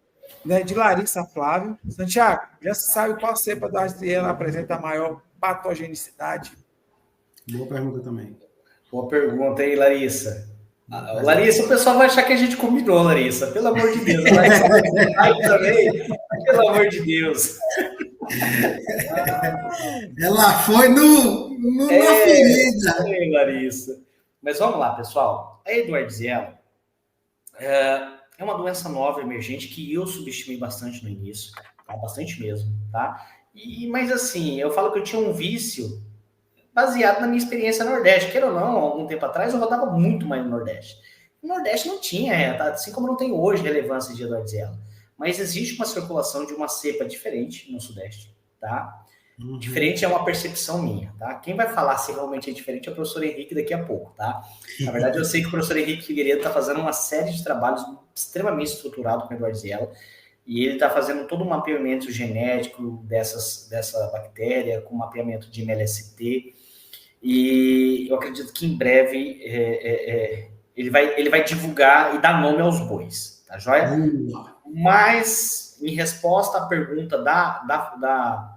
né, de Larissa Flávio. Santiago, já se sabe qual cepa da Edwardziella apresenta a maior patogenicidade? Boa pergunta também. Boa pergunta aí, Larissa. Larissa, o pessoal vai achar que a gente combinou, Larissa. Pelo amor de Deus. Larissa também. Pelo amor de Deus. Ela foi na ferida. É, Larissa. Mas vamos lá, pessoal. A Edwardziella é uma doença nova, emergente, que eu subestimei bastante no início. Tá? Bastante mesmo, tá? Mas assim, eu falo que eu tinha um vício baseado na minha experiência no Nordeste. Queira ou não, algum tempo atrás eu rodava muito mais no Nordeste. No Nordeste não tinha, tá? Assim como não tem hoje relevância de Edwardiella. Mas existe uma circulação de uma cepa diferente no Sudeste, tá? Diferente é uma percepção minha, tá? Quem vai falar se realmente é diferente é o professor Henrique daqui a pouco, tá? Na verdade, eu sei que o professor Henrique Figueiredo está fazendo uma série de trabalhos extremamente estruturados com Edwardiella e ele está fazendo todo um mapeamento genético dessa bactéria, com mapeamento de MLST, e eu acredito que em breve ele vai divulgar e dar nome aos bois, tá joia? Mas, em resposta à pergunta da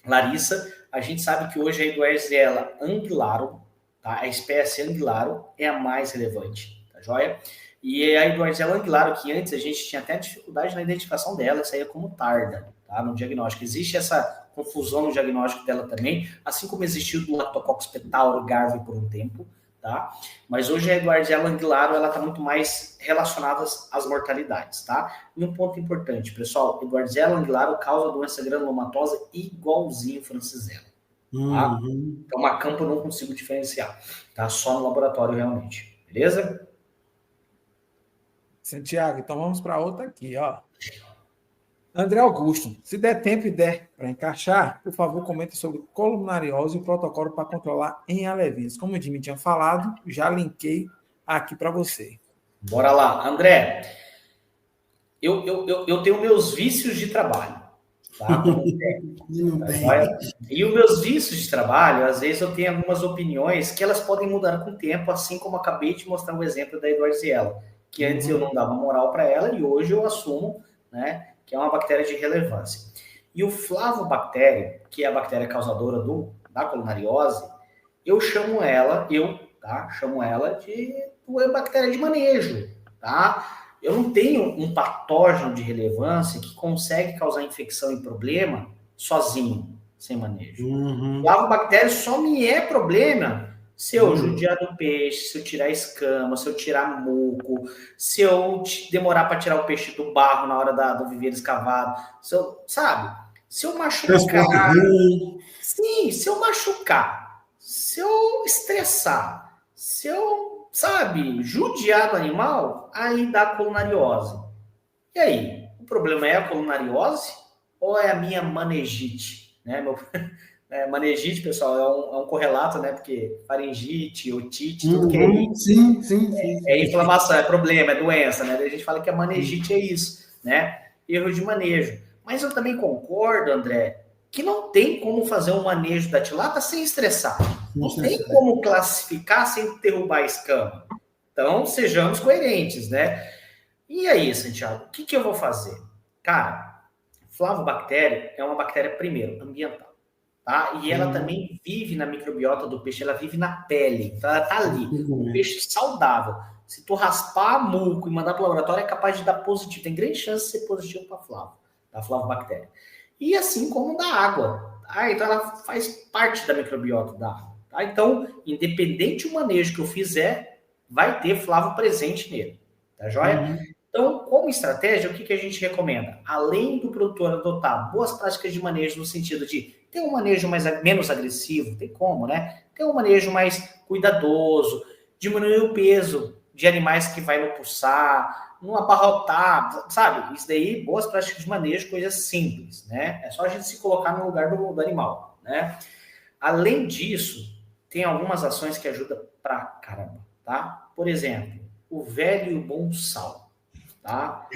Larissa, a gente sabe que hoje a Edwardiella anguilarum, tá? A espécie anguilarum é a mais relevante, tá joia? E a Edwardiella anguilarum, que antes a gente tinha até dificuldade na identificação dela, saía como tarda, tá? No diagnóstico. Existe essa confusão no diagnóstico dela também, assim como existiu do Lactococcus petauro garve por um tempo, tá? Mas hoje a Edwardiella anguilarum, ela tá muito mais relacionada às mortalidades, tá? E um ponto importante, pessoal, Edwardiella anguilarum causa doença granulomatosa igualzinho francisella, tá? Então, uma campo eu não consigo diferenciar, tá? Só no laboratório realmente, beleza? Santiago, então vamos para outra aqui, ó. André Augusto, se der tempo e der para encaixar, por favor, comente sobre colunariose e o protocolo para controlar em alevinos. Como o Jimmy tinha falado, já linkei aqui para você. Bora lá. André, eu tenho meus vícios de trabalho, tá? E os meus vícios de trabalho, às vezes eu tenho algumas opiniões que elas podem mudar com o tempo, assim como acabei de mostrar um exemplo da Edwardiella, que antes eu não dava moral para ela e hoje eu assumo, né, que é uma bactéria de relevância. E o flavobactéria, que é a bactéria causadora da colunariose, eu chamo ela de bactéria de manejo, tá? Eu não tenho um patógeno de relevância que consegue causar infecção e problema sozinho, sem manejo. Flavobactéria só me é problema se eu judiar do peixe, se eu tirar escama, se eu tirar muco, se eu demorar para tirar o peixe do barro na hora do viveiro escavado, se eu machucar, sim, se eu machucar, se eu estressar, se eu, judiar do animal, aí dá colunariose. E aí, o problema é a colunariose ou é a minha manejite, né, manejite, pessoal, é um correlato, né? Porque faringite, otite, tudo que é isso. Sim. É inflamação, é problema, é doença, né? A gente fala que a manejite é isso, né? Erro de manejo. Mas eu também concordo, André, que não tem como fazer um manejo da tilapia sem estressar. Não tem como classificar sem derrubar a escama. Então, sejamos coerentes, né? E aí, Santiago, o que eu vou fazer? Cara, flavobactéria é uma bactéria, primeiro, ambiental. Tá? E ela também vive na microbiota do peixe, ela vive na pele, então ela tá ali, um peixe saudável. Se tu raspar muco e mandar para o laboratório, é capaz de dar positivo, tem grande chance de ser positivo para a flavobactéria. E assim como da água, tá? Então ela faz parte da microbiota da água. Tá? Então, independente do manejo que eu fizer, vai ter flavo presente nele, tá joia? Então, como estratégia, o que a gente recomenda? Além do produtor adotar boas práticas de manejo no sentido de ter um manejo menos agressivo, tem como, né? Ter um manejo mais cuidadoso, diminuir o peso de animais que vai no pulsar, não abarrotar, sabe? Isso daí, boas práticas de manejo, coisas simples, né? É só a gente se colocar no lugar do animal, né? Além disso, tem algumas ações que ajudam pra caramba, tá? Por exemplo, o velho e o bom sal. Tá?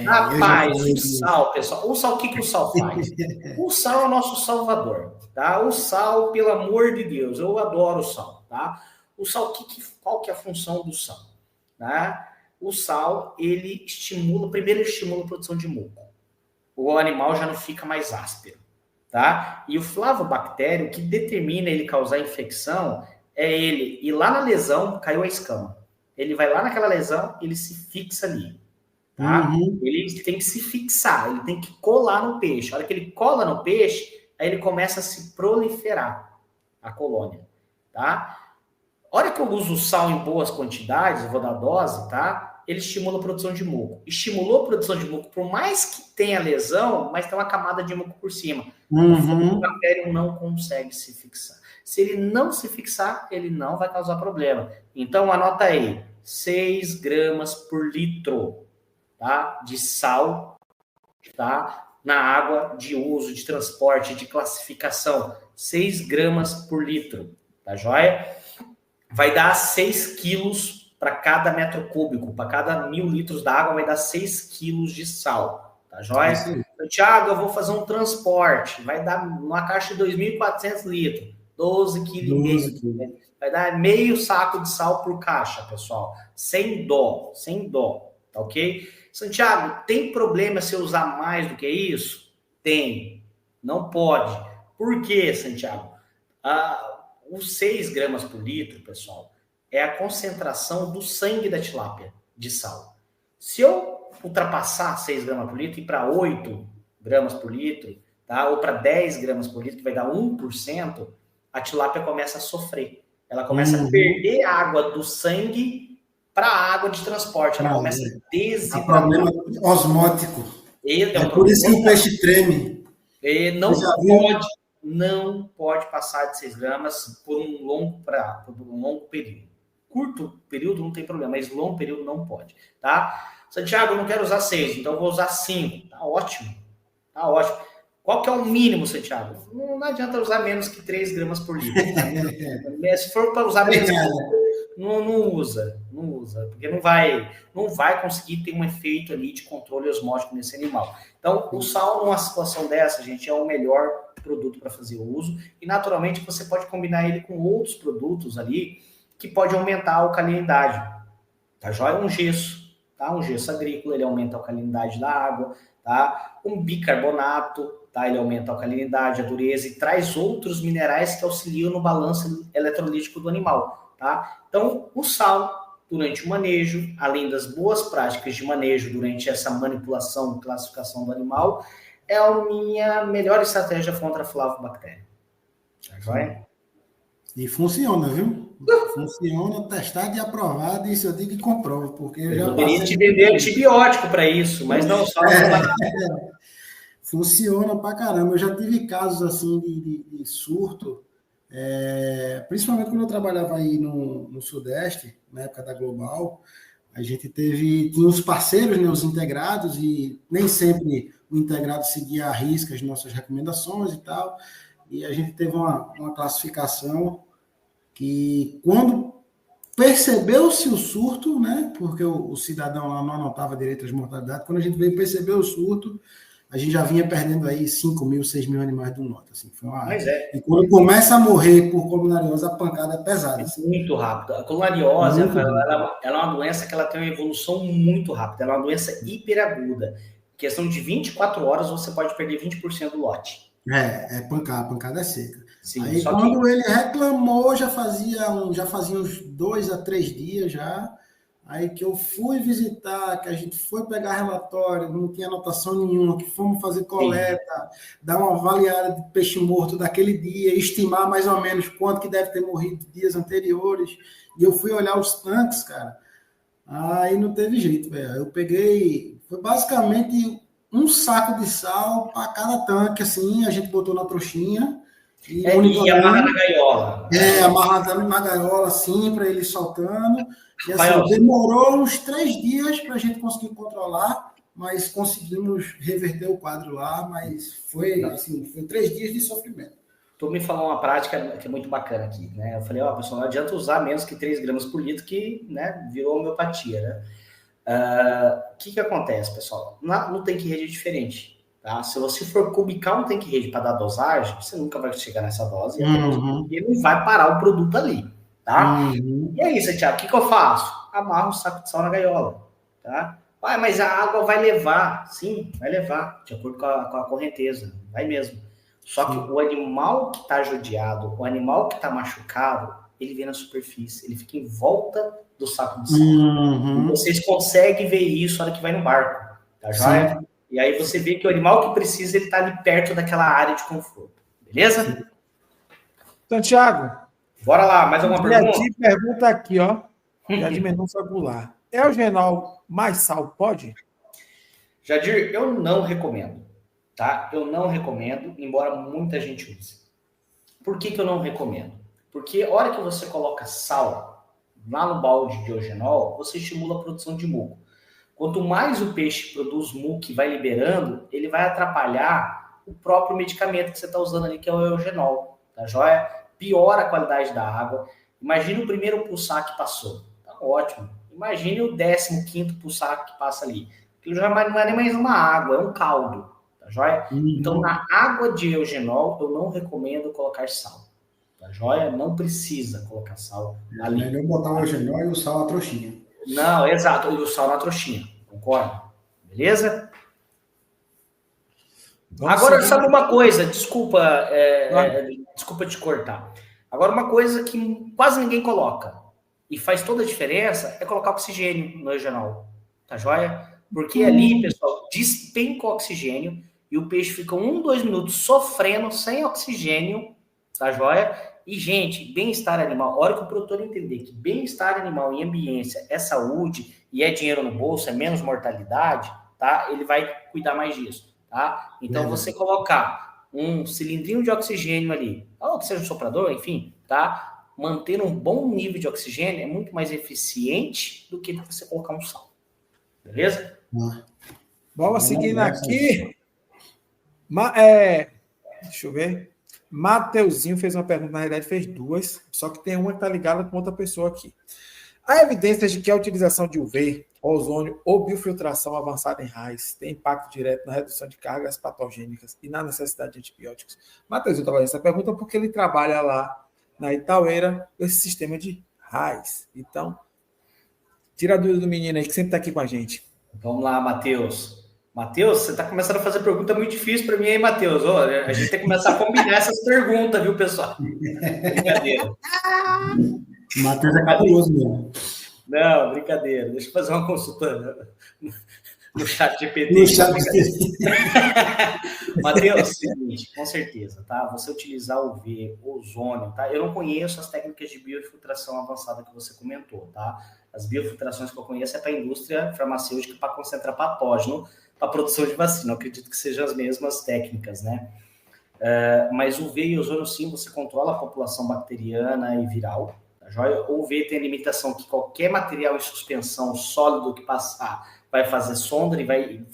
Rapaz, o sal, pessoal. O sal, o que o sal faz? O sal é o nosso salvador, tá? O sal, pelo amor de Deus, eu adoro o sal, tá? O sal, qual que é a função do sal? Tá? O sal, ele estimula a produção de muco. O animal já não fica mais áspero, tá? E o flavobactério, o que determina ele causar infecção é ele ir lá na lesão, caiu a escama. Ele vai lá naquela lesão, ele se fixa ali. Tá? Ele tem que se fixar, ele tem que colar no peixe. A hora que ele cola no peixe, aí ele começa a se proliferar a colônia, tá? A hora que eu uso sal em boas quantidades, eu vou dar dose, tá? ele estimula a produção de muco. Estimulou a produção de muco, por mais que tenha lesão, mas tem uma camada de muco por cima. O bactério não consegue se fixar. Se ele não se fixar, ele não vai causar problema. Então, anota aí, 6 gramas por litro, tá? De sal, tá? Na água de uso, de transporte, de classificação. 6 gramas por litro, tá joia? Vai dar 6 quilos para cada metro cúbico. Para cada 1.000 litros d'água vai dar 6 quilos de sal, tá joia? Tiago, eu vou fazer um transporte. Vai dar uma caixa de 2.400 litros. 12 quilos. Vai dar meio saco de sal por caixa, pessoal. Sem dó, tá ok? Santiago, tem problema se eu usar mais do que isso? Tem. Não pode. Por quê, Santiago? Os 6 gramas por litro, pessoal, é a concentração do sangue da tilápia de sal. Se eu ultrapassar 6 gramas por litro e para 8 gramas por litro, tá? Ou para 10 gramas por litro, que vai dar 1%, a tilápia começa a sofrer. Ela começa a perder água do sangue para a água de transporte. Ela começa a desidratar. É um problema osmótico. Por isso que o peixe treme. Não pode passar de 6 gramas por um longo período. Curto período não tem problema, mas longo período não pode, tá? Santiago, eu não quero usar 6, então eu vou usar 5. Tá ótimo. Qual que é o mínimo, Santiago? Não adianta usar menos que 3 gramas por litro. Tá? Se for para usar menos, não usa, porque não vai conseguir ter um efeito ali de controle osmótico nesse animal. Então, o sal, numa situação dessa, gente, é o melhor produto para fazer o uso, e naturalmente você pode combinar ele com outros produtos ali que pode aumentar a alcalinidade, tá joia? Um gesso, tá? Um gesso agrícola, ele aumenta a alcalinidade da água, tá? Um bicarbonato, tá? Ele aumenta a alcalinidade, a dureza e traz outros minerais que auxiliam no balanço eletrolítico do animal, tá? Então, o sal, durante o manejo, além das boas práticas de manejo durante essa manipulação e classificação do animal, é a minha melhor estratégia contra a flavobactéria. Tá joia? E funciona, viu? Funciona, testado e aprovado, isso eu digo e comprovo, porque eu já poderia te vender antibiótico para isso, mas não, só funciona pra caramba. Eu já tive casos assim de surto, principalmente quando eu trabalhava aí no Sudeste, na época da Global, a gente tinha os parceiros, né, os integrados, e nem sempre o integrado seguia à risca as nossas recomendações e tal, e a gente teve uma classificação que, quando percebeu-se o surto, né, porque o cidadão lá não anotava direito as mortalidades, quando a gente veio perceber o surto, a gente já vinha perdendo aí 5.000, 6.000 animais de um lote. Assim, E quando começa a morrer por colunariose, a pancada é pesada. Assim. Muito rápido. A colunariose, ela é uma doença que ela tem uma evolução muito rápida. Ela é uma doença hiperaguda. Em questão de 24 horas, você pode perder 20% do lote. A pancada é seca. Sim, aí quando ele reclamou, já fazia uns 2 a 3 dias já. Aí que eu fui visitar, que a gente foi pegar relatório, não tinha anotação nenhuma, que fomos fazer coleta, dar uma avaliada de peixe morto daquele dia, estimar mais ou menos quanto que deve ter morrido dias anteriores. E eu fui olhar os tanques, cara. Aí não teve jeito, velho. Eu peguei, foi basicamente um saco de sal para cada tanque, assim, a gente botou na trouxinha. E amarra na gaiola. Amarrado na gaiola, assim, para ele soltando. E assim, demorou uns 3 dias para a gente conseguir controlar, mas conseguimos reverter o quadro lá, mas foi 3 dias de sofrimento. Tu me falou uma prática que é muito bacana aqui, né? Eu falei, pessoal, não adianta usar menos que 3 gramas por litro, que, né, virou homeopatia, né? O que acontece, pessoal? No tanque rede é diferente, tá? Se você for cubicar um tanque rede para dar dosagem, você nunca vai chegar nessa dose, e não vai parar o produto ali, tá? E é isso, Thiago, o que eu faço? Amarro um saco de sal na gaiola, tá? Mas a água vai levar. Sim, vai levar, de acordo com a correnteza, vai mesmo. Só que o animal que está judiado, o animal que está machucado, ele vem na superfície, ele fica em volta do saco de sal. E vocês conseguem ver isso na hora que vai no barco, tá joia? E aí você vê que o animal que precisa, ele está ali perto daquela área de conforto, beleza? Santiago. Bora lá, mais alguma pergunta? Pergunta aqui, ó. Já de Mendonça Goulart. eugenol mais sal pode? Jadir, eu não recomendo, tá? Eu não recomendo, embora muita gente use. Por que eu não recomendo? Porque a hora que você coloca sal lá no balde de eugenol, você estimula a produção de muco. Quanto mais o peixe produz muco e vai liberando, ele vai atrapalhar o próprio medicamento que você está usando ali, que é o eugenol, tá joia? Piora a qualidade da água. Imagine o primeiro pulsar que passou. Tá ótimo. Imagine o 15º pulsar que passa ali. Aquilo já não é nem mais uma água, é um caldo, tá joia? Então, na água de eugenol, eu não recomendo colocar sal, tá joia? Não precisa colocar sal ali. Melhor botar o eugenol e o sal a trouxinha. Não, exato. E o sal na trouxinha, concorda? Beleza? Agora, sabe uma coisa? Desculpa, desculpa te cortar. Agora, uma coisa que quase ninguém coloca e faz toda a diferença é colocar oxigênio no eugenol, tá joia? Porque ali, pessoal, despenca o oxigênio e o peixe fica 2 minutos sofrendo sem oxigênio, tá joia? E, gente, bem-estar animal, a hora que o produtor entender que bem-estar animal em ambiência é saúde e é dinheiro no bolso, é menos mortalidade, tá? Ele vai cuidar mais disso, tá? Então, você colocar um cilindrinho de oxigênio ali, ou que seja um soprador, enfim, tá? Manter um bom nível de oxigênio é muito mais eficiente do que você colocar um sal. Beleza? Vamos seguindo aqui. Deixa eu ver. Mateuzinho fez uma pergunta, na realidade fez duas, só que tem uma que está ligada com outra pessoa aqui. Há evidências de que a utilização de UV, ozônio ou biofiltração avançada em raios tem impacto direto na redução de cargas patogênicas e na necessidade de antibióticos. Mateuzinho está fazendo essa pergunta porque ele trabalha lá na Itaueira esse sistema de raios. Então, tira a dúvida do menino aí que sempre está aqui com a gente. Vamos lá, Matheus. Matheus, você está começando a fazer pergunta muito difícil para mim aí, Matheus. A gente tem que começar a combinar essas perguntas, viu, pessoal? Brincadeira. Matheus é cabuloso mesmo. Não, brincadeira. Deixa eu fazer uma consulta no chat GPT. No chat GPT. Matheus, seguinte, com certeza, tá? Você utilizar o UV, ozônio, tá? Eu não conheço as técnicas de biofiltração avançada que você comentou, tá? As biofiltrações que eu conheço é para a indústria farmacêutica para concentrar patógeno para a produção de vacina. Eu acredito que sejam as mesmas técnicas, né? Mas o UV e o ozônio, sim, você controla a população bacteriana e viral, tá joia? O UV tem a limitação que qualquer material em suspensão sólido que passar vai fazer sombreamento,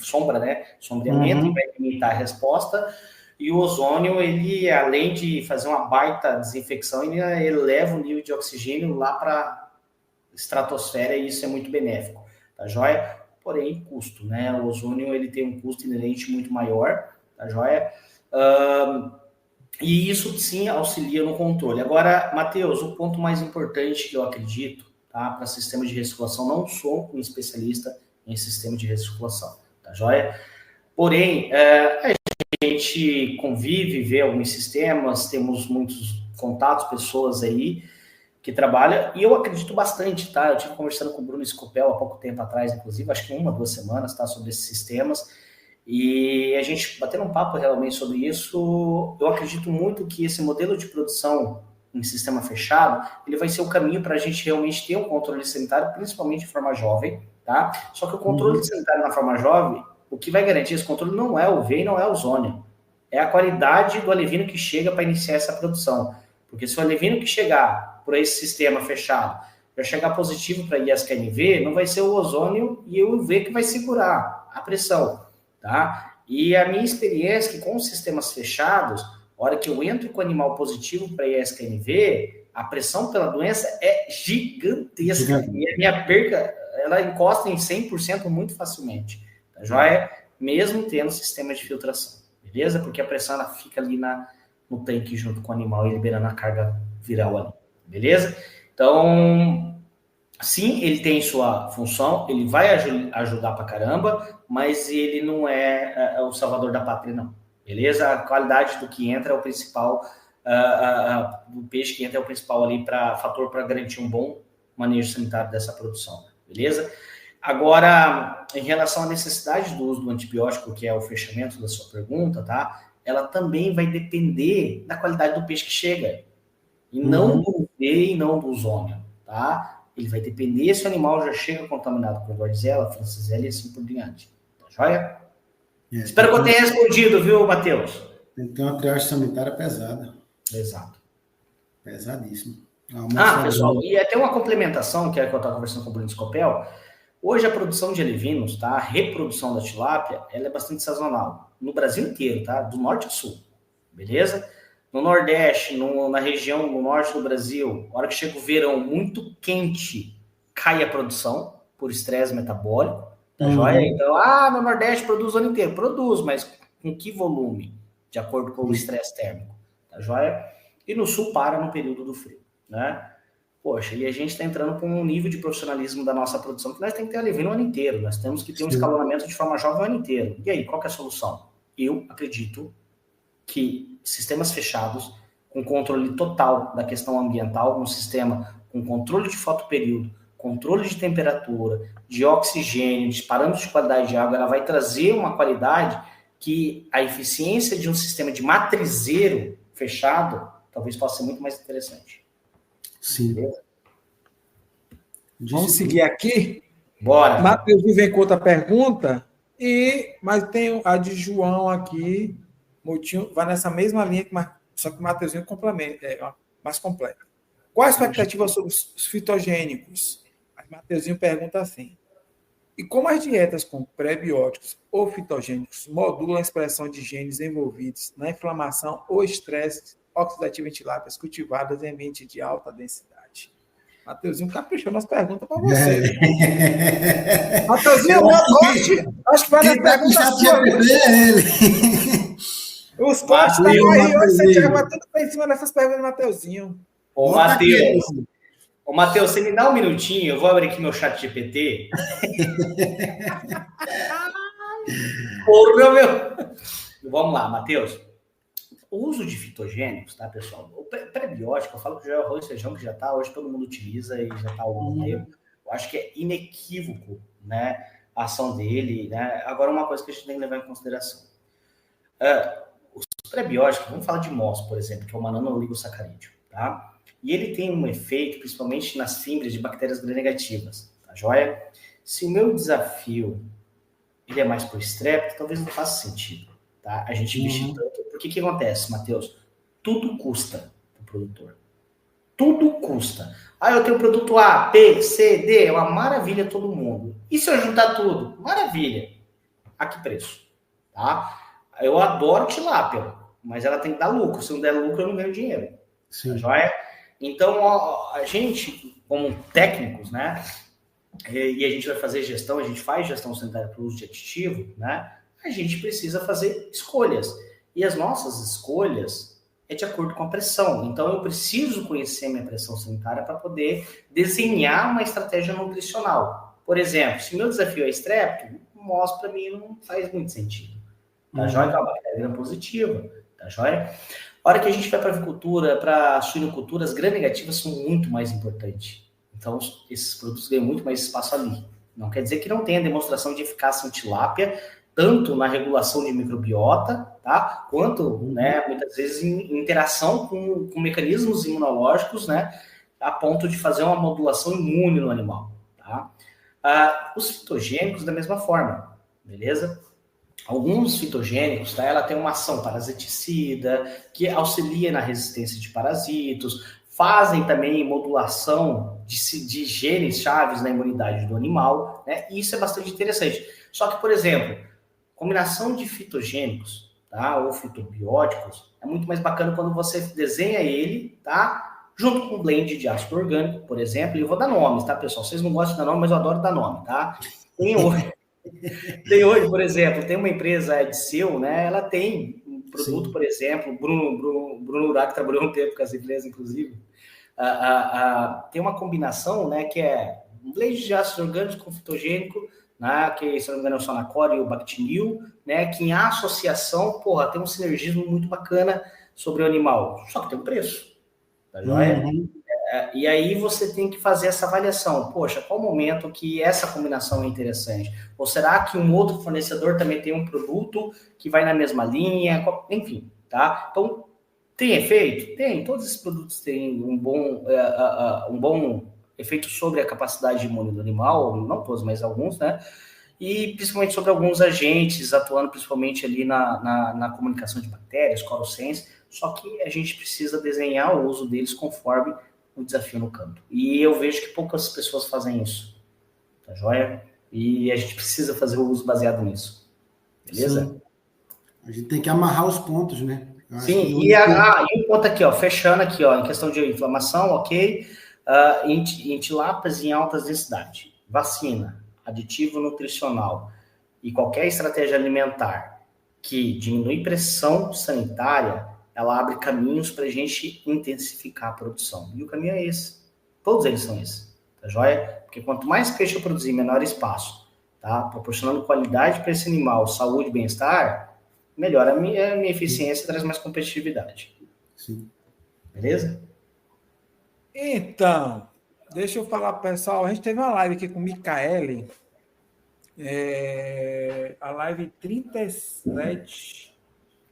e vai limitar a resposta. E o ozônio, ele, além de fazer uma baita desinfecção, ele eleva o nível de oxigênio lá para a estratosfera e isso é muito benéfico, tá joia? Porém, custo, né? O ozônio, ele tem um custo inerente muito maior, tá joia? E isso, sim, auxilia no controle. Agora, Matheus, o ponto mais importante que eu acredito, tá? Para sistema de recirculação, não sou um especialista em sistema de recirculação, tá joia? Porém, a gente convive, vê alguns sistemas, temos muitos contatos, pessoas aí que trabalham, e eu acredito bastante, tá? Eu estive conversando com o Bruno Scopel há pouco tempo atrás, inclusive, acho que 2 semanas, tá? Sobre esses sistemas, e a gente batendo um papo realmente sobre isso. Eu acredito muito que esse modelo de produção em sistema fechado, ele vai ser o caminho para a gente realmente ter um controle sanitário, principalmente de forma jovem, tá? Só que o controle sanitário na forma jovem, o que vai garantir esse controle não é o UV e não é o ozônio. É a qualidade do alevino que chega para iniciar essa produção. Porque se o alevino que chegar por esse sistema fechado já chegar positivo para ISKNV, não vai ser o ozônio e o UV que vai segurar a pressão, tá? E a minha experiência é que com os sistemas fechados, a hora que eu entro com o animal positivo para ISKNV, a pressão pela doença é gigantesca. E a minha perca, ela encosta em 100% muito facilmente, tá joia? Mesmo tendo sistema de filtração, beleza? Porque a pressão ela fica ali no tanque junto com o animal e liberando a carga viral ali, beleza? Então, sim, ele tem sua função, ele vai ajudar pra caramba, mas ele não é o salvador da pátria, não, beleza? A qualidade do que entra é o principal, do peixe que entra é o principal ali fator para garantir um bom manejo sanitário dessa produção, beleza? Agora, em relação à necessidade do uso do antibiótico, que é o fechamento da sua pergunta, tá? Ela também vai depender da qualidade do peixe que chega, e não do UV e não do ozônio, tá? ele vai depender se o animal já chega contaminado com Varicela, Francisella e assim por diante. Tá joia? Espero que eu tenha respondido, viu, Matheus? Então, a triagem sanitária é pesada. Exato. Pesadíssimo. Pessoal, e até uma complementação, que é que eu estava conversando com o Bruno Scopel. Hoje a produção de alevinos, tá? A reprodução da tilápia, ela é bastante sazonal. No Brasil inteiro, tá? Do norte ao sul. Beleza? No Nordeste, na região, no norte do Brasil, na hora que chega o verão muito quente, cai a produção por estresse metabólico. Tá joia? Então, no Nordeste produz o ano inteiro. Produz, mas com que volume? De acordo com o estresse térmico. Tá joia? E no sul para no período do frio, né? Poxa, e a gente está entrando com um nível de profissionalismo da nossa produção que nós temos que ter alevino o ano inteiro. Nós temos que ter um escalonamento de forma jovem o ano inteiro. E aí, qual que é a solução? Eu acredito que sistemas fechados, com controle total da questão ambiental, um sistema com controle de fotoperíodo, controle de temperatura, de oxigênio, de parâmetros de qualidade de água, ela vai trazer uma qualidade que a eficiência de um sistema de matrizeiro fechado talvez possa ser muito mais interessante. Sim. Beleza? Vamos seguir aqui. Bora. Matheus vem com outra pergunta, mas tem a de João aqui. Moutinho vai nessa mesma linha, só que o Matheusinho complementa, mais completa. Qual a expectativa sobre os fitogênicos? O Matheusinho pergunta assim: e como as dietas com pré-bióticos ou fitogênicos modulam a expressão de genes envolvidos na inflamação ou estresse oxidativo em tilápias cultivadas em ambiente de alta densidade? Matheusinho caprichou nas perguntas para você. Matheusinho, acho que vai nas perguntas suas. Os cortes da Correio hoje, você já vai tudo em cima dessas perguntas do Matheusinho. Ô, Matheus, você me dá um minutinho, eu vou abrir aqui meu chat GPT. Porra, meu! Vamos lá, Matheus. O uso de fitogênicos, tá, pessoal? O pré-biótico, eu falo que já é o arroz e feijão, que já tá, hoje todo mundo utiliza e já tá há algum tempo. Eu acho que é inequívoco, né, a ação dele, né? Agora, uma coisa que a gente tem que levar em consideração. Os pré-bióticos, vamos falar de MOS, por exemplo, que é o mananooligosacarídeo, tá? E ele tem um efeito, principalmente nas fibras de bactérias gram-negativas, tá joia? Se o meu desafio ele é mais por estrepto, talvez não faça sentido, tá? A gente investir tanto. Porque que acontece, Matheus? Tudo custa para o produtor. Tudo custa. Eu tenho produto A, B, C, D, é uma maravilha todo mundo. E se eu juntar tudo? Maravilha. A que preço? Tá? Eu adoro tilápia, mas ela tem que dar lucro. Se não der lucro, eu não ganho dinheiro. Sim. Tá joia? Então, a gente, como técnicos, né? E a gente vai fazer gestão, a gente faz gestão sanitária para o uso de aditivo, né? A gente precisa fazer escolhas. E as nossas escolhas é de acordo com a pressão. Então, eu preciso conhecer minha pressão sanitária para poder desenhar uma estratégia nutricional. Por exemplo, se meu desafio é estrepto, o MOS para mim não faz muito sentido. Tá joia? É uma bactéria positiva. Tá joia? A hora que a gente vai para a avicultura, para a suinocultura, as gram-negativas são muito mais importantes. Então, esses produtos ganham muito mais espaço ali. Não quer dizer que não tenha demonstração de eficácia em tilápia, tanto na regulação de microbiota, tá? Quanto, né, muitas vezes em interação com mecanismos imunológicos, né, a ponto de fazer uma modulação imune no animal, tá? Os fitogênicos da mesma forma, beleza? Alguns fitogênicos, tá? Ela tem uma ação parasiticida, que auxilia na resistência de parasitos, fazem também modulação de genes chaves na imunidade do animal, né? E isso é bastante interessante. Só que, por exemplo, combinação de fitogênicos, tá? Ou fitobióticos é muito mais bacana quando você desenha ele, tá? Junto com um blend de ácido orgânico, por exemplo. E eu vou dar nomes, tá, pessoal? Vocês não gostam de dar nome, mas eu adoro dar nome, tá? Tem hoje, por exemplo, tem uma empresa Ediceu, né? Ela tem um produto, por exemplo, Bruno Urac trabalhou um tempo com essa empresa, inclusive. Tem uma combinação, né? Que é um blend de ácido orgânico com fitogênico, né, que, se não me engano, é o Sonacor e o Bactinil, né, que em associação, tem um sinergismo muito bacana sobre o animal. Só que tem um preço, tá joia? E aí você tem que fazer essa avaliação. Poxa, qual momento que essa combinação é interessante? Ou será que um outro fornecedor também tem um produto que vai na mesma linha? Enfim, tá? Então, tem efeito? Tem. Todos esses produtos têm um bom efeito sobre a capacidade imune do animal, não todos, mas alguns, né? E principalmente sobre alguns agentes, atuando principalmente ali na comunicação de bactérias, corosens, só que a gente precisa desenhar o uso deles conforme o desafio no campo. E eu vejo que poucas pessoas fazem isso, tá joia? E a gente precisa fazer o uso baseado nisso, beleza? Sim. A gente tem que amarrar os pontos, né? Sim, e um ponto aqui, ó, fechando aqui, ó, em questão de inflamação, ok, em tilápias em altas densidades, vacina, aditivo nutricional e qualquer estratégia alimentar que diminui pressão sanitária, ela abre caminhos para a gente intensificar a produção. E o caminho é esse. Todos eles são esses, tá joia? Porque quanto mais peixe eu produzir, menor espaço, tá? Proporcionando qualidade para esse animal, saúde e bem-estar, melhora a minha eficiência e traz mais competitividade. Sim. Beleza? Então, deixa eu falar, pessoal. A gente teve uma live aqui com o Micaele, a live 37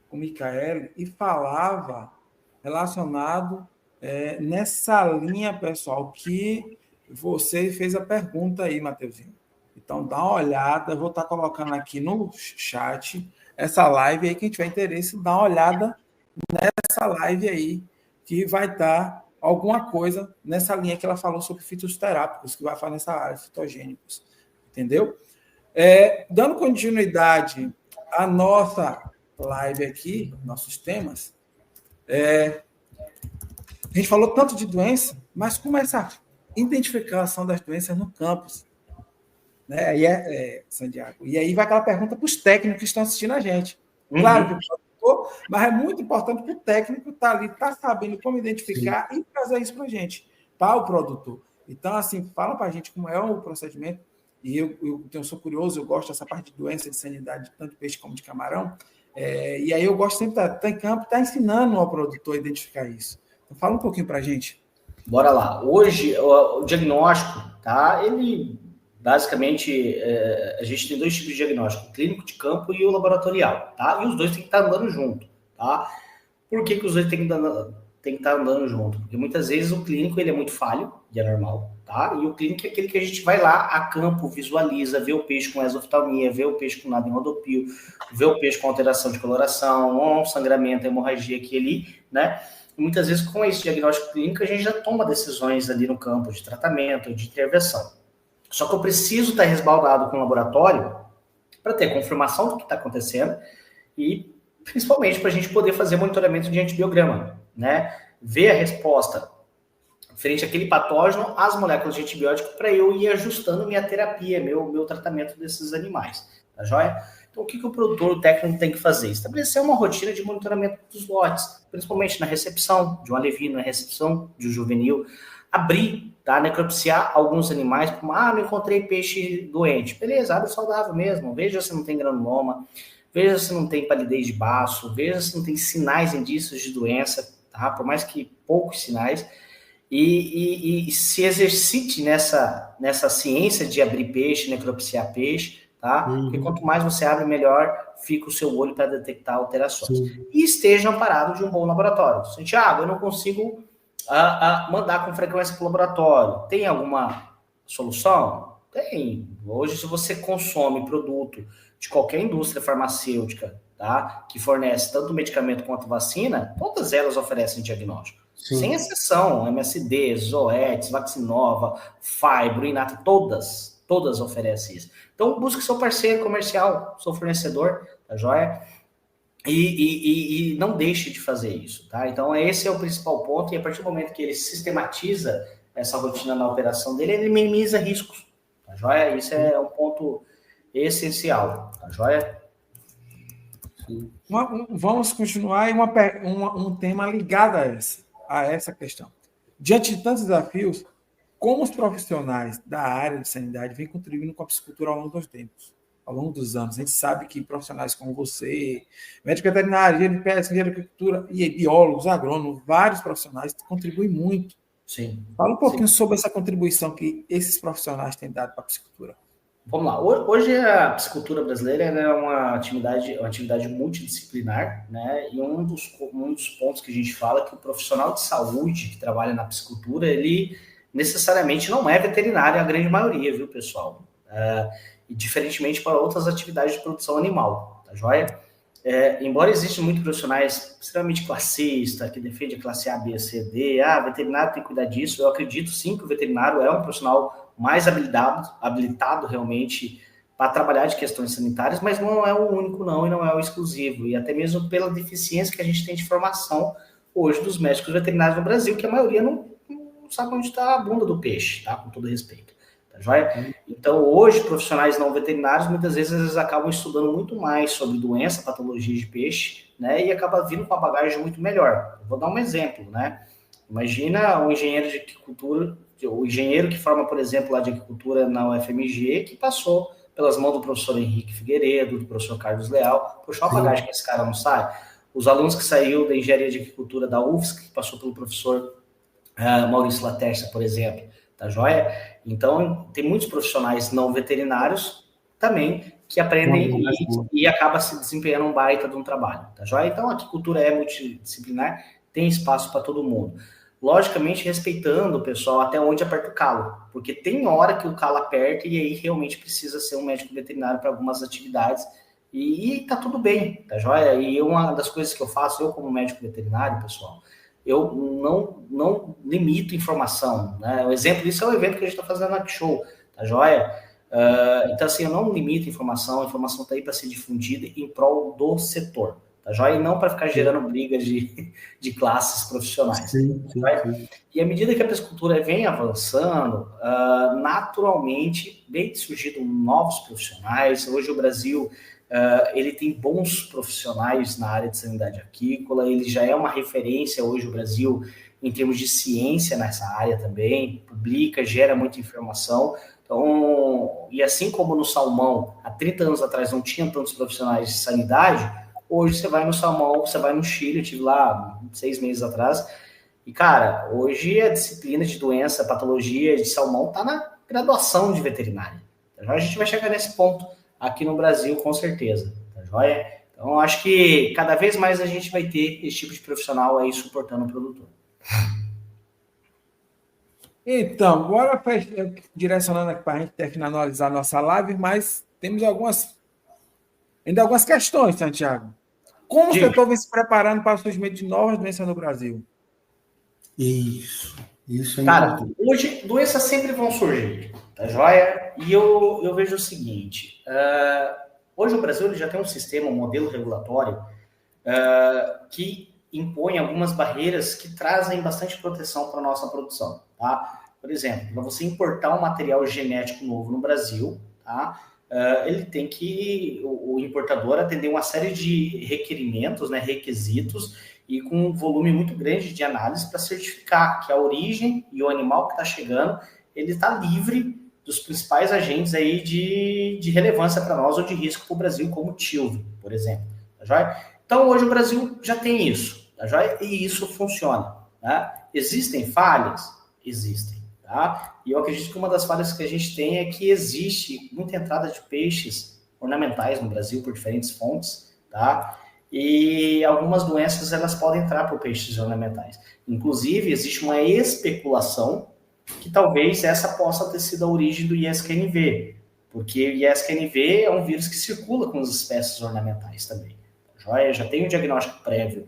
com o Micaele, e falava relacionado nessa linha, pessoal, que você fez a pergunta aí, Mateuzinho. Então, dá uma olhada, eu vou estar colocando aqui no chat essa live aí, quem tiver interesse, dá uma olhada nessa live aí, que vai estar alguma coisa nessa linha que ela falou sobre fitoterápicos, que vai falar nessa área, fitogênicos. Entendeu? Dando continuidade à nossa live aqui, nossos temas, a gente falou tanto de doença, mas como essa identificação das doenças no campus, né? Aí Santiago. E aí vai aquela pergunta para os técnicos que estão assistindo a gente. Claro que o produtor, mas é muito importante que o técnico está ali, está sabendo como identificar e trazer isso para a gente, para o produtor. Então, assim, fala para a gente como é o procedimento. E eu sou curioso, eu gosto dessa parte de doença, de sanidade, tanto de peixe como de camarão. E aí eu gosto sempre de estar em campo, estar ensinando ao produtor a identificar isso. Então, fala um pouquinho para a gente. Bora lá. Hoje, o diagnóstico, tá? Ele, basicamente, a gente tem dois tipos de diagnóstico, o clínico de campo e o laboratorial, tá? E os dois têm que estar andando junto, tá? Por que os dois têm que estar andando junto? Porque muitas vezes o clínico, ele é muito falho, e é normal, tá? E o clínico é aquele que a gente vai lá a campo, visualiza, vê o peixe com exoftalmia, vê o peixe com nada em rodopio, vê o peixe com alteração de coloração, um sangramento, hemorragia aqui e ali, né? E muitas vezes, com esse diagnóstico clínico, a gente já toma decisões ali no campo de tratamento, de intervenção. Só que eu preciso estar respaldado com o laboratório para ter confirmação do que está acontecendo e, principalmente, para a gente poder fazer monitoramento de antibiograma, né? Ver a resposta frente àquele patógeno, as moléculas de antibiótico, para eu ir ajustando minha terapia, meu tratamento desses animais, tá joia? Então, o que o produtor, o técnico tem que fazer? Estabelecer uma rotina de monitoramento dos lotes, principalmente na recepção de um alevino, na recepção de um juvenil, abrir, tá? Necropsiar alguns animais, como, não encontrei peixe doente. Beleza, abre saudável mesmo, veja se não tem granuloma, veja se não tem palidez de baço, veja se não tem sinais, indícios de doença, tá? Por mais que poucos sinais, e se exercite nessa ciência de abrir peixe, necropsiar peixe, tá? Porque quanto mais você abre, melhor fica o seu olho para detectar alterações. Sim. E esteja amparado de um bom laboratório. Santiago, eu não consigo mandar com frequência para o laboratório. Tem alguma solução? Tem. Hoje, se você consome produto de qualquer indústria farmacêutica, tá? Que fornece tanto medicamento quanto vacina, todas elas oferecem diagnóstico. Sim. Sem exceção, MSD, Zoetis, Vaccinova, Fibro, Inata, todas oferecem isso. Então, busque seu parceiro comercial, seu fornecedor, tá joia? E não deixe de fazer isso, tá? Então, esse é o principal ponto, e a partir do momento que ele sistematiza essa rotina na operação dele, ele minimiza riscos, tá joia? Isso é um ponto essencial, tá joia? Vamos continuar em um tema ligado a essa questão. Diante de tantos desafios, como os profissionais da área de sanidade vêm contribuindo com a piscicultura ao longo dos tempos, ao longo dos anos? A gente sabe que profissionais como você, médico veterinário, engenheiro de pesca, engenheiro de agricultura, e biólogos, agrônomos, vários profissionais contribuem muito. Sim. Fala um pouquinho sobre essa contribuição que esses profissionais têm dado para a piscicultura. Vamos lá. Hoje a piscicultura brasileira é uma atividade multidisciplinar, né? E um dos pontos que a gente fala é que o profissional de saúde que trabalha na piscicultura, ele necessariamente não é veterinária a grande maioria, viu, pessoal? E diferentemente para outras atividades de produção animal, tá joia? Embora existam muitos profissionais extremamente classistas, que defendem a classe A, B, C, D, veterinário tem que cuidar disso, eu acredito sim que o veterinário é um profissional mais habilitado realmente para trabalhar de questões sanitárias, mas não é o único não, e não é o exclusivo, e até mesmo pela deficiência que a gente tem de formação hoje dos médicos veterinários no Brasil, que a maioria não sabe onde está a bunda do peixe, tá? Com todo respeito. Tá joia? Então, hoje, profissionais não veterinários, muitas vezes, eles acabam estudando muito mais sobre doença, patologia de peixe, né? E acaba vindo com uma bagagem muito melhor. Eu vou dar um exemplo, né? Imagina um engenheiro de aquicultura, o engenheiro que forma, por exemplo, lá de aquicultura na UFMG, que passou pelas mãos do professor Henrique Figueiredo, do professor Carlos Leal. Poxa, uma bagagem que esse cara não sai. Os alunos que saiu da engenharia de aquicultura da UFSC, que passou pelo professor Maurício Laterça, por exemplo, tá joia? Então, tem muitos profissionais não veterinários também que aprendem e acaba se desempenhando um baita de um trabalho, tá joia? Então, a aquicultura é multidisciplinar, tem espaço para todo mundo. Logicamente, respeitando o pessoal até onde aperta o calo, porque tem hora que o calo aperta e aí realmente precisa ser um médico veterinário para algumas atividades e tá tudo bem, tá joia? E uma das coisas que eu faço, eu como médico veterinário, pessoal, eu não limito informação, né? O exemplo disso é o evento que a gente está fazendo na Show, tá joia? Então, assim, eu não limito informação, a informação está aí para ser difundida em prol do setor, tá joia? E não para ficar gerando brigas de classes profissionais. Sim. E à medida que a piscicultura vem avançando, naturalmente vem surgindo novos profissionais. Hoje o Brasil ele tem bons profissionais na área de sanidade aquícola, ele já é uma referência hoje o Brasil em termos de ciência nessa área também, publica, gera muita informação. Então, e assim como no salmão, há 30 anos atrás não tinha tantos profissionais de sanidade, hoje você vai no salmão, você vai no Chile, eu estive lá 6 meses atrás, e cara, hoje a disciplina de doença, patologia de salmão está na graduação de veterinária. Então, a gente vai chegar nesse ponto aqui no Brasil, com certeza, tá joia? Então, acho que cada vez mais a gente vai ter esse tipo de profissional aí suportando o produtor. Então, bora direcionando aqui para a gente finalizar a nossa live, mas temos ainda algumas questões, Santiago. Como o setor vem se preparando para o surgimento de novas doenças no Brasil? Isso é Cara, importante. hoje doenças sempre vão surgir, tá joia? E eu vejo o seguinte, hoje o Brasil ele já tem um sistema, um modelo regulatório que impõe algumas barreiras que trazem bastante proteção para a nossa produção, tá? Por exemplo, para você importar um material genético novo no Brasil, tá? Ele tem que, o importador, atender uma série de requerimentos, né, requisitos, e com um volume muito grande de análise para certificar que a origem e o animal que está chegando, ele está livre dos principais agentes aí de relevância para nós ou de risco para o Brasil, como o TILV, por exemplo. Tá joia? Então, hoje o Brasil já tem isso, tá joia? E isso funciona. Tá? Existem falhas? Existem. Tá? E eu acredito que uma das falhas que a gente tem é que existe muita entrada de peixes ornamentais no Brasil por diferentes fontes, tá? E algumas doenças elas podem entrar por peixes ornamentais. Inclusive, existe uma especulação que talvez essa possa ter sido a origem do ISQNV, porque o ISQNV é um vírus que circula com as espécies ornamentais também. Já tem um diagnóstico prévio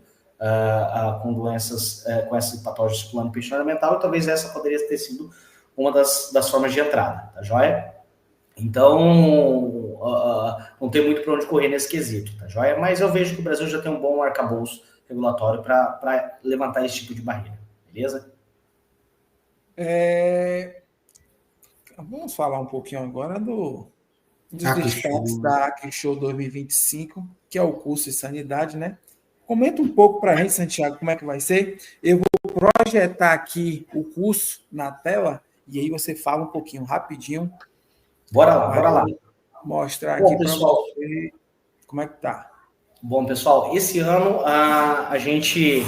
com doenças, com esse patógeno circulando no peixe ornamental, e talvez essa poderia ter sido uma das formas de entrada, tá joia? Então, não tem muito para onde correr nesse quesito, tá joia? Mas eu vejo que o Brasil já tem um bom arcabouço regulatório para levantar esse tipo de barreira, beleza? Vamos falar um pouquinho agora dos destaques da AquiShow 2025, que é o curso de sanidade, né? Comenta um pouco para a gente, Santiago, como é que vai ser. Eu vou projetar aqui o curso na tela e aí você fala um pouquinho rapidinho. Bora lá. Mostrar aqui para você como é que tá. Bom, pessoal, esse ano a gente,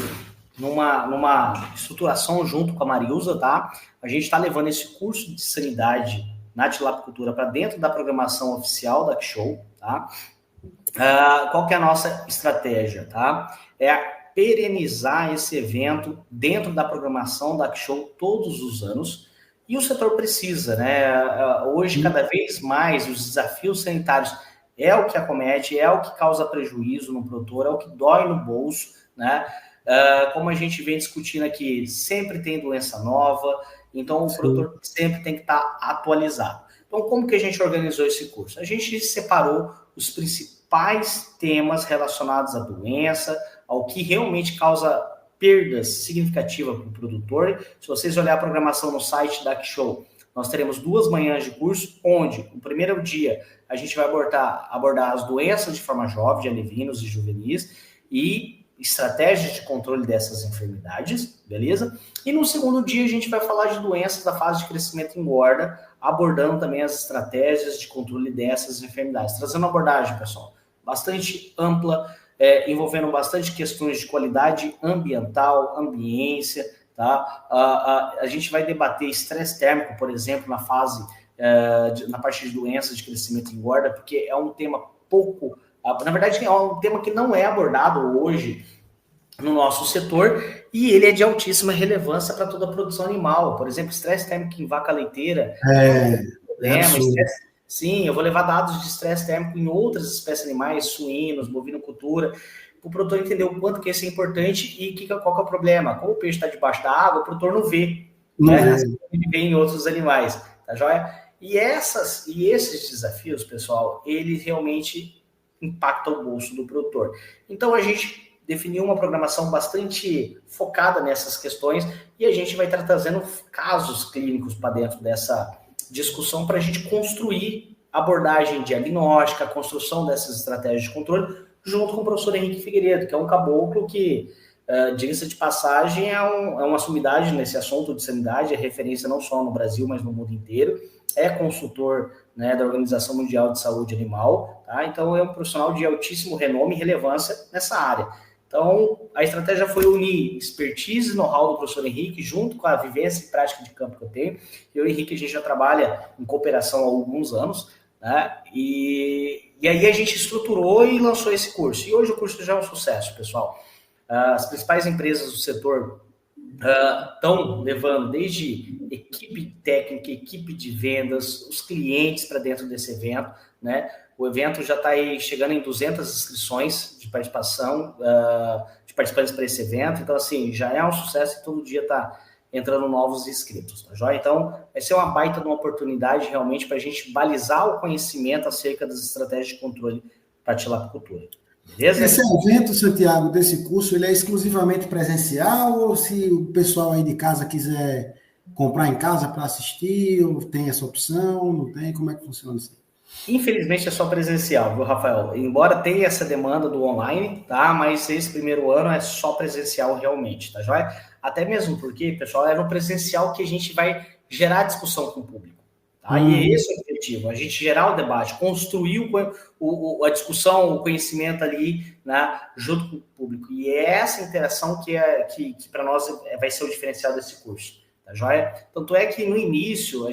numa estruturação junto com a Marilza, tá? A gente está levando esse curso de sanidade na tilapicultura para dentro da programação oficial da AquiShow, tá? Qual que é a nossa estratégia, tá? É perenizar esse evento dentro da programação da AquiShow todos os anos, E o setor precisa, né? Hoje, cada vez mais, os desafios sanitários é o que acomete, é o que causa prejuízo no produtor, é o que dói no bolso, né? Como a gente vem discutindo aqui, sempre tem doença nova, então o produtor sempre tem que estar atualizado. Então, como que a gente organizou esse curso? A gente separou os principais temas relacionados à doença, ao que realmente causa perdas significativas para o produtor. Se vocês olharem a programação no site da Show, nós teremos 2 manhãs de curso, onde, no primeiro dia, a gente vai abordar as doenças de forma jovem, de alevinos e juvenis, e estratégias de controle dessas enfermidades, beleza? E no segundo dia, a gente vai falar de doenças da fase de crescimento e engorda, abordando também as estratégias de controle dessas enfermidades, trazendo uma abordagem, pessoal, bastante ampla, envolvendo bastante questões de qualidade ambiental, ambiência, tá? A gente vai debater estresse térmico, por exemplo, na fase, na parte de doenças de crescimento e engorda, porque é um tema pouco, na verdade, é um tema que não é abordado hoje no nosso setor, e ele é de altíssima relevância para toda a produção animal. Por exemplo, estresse térmico em vaca leiteira, sim, eu vou levar dados de estresse térmico em outras espécies animais, suínos, bovinocultura, para o produtor entender o quanto que isso é importante e qual que é o problema. Como o peixe está debaixo da água, o produtor não vê. Ele vê em outros animais, tá joia? E esses desafios, pessoal, eles realmente impactam o bolso do produtor. Então, a gente definiu uma programação bastante focada nessas questões e a gente vai estar trazendo casos clínicos para dentro dessa discussão para a gente construir abordagem diagnóstica, a construção dessas estratégias de controle, junto com o professor Henrique Figueiredo, que é um caboclo que, diga-se de passagem, é uma sumidade nesse assunto de sanidade, é referência não só no Brasil, mas no mundo inteiro, é consultor, né, da Organização Mundial de Saúde Animal, tá? Então é um profissional de altíssimo renome e relevância nessa área. Então, a estratégia foi unir expertise e know-how do professor Henrique, junto com a vivência e prática de campo que eu tenho. Eu e o Henrique, a gente já trabalha em cooperação há alguns anos, né? E aí a gente estruturou e lançou esse curso. E hoje o curso já é um sucesso, pessoal. As principais empresas do setor estão levando desde equipe técnica, equipe de vendas, os clientes para dentro desse evento, né? O evento já está aí chegando em 200 inscrições de participação, de participantes para esse evento. Então, assim, já é um sucesso e todo dia está entrando novos inscritos, tá joia? Então, vai ser uma baita de uma oportunidade realmente para a gente balizar o conhecimento acerca das estratégias de controle para a tilapicultura. Beleza? Esse evento, Santiago, desse curso, ele é exclusivamente presencial ou se o pessoal aí de casa quiser comprar em casa para assistir, ou tem essa opção, não tem? Como é que funciona isso? Infelizmente é só presencial, viu, Rafael? Embora tenha essa demanda do online, tá? Mas esse primeiro ano é só presencial realmente, tá joia? Até mesmo porque, pessoal, é no presencial que a gente vai gerar discussão com o público. Tá? E é esse o objetivo, a gente gerar o debate, construir a discussão, o conhecimento ali, né, junto com o público. E é essa interação que para nós vai ser o diferencial desse curso, tá joia? Tanto é que no início,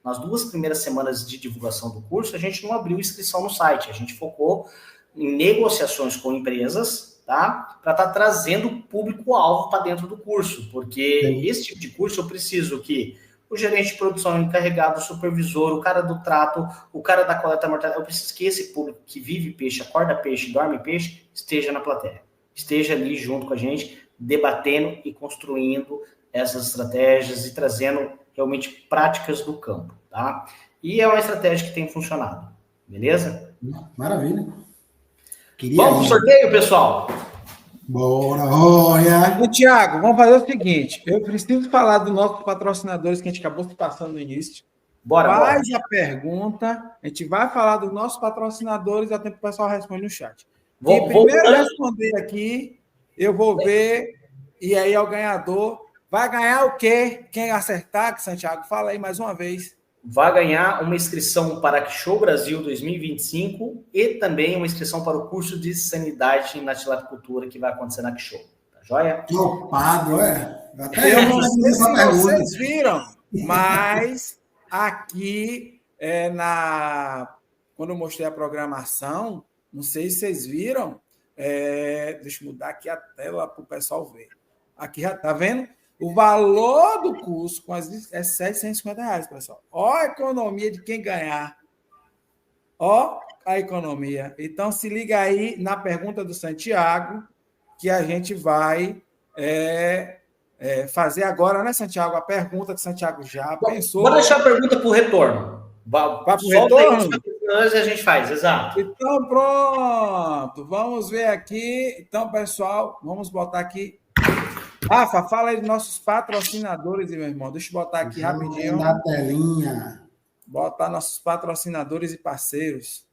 nas 2 primeiras semanas de divulgação do curso, a gente não abriu inscrição no site, a gente focou em negociações com empresas, tá? Para estar trazendo público-alvo para dentro do curso, porque esse tipo de curso eu preciso que o gerente de produção, o encarregado, o supervisor, o cara do trato, o cara da coleta mortalidade, eu preciso que esse público que vive peixe, acorda peixe, dorme peixe, esteja na plateia, esteja ali junto com a gente, debatendo e construindo essas estratégias e trazendo realmente práticas do campo, tá? E é uma estratégia que tem funcionado, beleza? Maravilha. Vamos pro sorteio, pessoal? Bora, olha! Tiago, vamos fazer o seguinte, eu preciso falar dos nossos patrocinadores que a gente acabou se passando no início. Bora. A pergunta, a gente vai falar dos nossos patrocinadores, até que o pessoal responde no chat. Primeiro responder aqui, eu vou ver, e aí é o ganhador. Vai ganhar o quê? Quem acertar, Santiago, fala aí mais uma vez. Vai ganhar uma inscrição para a Show Brasil 2025 e também uma inscrição para o curso de sanidade na tilapicultura que vai acontecer na Show. Tá joia? Topado, é? Eu não sei se vocês viram, mas aqui, quando eu mostrei a programação, não sei se vocês viram, deixa eu mudar aqui a tela para o pessoal ver. Aqui, tá vendo? O valor do curso é R$750, pessoal. Ó a economia de quem ganhar. Ó a economia. Então, se liga aí na pergunta do Santiago, que a gente vai fazer agora, né, Santiago? A pergunta que Santiago já pensou. Vou deixar a pergunta para o retorno. Para o retorno? Aí a gente faz, exato. Então, pronto. Vamos ver aqui. Então, pessoal, vamos botar aqui. Rafa, fala aí dos nossos patrocinadores, meu irmão. Deixa eu botar aqui rapidinho. Na telinha. Botar nossos patrocinadores e parceiros.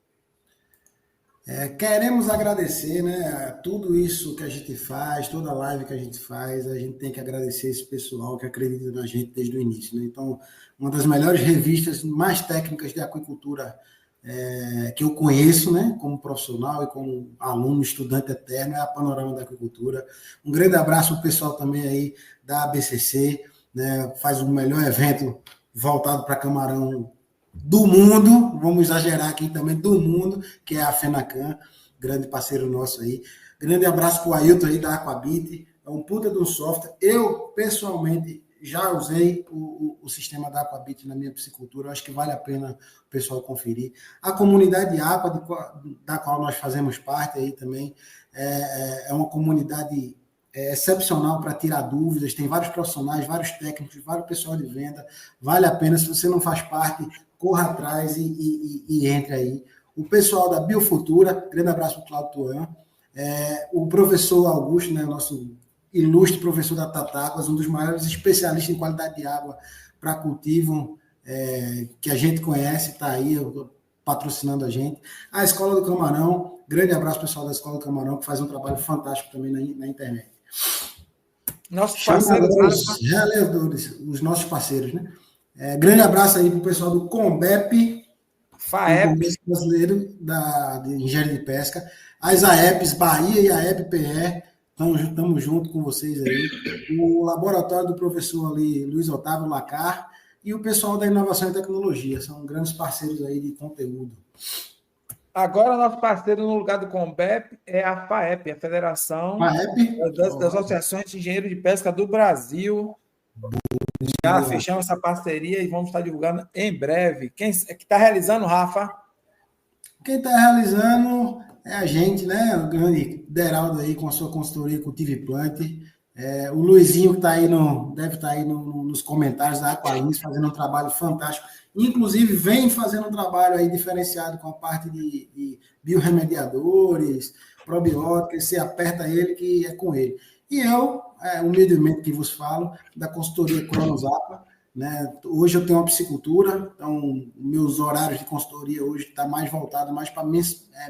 Queremos agradecer, né, tudo isso que a gente faz, toda a live que a gente faz, a gente tem que agradecer esse pessoal que acredita na gente desde o início, né? Então, uma das melhores revistas mais técnicas de aquicultura que eu conheço, né, como profissional e como aluno, estudante eterno, é a Panorama da Aquicultura. Um grande abraço ao pessoal também aí da ABCC, né, faz o melhor evento voltado para camarão do mundo, vamos exagerar aqui também, do mundo, que é a FENACAN, grande parceiro nosso aí. Grande abraço para o Ailton aí da Aquabit, é um puta de um software. Eu, pessoalmente, já usei o sistema da Aquabit na minha piscicultura, eu acho que vale a pena o pessoal conferir. A comunidade Aqua, da qual nós fazemos parte aí também, é uma comunidade excepcional para tirar dúvidas, tem vários profissionais, vários técnicos, vários pessoal de venda, vale a pena, se você não faz parte, corra atrás e entre aí. O pessoal da Biofutura, grande abraço para o Claudio Tuan, o professor Augusto, né, nosso ilustre professor da Tatáguas, um dos maiores especialistas em qualidade de água para cultivo que a gente conhece, está aí patrocinando a gente. A Escola do Camarão, grande abraço pessoal da Escola do Camarão, que faz um trabalho fantástico também na internet. Nossos parceiros, os nossos parceiros, né? Grande abraço aí para o pessoal do Combep, FAEP brasileiro de engenharia de pesca, as AEPs Bahia e a AEP PE, estamos junto com vocês aí, o laboratório do professor ali, Luiz Otávio Lacar, e o pessoal da Inovação e Tecnologia, são grandes parceiros aí de conteúdo. Agora, nosso parceiro no lugar do Combep é a FAEP, a Federação das Associações de Engenheiros de Pesca do Brasil. Já fechamos essa parceria e vamos estar divulgando em breve. Quem está realizando, Rafa? Quem está realizando é a gente, né? O grande Deraldo aí com a sua consultoria Cultiviplant. O Luizinho que está aí deve estar aí nos comentários da Aqualins, fazendo um trabalho fantástico. Inclusive, vem fazendo um trabalho aí diferenciado com a parte de biorremediadores, probióticos. Você aperta ele que é com ele. E eu, humildemente que vos falo, da consultoria Cronos Aqua, né? Hoje eu tenho uma piscicultura, então meus horários de consultoria hoje está mais voltado mais para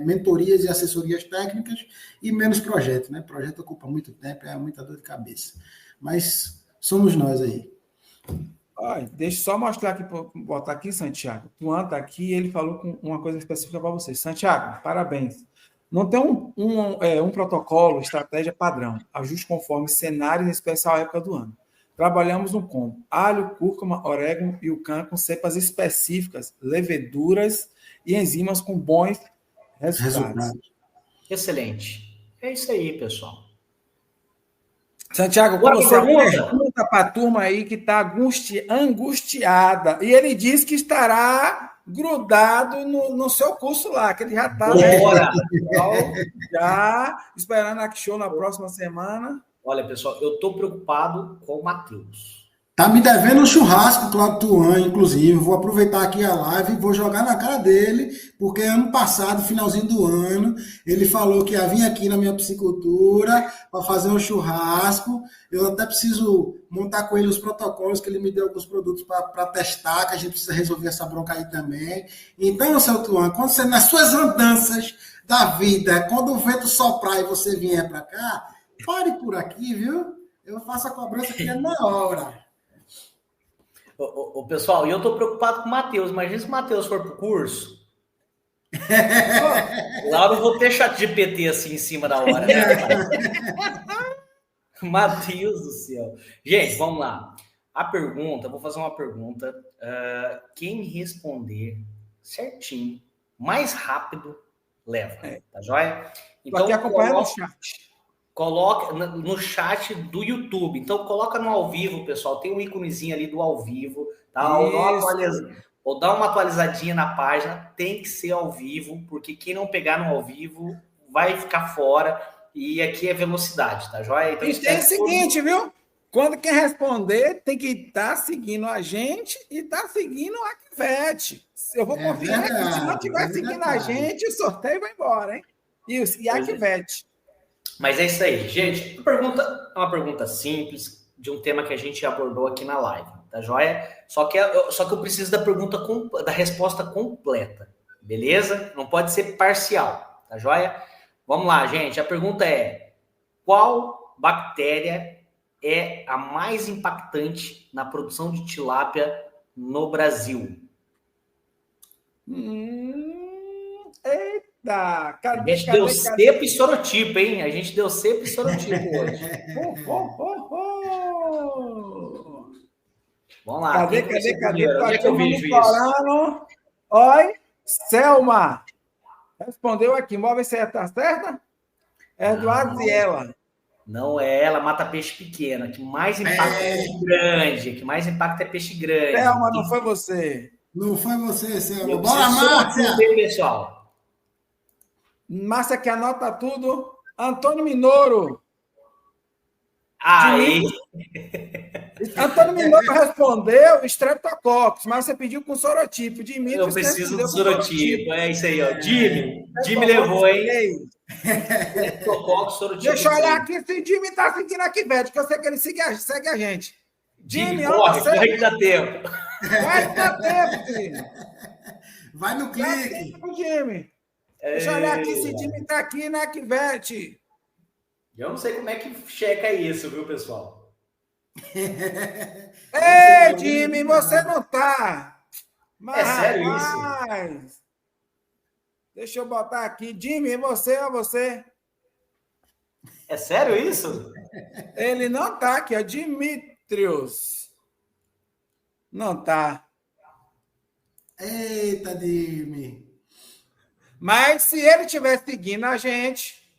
mentorias e assessorias técnicas e menos projeto, né? Projeto ocupa muito tempo, é muita dor de cabeça. Mas somos nós aí. Deixa eu só mostrar aqui, botar aqui, Santiago. O Tuan está aqui, ele falou com uma coisa específica para vocês. Santiago, parabéns. Não tem um protocolo, estratégia padrão, ajuste conforme cenário e especial época do ano. Trabalhamos no combo alho, cúrcuma, orégano e o can com cepas específicas, leveduras e enzimas com bons resultados. Excelente. É isso aí, pessoal. Santiago, como você pergunta para a turma aí que está angustiada. E ele diz que estará grudado no seu curso lá, que ele já está já esperando a show na próxima semana. Olha, pessoal, eu estou preocupado com o Matheus. Tá me devendo um churrasco, Claudio Tuan, inclusive. Vou aproveitar aqui a live e vou jogar na cara dele, porque ano passado, finalzinho do ano, ele falou que ia vir aqui na minha piscicultura para fazer um churrasco. Eu até preciso montar com ele os protocolos, que ele me deu alguns produtos para testar, que a gente precisa resolver essa bronca aí também. Então, seu Tuan, quando você, nas suas andanças da vida, quando o vento soprar e você vier para cá, pare por aqui, viu? Eu faço a cobrança aqui na hora. Pessoal, eu estou preocupado com o Matheus. Imagina se o Matheus for para o curso. Lá eu não vou ter chat GPT assim em cima da hora. Né? Matheus do céu. Gente, vamos lá. Vou fazer uma pergunta. Quem responder certinho, mais rápido, leva. Tá joia? Então, aqui acompanhando o chat. coloca no chat do YouTube. Então, coloca no ao vivo, pessoal. Tem um íconezinho ali do ao vivo, tá? Ou dá uma atualizadinha na página. Tem que ser ao vivo, porque quem não pegar no ao vivo vai ficar fora. E aqui é velocidade, tá joia? Então, e tem o seguinte, viu? Quando quem responder tem que estar seguindo a gente e estar seguindo a Aquivete. Eu vou confiar aqui. Se não estiver seguindo a gente, o sorteio vai embora, hein? E a Aquivete. Mas é isso aí, gente. Uma pergunta simples de um tema que a gente abordou aqui na live, tá joia? Só que eu preciso da resposta completa, beleza? Não pode ser parcial, tá joia? Vamos lá, gente. A pergunta é: qual bactéria é a mais impactante na produção de tilápia no Brasil? Eita! A gente deu cepo e sorotipo, hein? A gente deu cepo e sorotipo hoje. Vamos lá. Cadê? Onde é que eu vejo isso? Oi, Selma. Respondeu aqui. Vamos ver se ela está certa? É do Aziela. Não é ela, mata peixe pequeno. Que mais impacta é peixe grande. Que mais impacta é peixe grande. Selma, não foi você. Não foi você, Selma. Bora, Márcia! Pessoal. Márcia que anota tudo. Antônio Minoro. Aí. Antônio Minoro respondeu Streptococcus, mas você pediu com sorotipo. Eu preciso do sorotipo. É isso aí, ó. Jimmy levou, hein? Streptococcus, sorotipo. Deixa eu olhar aqui se o Jimmy está seguindo aqui, Vete, que eu sei que ele segue a gente. Jimmy, corre que dá tempo. Vai dar tempo, filho. Vai no clique. Tempo, Jimmy. Deixa eu olhar aqui se o Jimmy está aqui, né, Kivete? Eu não sei como é que checa isso, viu, pessoal? Ei, Jimmy, você não tá. Mas, é sério isso? Deixa eu botar aqui. Jimmy, você ou você? É sério isso? Ele não tá aqui, ó. Dimitrios. Não tá. Eita, Jimmy. Mas se ele estiver seguindo a gente,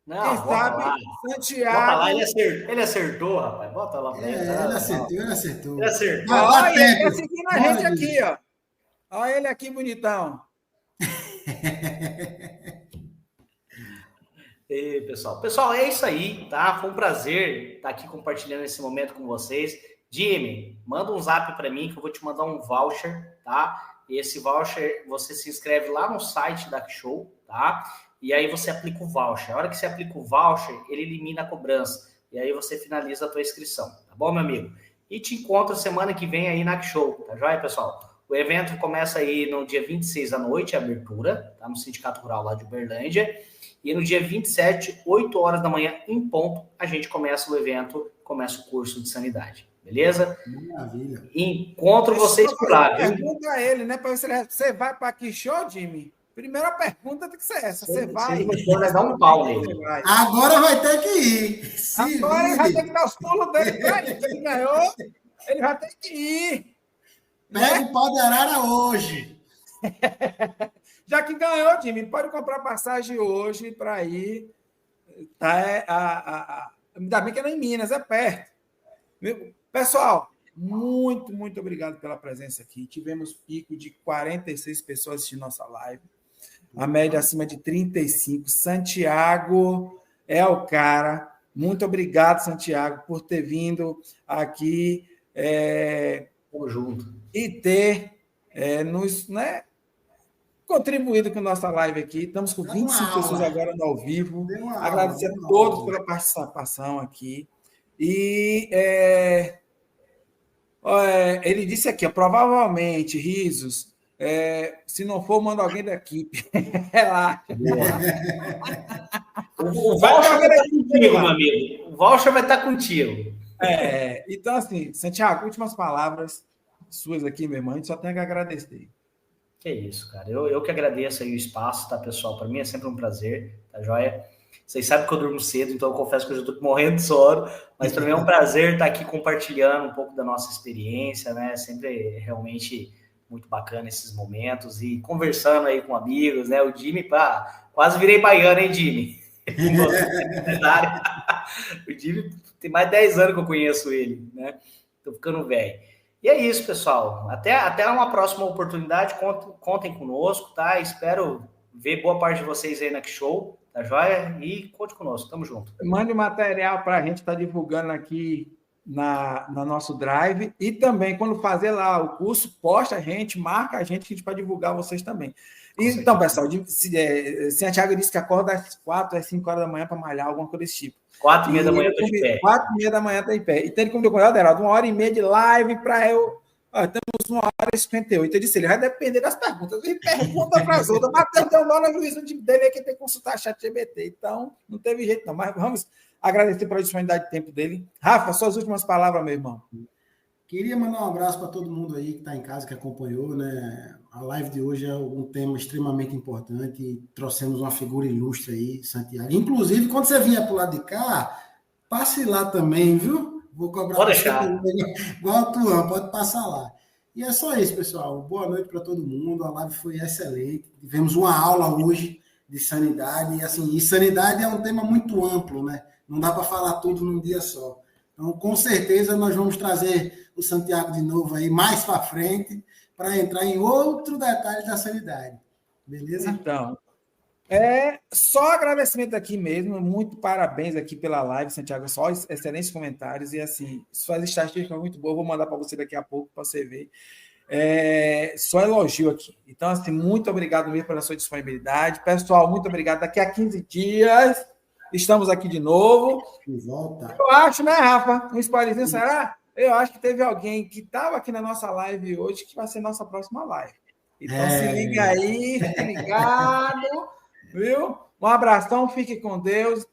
não, quem sabe, lá. Santiago... Bota lá, ele acertou, rapaz. Bota lá pra ele. Ele acertou. Olha, ele tá seguindo a gente aqui, ó. Olha ele aqui, bonitão. E pessoal. Pessoal, é isso aí, tá? Foi um prazer estar aqui compartilhando esse momento com vocês. Jimmy, manda um zap para mim que eu vou te mandar um voucher, tá? E esse voucher, você se inscreve lá no site da Show, tá? E aí você aplica o voucher. A hora que você aplica o voucher, ele elimina a cobrança. E aí você finaliza a tua inscrição, tá bom, meu amigo? E te encontro semana que vem aí na Show, tá joia, pessoal? O evento começa aí no dia 26 à noite, a abertura, tá? No Sindicato Rural lá de Uberlândia. E no dia 27, 8 horas da manhã, em ponto, a gente começa o evento, começa o curso de sanidade. Beleza? Maravilha. Encontro vocês por lá, viu? Pergunta a ele, né? Para ver se você vai para que show, Jimmy? Primeira pergunta tem que ser essa. Você vai? Vai dar um pau nele. Agora vai ter que ir. Agora ele vai ter que dar os pulos dele para ele. Ele ganhou, ele vai ter que ir. Pega o pau de arara hoje. Já que ganhou, Jimmy, pode comprar passagem hoje para ir. Tá, ainda bem que é em Minas, é perto. Pessoal, muito obrigado pela presença aqui. Tivemos pico de 46 pessoas assistindo nossa live. A média acima de 35. Santiago é o cara. Muito obrigado, Santiago, por ter vindo aqui Tamo junto. e ter nos contribuído com a nossa live aqui. Estamos com 25 pessoas agora no ao vivo. Agradecer a todos pela participação aqui. E ele disse aqui, provavelmente, risos, se não for, manda alguém da equipe. Relaxa. O voucher vai estar contigo, meu amigo. O voucher vai estar contigo. Então, assim, Santiago, últimas palavras suas aqui, meu irmão. A gente só tem que agradecer. Que isso, cara. Eu que agradeço aí o espaço, tá, pessoal? Para mim é sempre um prazer, tá joia? Vocês sabem que eu durmo cedo, então eu confesso que eu já estou morrendo de sono, mas para mim é um prazer estar aqui compartilhando um pouco da nossa experiência, né? Sempre realmente muito bacana esses momentos e conversando aí com amigos, né? O Jimmy, quase virei baiano, hein, Jimmy? O Divi tem mais de 10 anos que eu conheço ele, né? Tô ficando velho. E é isso, pessoal. Até uma próxima oportunidade. Contem conosco, tá? Espero ver boa parte de vocês aí na Show, tá joia? E conte conosco. Tamo junto. Mande material para a gente estar divulgando aqui na nosso Drive. E também, quando fazer lá o curso, posta a gente, marca a gente vai divulgar vocês também. Então, pessoal, Santiago disse que acorda às 4, às 5 horas da manhã para malhar, alguma coisa desse tipo. 4h30 da manhã eu tô de pé. 4h30 da manhã tá em pé. Então, ele convidou com o Aderaldo, 1h30 de live para eu... Temos 1h58. Eu disse, ele vai depender das perguntas. Ele pergunta para as outras. Matheus deu nó no juízo dele que tem que consultar a ChatGPT. Então, não teve jeito não. Mas vamos agradecer pela disponibilidade de tempo dele. Rafa, suas últimas palavras, meu irmão. Queria mandar um abraço para todo mundo aí que está em casa, que acompanhou, né? A live de hoje é um tema extremamente importante e trouxemos uma figura ilustre aí, Santiago. Inclusive, quando você vier para o lado de cá, passe lá também, viu? Vou cobrar pode deixar. Igual a tua, pode passar lá. E é só isso, pessoal. Boa noite para todo mundo. A live foi excelente. Tivemos uma aula hoje de sanidade. E, assim, sanidade é um tema muito amplo, né? Não dá para falar tudo num dia só. Então, com certeza, nós vamos trazer o Santiago de novo aí mais para frente para entrar em outro detalhe da sanidade. Beleza? Então, só agradecimento aqui mesmo. Muito parabéns aqui pela live, Santiago. Só excelentes comentários. E, assim, suas estatísticas muito boas. Vou mandar para você daqui a pouco para você ver. Só elogio aqui. Então, assim, muito obrigado mesmo pela sua disponibilidade. Pessoal, muito obrigado. Daqui a 15 dias... Estamos aqui de novo. Volta. Eu acho, né, Rafa? Um spoilerzinho, será? Eu acho que teve alguém que estava aqui na nossa live hoje que vai ser nossa próxima live. Então, se liga aí, fique ligado, viu? Um abração, fique com Deus.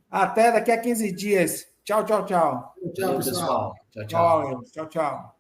Até daqui a 15 dias. Tchau, tchau, tchau. Tchau, pessoal. Tchau, tchau. Tchau, tchau.